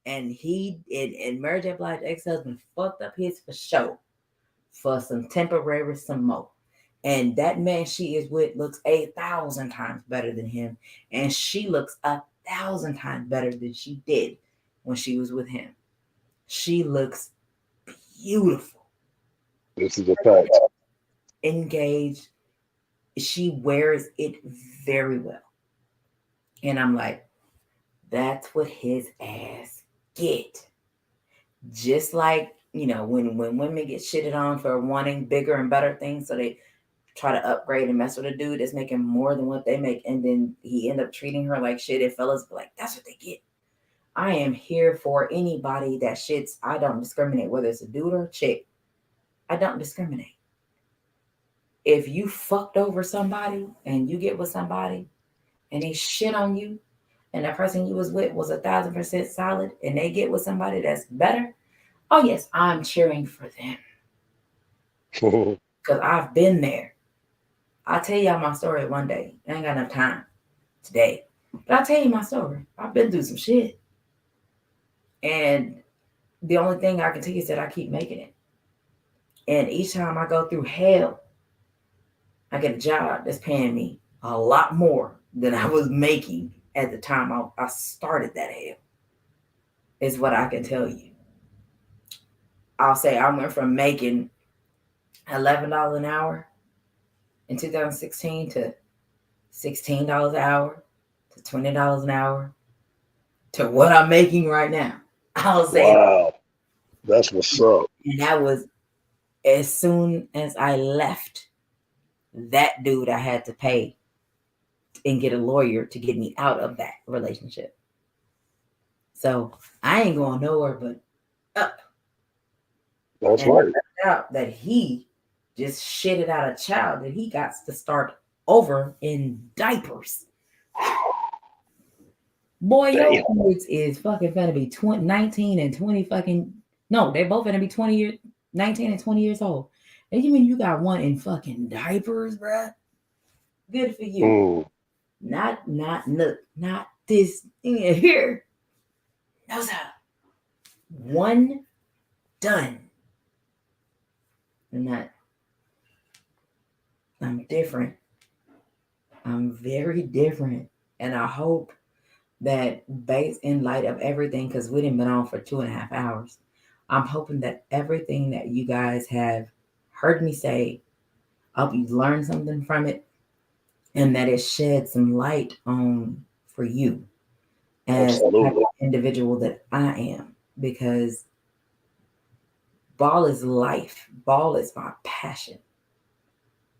[SPEAKER 1] And and Mary J. Blige's ex-husband fucked up his for show for some temporary some more. And that man she is with looks 1,000 times better than him. And she looks 1,000 times better than she did when she was with him. She looks beautiful.
[SPEAKER 3] This is a fact.
[SPEAKER 1] Engaged. She wears it very well. And I'm like, that's what his ass get. Just like, when women get shitted on for wanting bigger and better things, so they try to upgrade and mess with a dude that's making more than what they make, and then he end up treating her like shit, and fellas be like, that's what they get. I am here for anybody that shits. I don't discriminate whether it's a dude or a chick. I don't discriminate. If you fucked over somebody and you get with somebody and they shit on you, and that person you was with was 1,000% solid, and they get with somebody that's better, oh yes, I'm cheering for them. Because I've been there. I'll tell y'all my story one day. I ain't got enough time today. But I'll tell you my story. I've been through some shit. And the only thing I can tell you is that I keep making it. And each time I go through hell, I get a job that's paying me a lot more than I was making at the time I started that hell. Is what I can tell you. I'll say I went from making $11 an hour in 2016 to $16 an hour to $20 an hour to what I'm making right now. I'll say,
[SPEAKER 3] wow, that's what's up.
[SPEAKER 1] And that was as soon as I left that dude, I had to pay and get a lawyer to get me out of that relationship. So I ain't going nowhere but up.
[SPEAKER 3] That's
[SPEAKER 1] and
[SPEAKER 3] right.
[SPEAKER 1] I found out that he just shitted out a child that he got to start over in diapers. Boy, your kids is fucking gonna be 19 and 20 fucking. No, they're both gonna be 20 years, 19 and 20 years old. And you mean you got one in fucking diapers, bruh? Good for you. Not this thing here. No, sir. One done. And that I'm different. I'm very different. And I hope that based in light of everything, because we didn't been on for 2.5 hours, I'm hoping that everything that you guys have heard me say, I hope you've learned something from it, and that it shed some light on for you as the individual that I am, because ball is life. Ball is my passion.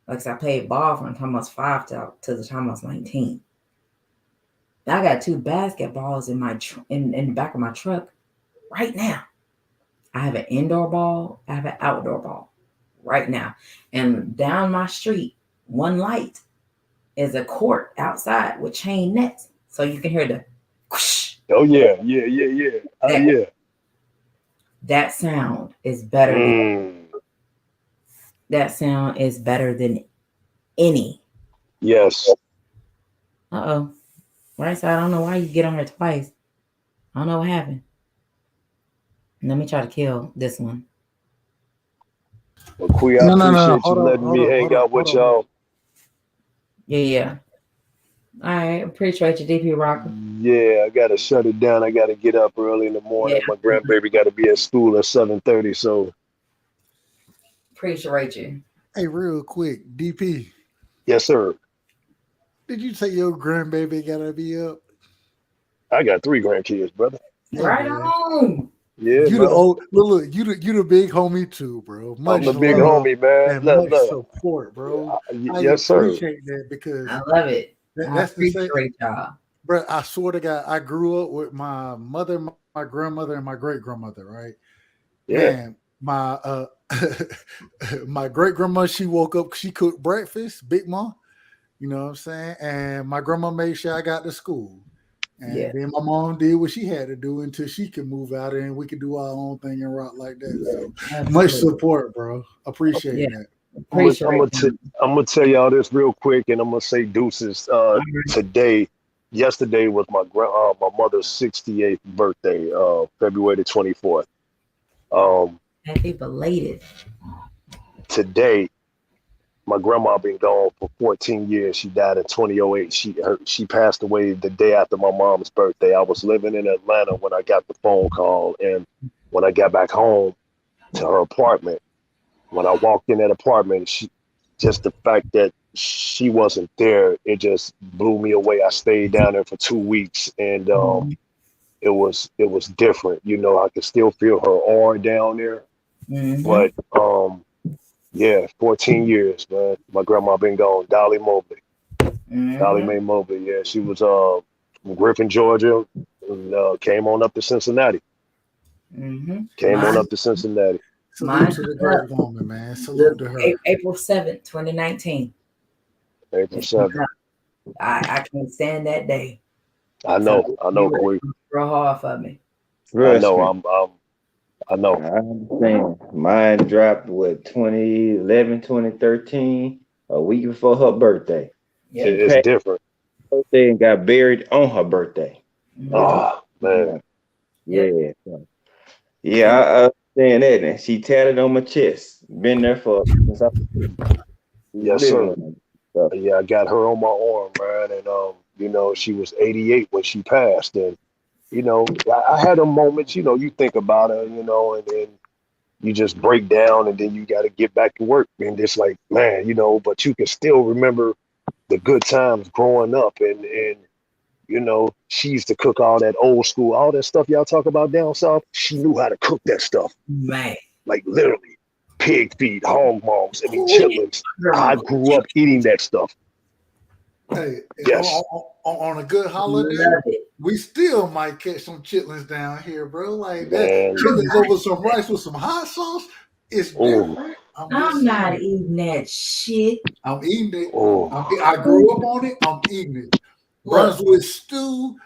[SPEAKER 1] Like I played ball from the time I was 5 to the time I was 19. I got 2 basketballs in my in the back of my truck right now. I have an indoor ball. I have an outdoor ball right now. And down my street, one light is a court outside with chain nets, so you can hear the whoosh.
[SPEAKER 3] Oh yeah. Yeah.
[SPEAKER 1] That sound is better. That sound is better than any.
[SPEAKER 3] Yes.
[SPEAKER 1] Uh-oh. Right side, I don't know why you get on here twice. I don't know what happened. Let me try to kill this one.
[SPEAKER 3] Well, Quee, I appreciate you letting me hang out with y'all.
[SPEAKER 1] Yeah. All right. Appreciate you, DP Rocker.
[SPEAKER 3] Yeah, I got to shut it down. I got to get up early in the morning. Yeah. My grandbaby got to be at school at 7:30, so.
[SPEAKER 1] Appreciate you.
[SPEAKER 4] Hey, real quick, DP.
[SPEAKER 3] Yes, sir.
[SPEAKER 4] Did you say your grandbaby got to be up?
[SPEAKER 3] I got 3 grandkids, brother.
[SPEAKER 1] Right on.
[SPEAKER 3] Yeah,
[SPEAKER 4] you the old look. You the big homie too, bro.
[SPEAKER 3] I'm the big homie, man.
[SPEAKER 4] And much support, bro.
[SPEAKER 3] Yes, sir.
[SPEAKER 4] I appreciate that because
[SPEAKER 1] I love it.
[SPEAKER 4] That's the same, y'all. Bro, I swear to God, I grew up with my mother, my grandmother, and my great grandmother. Right?
[SPEAKER 3] Yeah.
[SPEAKER 4] And my my great grandma, she woke up, she cooked breakfast, Big Mom. You know what I'm saying? And my grandma made sure I got to school. And then my mom did what she had to do until she could move out and we could do our own thing and rock like that. So much support, bro. Appreciate that.
[SPEAKER 3] I'm gonna tell y'all this real quick, and I'm gonna say deuces. Yesterday was my mother's 68th birthday, February the 24th.
[SPEAKER 1] Happy belated.
[SPEAKER 3] Today, my grandma been gone for 14 years. She died in 2008. She passed away the day after my mom's birthday. I was living in Atlanta when I got the phone call, and when I got back home to her apartment, when I walked in that apartment, just the fact that she wasn't there, it just blew me away. I stayed down there for 2 weeks, and it was different. You know, I could still feel her aura down there, but Yeah, 14 years, man. My grandma been gone. Dolly Mobley. Dolly
[SPEAKER 1] Mm-hmm.
[SPEAKER 3] Mae Mobley. Yeah, she was from Griffin, Georgia, and came on up to Cincinnati.
[SPEAKER 1] Mm-hmm.
[SPEAKER 3] Came on up to Cincinnati.
[SPEAKER 4] Salute
[SPEAKER 1] Mine
[SPEAKER 4] to the great woman, man. Salute
[SPEAKER 1] was
[SPEAKER 4] to her.
[SPEAKER 1] April 7th, 2019.
[SPEAKER 3] April
[SPEAKER 1] It's coming
[SPEAKER 3] 7th.
[SPEAKER 1] up. I can't stand that day.
[SPEAKER 3] I
[SPEAKER 1] So
[SPEAKER 3] know,
[SPEAKER 1] you
[SPEAKER 3] Queen.
[SPEAKER 1] real hard for me.
[SPEAKER 3] I
[SPEAKER 2] Trust
[SPEAKER 3] know.
[SPEAKER 2] me.
[SPEAKER 3] I know.
[SPEAKER 2] I understand. Mine dropped with 2011, 2013, a week before her birthday.
[SPEAKER 1] Yeah.
[SPEAKER 2] She
[SPEAKER 3] It's
[SPEAKER 2] passed
[SPEAKER 3] different.
[SPEAKER 2] her birthday and got buried on her birthday.
[SPEAKER 1] Mm-hmm.
[SPEAKER 3] Oh man.
[SPEAKER 2] Yeah. So, yeah,
[SPEAKER 1] And
[SPEAKER 2] I understand that. And she tatted on my chest. Been there for since I was
[SPEAKER 3] Yes,
[SPEAKER 2] living
[SPEAKER 3] sir.
[SPEAKER 2] on stuff.
[SPEAKER 3] Yeah, I got her on my arm, man, and she was 88 when she passed, and I had a moment, you think about her, and then you just break down, and then you got to get back to work, and it's like, man, but you can still remember the good times growing up, and she used to cook all that old school, all that stuff y'all talk about down south. She knew how to cook that stuff,
[SPEAKER 1] man,
[SPEAKER 3] like literally, pig feet, hog moms,
[SPEAKER 1] quit
[SPEAKER 3] chitlins.
[SPEAKER 1] your
[SPEAKER 3] I
[SPEAKER 1] mama.
[SPEAKER 3] grew up eating that stuff.
[SPEAKER 4] Hey,
[SPEAKER 3] Yes.
[SPEAKER 4] on a good holiday,
[SPEAKER 1] Love it.
[SPEAKER 4] we still might catch some chitlins down here, bro. Like that
[SPEAKER 3] Man,
[SPEAKER 4] chitlins over some rice with some hot sauce. It's
[SPEAKER 3] oh,
[SPEAKER 4] different. I'm
[SPEAKER 1] I'm
[SPEAKER 4] just
[SPEAKER 1] not
[SPEAKER 4] saying.
[SPEAKER 1] eating that shit.
[SPEAKER 4] I'm eating it.
[SPEAKER 3] oh,
[SPEAKER 4] I grew up on it. I'm eating it.
[SPEAKER 1] Look,
[SPEAKER 4] Brunswick stew.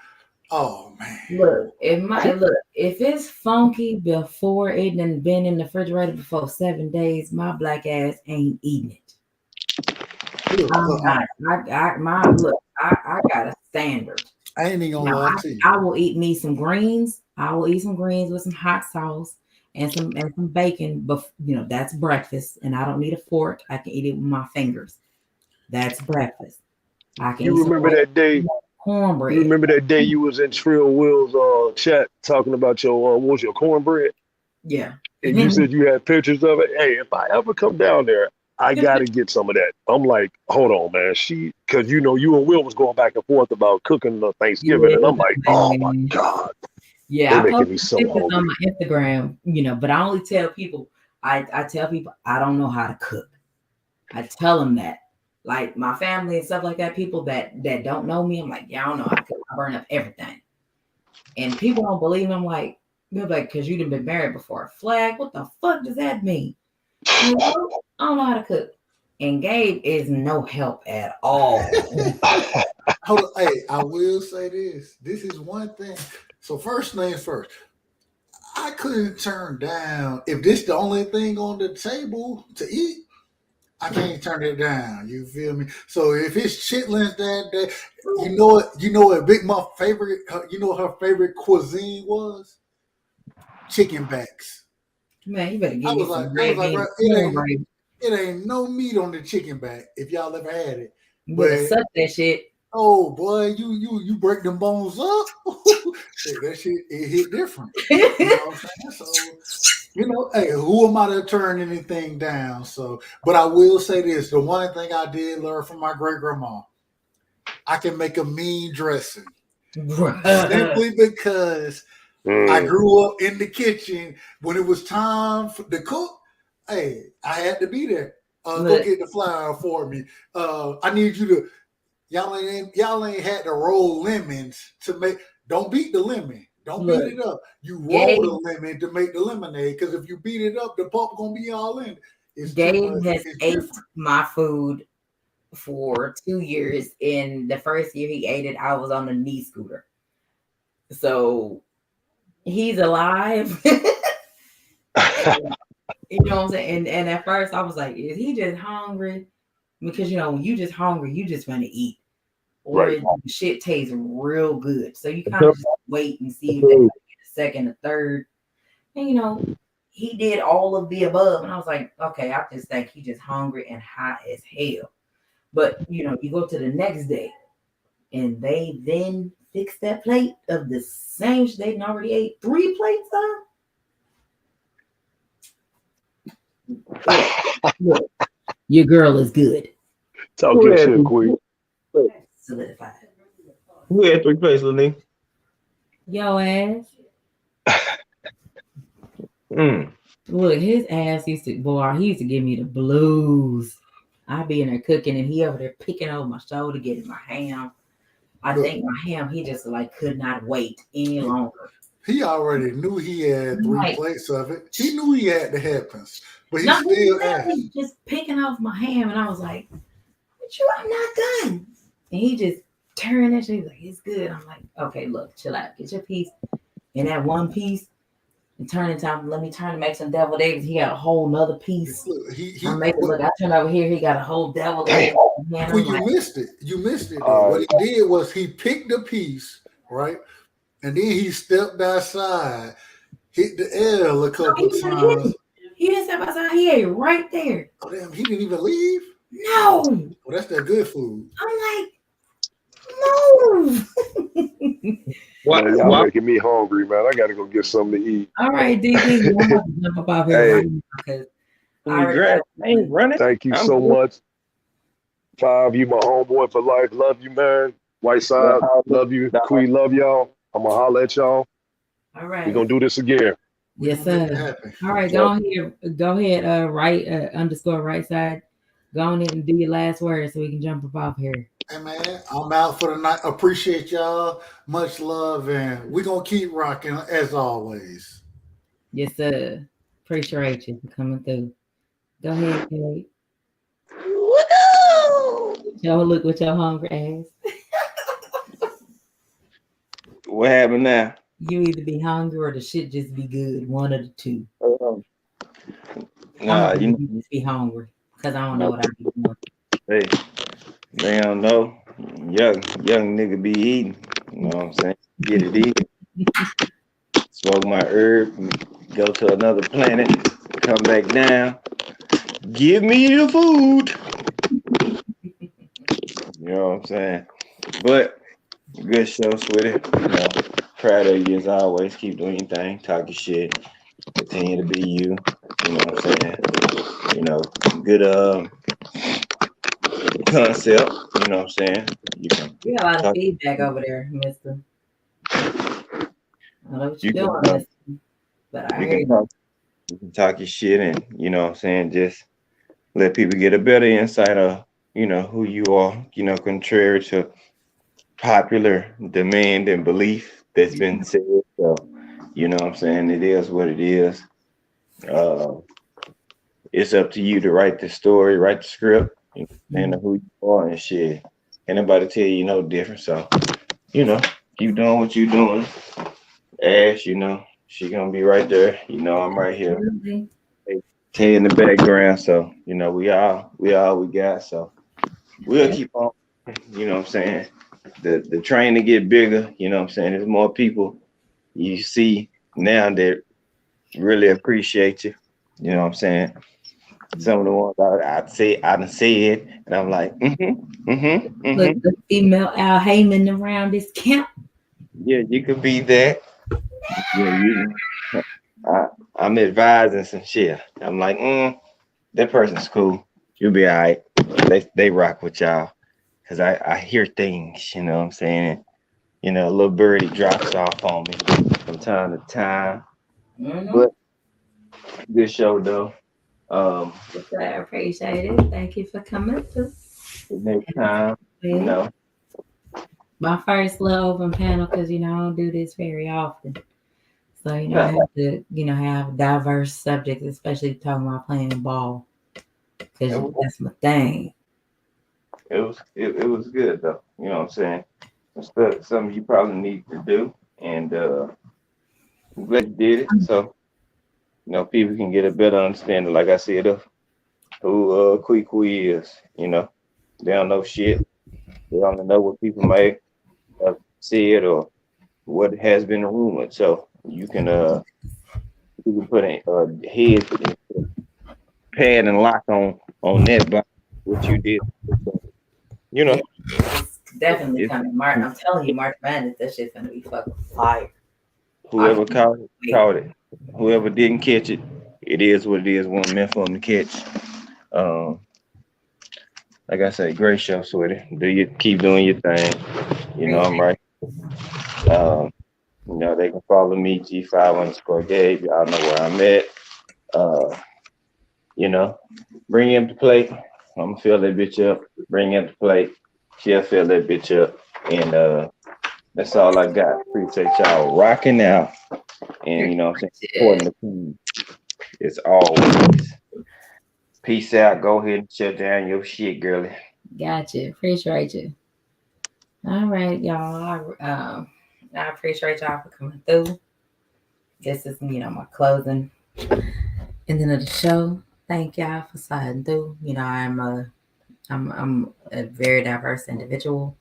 [SPEAKER 4] Oh man.
[SPEAKER 1] if it's funky before it done been in the refrigerator before 7 days, my black ass ain't eating it.
[SPEAKER 4] Look,
[SPEAKER 1] I'm not. I got a standard.
[SPEAKER 4] I ain't even gonna
[SPEAKER 1] Now
[SPEAKER 4] lie to you.
[SPEAKER 1] I will eat me some greens. I will eat some greens with some hot sauce and some bacon. But that's breakfast, and I don't need a fork. I can eat it with my fingers. That's breakfast. I can eat
[SPEAKER 3] you
[SPEAKER 1] some
[SPEAKER 3] remember that day? You
[SPEAKER 1] cornbread.
[SPEAKER 3] remember that day you was in Trill Will's chat talking about your what was your cornbread,
[SPEAKER 1] Yeah.
[SPEAKER 3] and you said you had pictures of it. Hey, if I ever come down there, I gotta get some of that. I'm like, hold on, man. Because you and Will was going back and forth about cooking Thanksgiving,
[SPEAKER 1] Yeah,
[SPEAKER 3] and I'm like, oh my
[SPEAKER 1] man.
[SPEAKER 3] god,
[SPEAKER 1] Yeah,
[SPEAKER 3] they
[SPEAKER 1] I
[SPEAKER 3] making
[SPEAKER 1] post
[SPEAKER 3] me so
[SPEAKER 1] pictures on
[SPEAKER 3] hungry.
[SPEAKER 1] my Instagram, but I only tell people I tell people I don't know how to cook. I tell them that. Like my family and stuff like that, people that don't know me, I'm like, yeah, I don't know how to cook. I burn up everything. And people don't believe me. I'm like, they're like, because you done been married before. Flag, what the fuck does that mean? I'm like, "Oh, I don't know how to cook. And Gabe is no help at all.
[SPEAKER 4] Hold on. Hey, I will say this. This is one thing. So first things first. I couldn't turn down if this the only thing on the table to eat. I can't turn it down. You feel me? So if it's chitlins that day, you know what Big Mom favorite, you know what her favorite cuisine was? Chicken backs.
[SPEAKER 1] Man, you better
[SPEAKER 4] I
[SPEAKER 1] give me
[SPEAKER 4] was like,
[SPEAKER 1] some red beans
[SPEAKER 4] bro,
[SPEAKER 1] and cornbread.
[SPEAKER 4] it ain't no meat on the chicken back if y'all ever had it.
[SPEAKER 1] You better
[SPEAKER 4] But
[SPEAKER 1] suck that shit.
[SPEAKER 4] oh boy, you break them bones up. That shit it hit different. You know what I'm saying? So hey, who am I to turn anything down? So, but I will say this: the one thing I did learn from my great grandma, I can make a mean dressing simply because I
[SPEAKER 3] Mm,
[SPEAKER 4] grew up in the kitchen. When it was time to cook, hey, I had to be there. Go
[SPEAKER 1] Look,
[SPEAKER 4] get the flour for me. I need you to. Y'all ain't had to roll lemons to make. Don't beat the lemon. Don't beat
[SPEAKER 1] look,
[SPEAKER 4] it up. You roll
[SPEAKER 1] Gabe,
[SPEAKER 4] the lemon to make the lemonade. Because if you beat it up, the pulp gonna be all in it. It's too
[SPEAKER 1] Gabe
[SPEAKER 4] much.
[SPEAKER 1] has
[SPEAKER 4] It's
[SPEAKER 1] ate
[SPEAKER 4] different.
[SPEAKER 1] my food for 2 years. In the first year he ate it, I was on a knee scooter. So he's alive. You know what I'm saying? And at first I was like, is he just hungry? Because when you just hungry, you just want to eat. Or
[SPEAKER 3] right.
[SPEAKER 1] the shit tastes real good. So you kind of just wait and see if they get a second, a third. And he did all of the above. And I was like, okay, I just think he just hungry and hot as hell. But you go to the next day and they then fix that plate of the same shit they already ate 3 plates of. Look, your girl is good.
[SPEAKER 3] Talk
[SPEAKER 2] Who
[SPEAKER 3] your
[SPEAKER 2] had
[SPEAKER 3] shit, Queen.
[SPEAKER 1] Solidified.
[SPEAKER 2] who had 3 plays, Lenny?
[SPEAKER 1] Yo ass.
[SPEAKER 2] Mm.
[SPEAKER 1] Look, his ass used to, boy, he used to give me the blues. I'd be in there cooking and he over there picking over my shoulder, getting my ham. I
[SPEAKER 4] Look,
[SPEAKER 1] think my ham, he just like could not wait any longer.
[SPEAKER 4] he already knew he had
[SPEAKER 1] I'm
[SPEAKER 4] 3
[SPEAKER 1] like,
[SPEAKER 4] plates of it. He knew he had the hairpins, but he
[SPEAKER 1] no, he
[SPEAKER 4] still
[SPEAKER 1] literally
[SPEAKER 4] asked.
[SPEAKER 1] just picking off my ham, and I was like, "But you, I'm not done." And he just turned that shit. He's like, "It's good." I'm like, "Okay, look, chill out, get your piece." And that one piece, and turn it time. Let me turn and make some deviled eggs. He got a whole nother piece.
[SPEAKER 4] Look,
[SPEAKER 1] I'm making look. I turn over here. He got a whole deviled egg. Man,
[SPEAKER 4] well,
[SPEAKER 1] I'm like,
[SPEAKER 4] missed it. You missed it though. What he did was he picked the piece, right? And then he stepped outside, hit the L a couple times.
[SPEAKER 1] He didn't step outside. He ate right there.
[SPEAKER 4] Oh damn, he didn't even leave?
[SPEAKER 1] No.
[SPEAKER 4] Well, that's that good food.
[SPEAKER 1] I'm like, no.
[SPEAKER 3] Man, y'all making me hungry, man. I gotta go get something to eat.
[SPEAKER 1] All right, DD, I'm about to jump up out here right now because
[SPEAKER 2] I ain't running.
[SPEAKER 3] Thank you so much. 5, you my homeboy for life. Love you, man. White side, love you. Queen, love y'all. I'm gonna holler at y'all.
[SPEAKER 1] All right.
[SPEAKER 3] We're gonna do this again.
[SPEAKER 1] Yes, sir. All right, go ahead, right underscore right side. Go on in and do your last word so we can jump up off here.
[SPEAKER 4] Hey man, I'm out for the night. Appreciate y'all. Much love, and we're gonna keep rocking as always.
[SPEAKER 1] Yes, sir. Appreciate you for coming through. Go ahead, Gabe. Y'all look with your hungry ass.
[SPEAKER 2] What happened now?
[SPEAKER 1] You either be hungry or the shit just be good. One of the two.
[SPEAKER 2] Nah, you
[SPEAKER 1] just be hungry because I don't know what I be doing.
[SPEAKER 2] Hey, they don't know. Young nigga be eating. You know what I'm saying? Get it in. Smoke my herb, go to another planet, come back down. Give me the food. You know what I'm saying? But good show, Sweetie. You know, proud of you as always. Keep doing your thing, talk your shit, continue to be you. You know what I'm saying? You know, good concept. You know what I'm saying? You can.
[SPEAKER 1] You got a lot of feedback over there, Mister. I don't know what you're doing, Mister. But I hear you.
[SPEAKER 2] You can talk your shit, and you know what I'm saying. Just let people get a better insight of who you are. Contrary to popular demand and belief that's been said. So, you know what I'm saying? It is what it is. It's up to you to write the story, write the script, and who you are and shit. Ain't nobody tell you no different. So, keep doing what you're doing. Ash, she gonna be right there. I'm right here. Tay in the background. So, we all we got. So we'll keep on, you know what I'm saying? The train to get bigger, you know what I'm saying? There's more people you see now that really appreciate you. You know what I'm saying? Some of the ones I done said, and I'm like,
[SPEAKER 1] Look, the female Al Heyman around this camp.
[SPEAKER 2] Yeah, you could be that. Yeah, I'm advising some shit. I'm like, that person's cool. You'll be all right. They rock with y'all. Cause I hear things, you know what I'm saying? A little birdie drops off on me from time to time. But good show though.
[SPEAKER 1] I appreciate it. Thank you for coming through.
[SPEAKER 2] Next time,
[SPEAKER 1] my first little open panel because I don't do this very often. So I have to have diverse subjects, especially talking about playing ball because that's my thing.
[SPEAKER 2] It was good though. You know what I'm saying? It's something you probably need to do, and I'm glad you did it. So people can get a better understanding, like I said, of who Kui is. They don't know shit. They only know what people may have said or what has been rumored. So you can put a head pad and lock on that by what you did.
[SPEAKER 1] It's definitely coming. Martin, I'm telling you, Martin Madness, that shit's gonna be fucking fire.
[SPEAKER 2] Whoever caught it. Whoever didn't catch it, it is what it is. Wasn't meant for them to catch. Like I said, great show, sweetie. Keep doing your thing. I'm right. They can follow me, G5_Gabe. Y'all know where I'm at. Uh, you know, bring him to plate. I'm gonna fill that bitch up. Bring him to plate. She'll fill that bitch up, and that's all I got. Appreciate y'all rocking out, and you know what I'm saying, supporting the team. It's always peace out. Go ahead and shut down your shit, girlie.
[SPEAKER 1] Gotcha. Appreciate you. All right, y'all. I appreciate y'all for coming through. This is, my closing ending of the show. Thank y'all for sliding through. I'm a very diverse individual.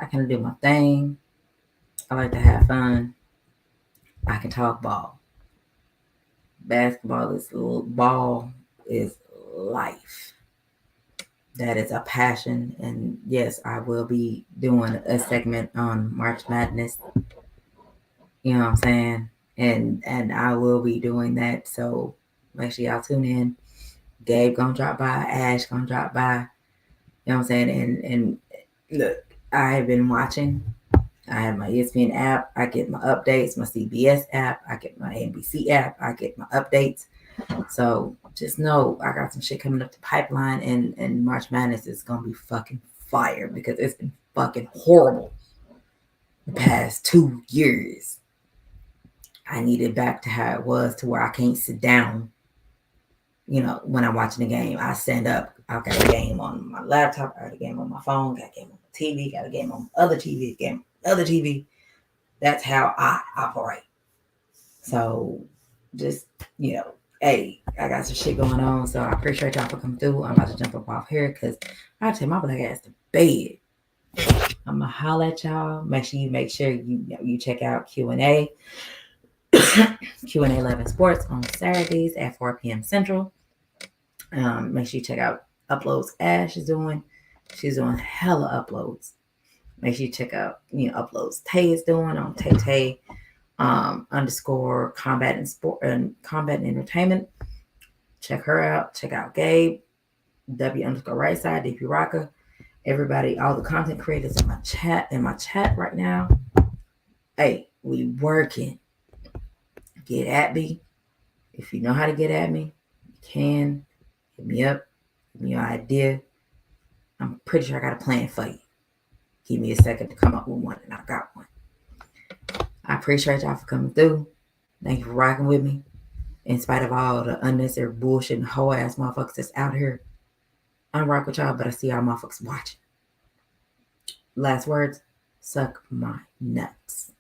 [SPEAKER 1] I can do my thing. I like to have fun. I can talk ball. Basketball is life. That is a passion, and yes, I will be doing a segment on March Madness. You know what I'm saying? And I will be doing that. So make sure y'all tune in. Gabe gonna drop by. Ash gonna drop by. You know what I'm saying? And look, I have been watching. I have my ESPN app. I get my updates. My CBS app. I get my NBC app. I get my updates. So just know I got some shit coming up the pipeline, and March Madness is gonna be fucking fire because it's been fucking horrible the past 2 years. I need it back to how it was, to where I can't sit down. When I'm watching the game, I stand up. I got a game on my laptop. I got a game on my phone. Got a game on my TV. Got a game on other TV. Game on other TV. That's how I operate. So just, hey, I got some shit going on. So I appreciate y'all for coming through. I'm about to jump up off here because I take my black ass to bed. I'm gonna holler at y'all. Make sure you check out Q&A. Q&A 11 Sports on Saturdays at 4 p.m. Central. Make sure you check out uploads Ash is doing. She's doing hella uploads. Make sure you check out, uploads Tay is doing on Tay _ combat and sport and combat and entertainment. Check her out. Check out Gabe, W _ right side, DP Rocker. Everybody, all the content creators in my chat right now. Hey, we working. Get at me. If you know how to get at me, you can. Hit me up. Give me your idea. I'm pretty sure I got a plan for you. Give me a second to come up with one, and I got one. I appreciate y'all for coming through. Thank you for rocking with me. In spite of all the unnecessary bullshit and hoe ass motherfuckers that's out here, I'm rock with y'all, but I see y'all motherfuckers watching. Last words, suck my nuts.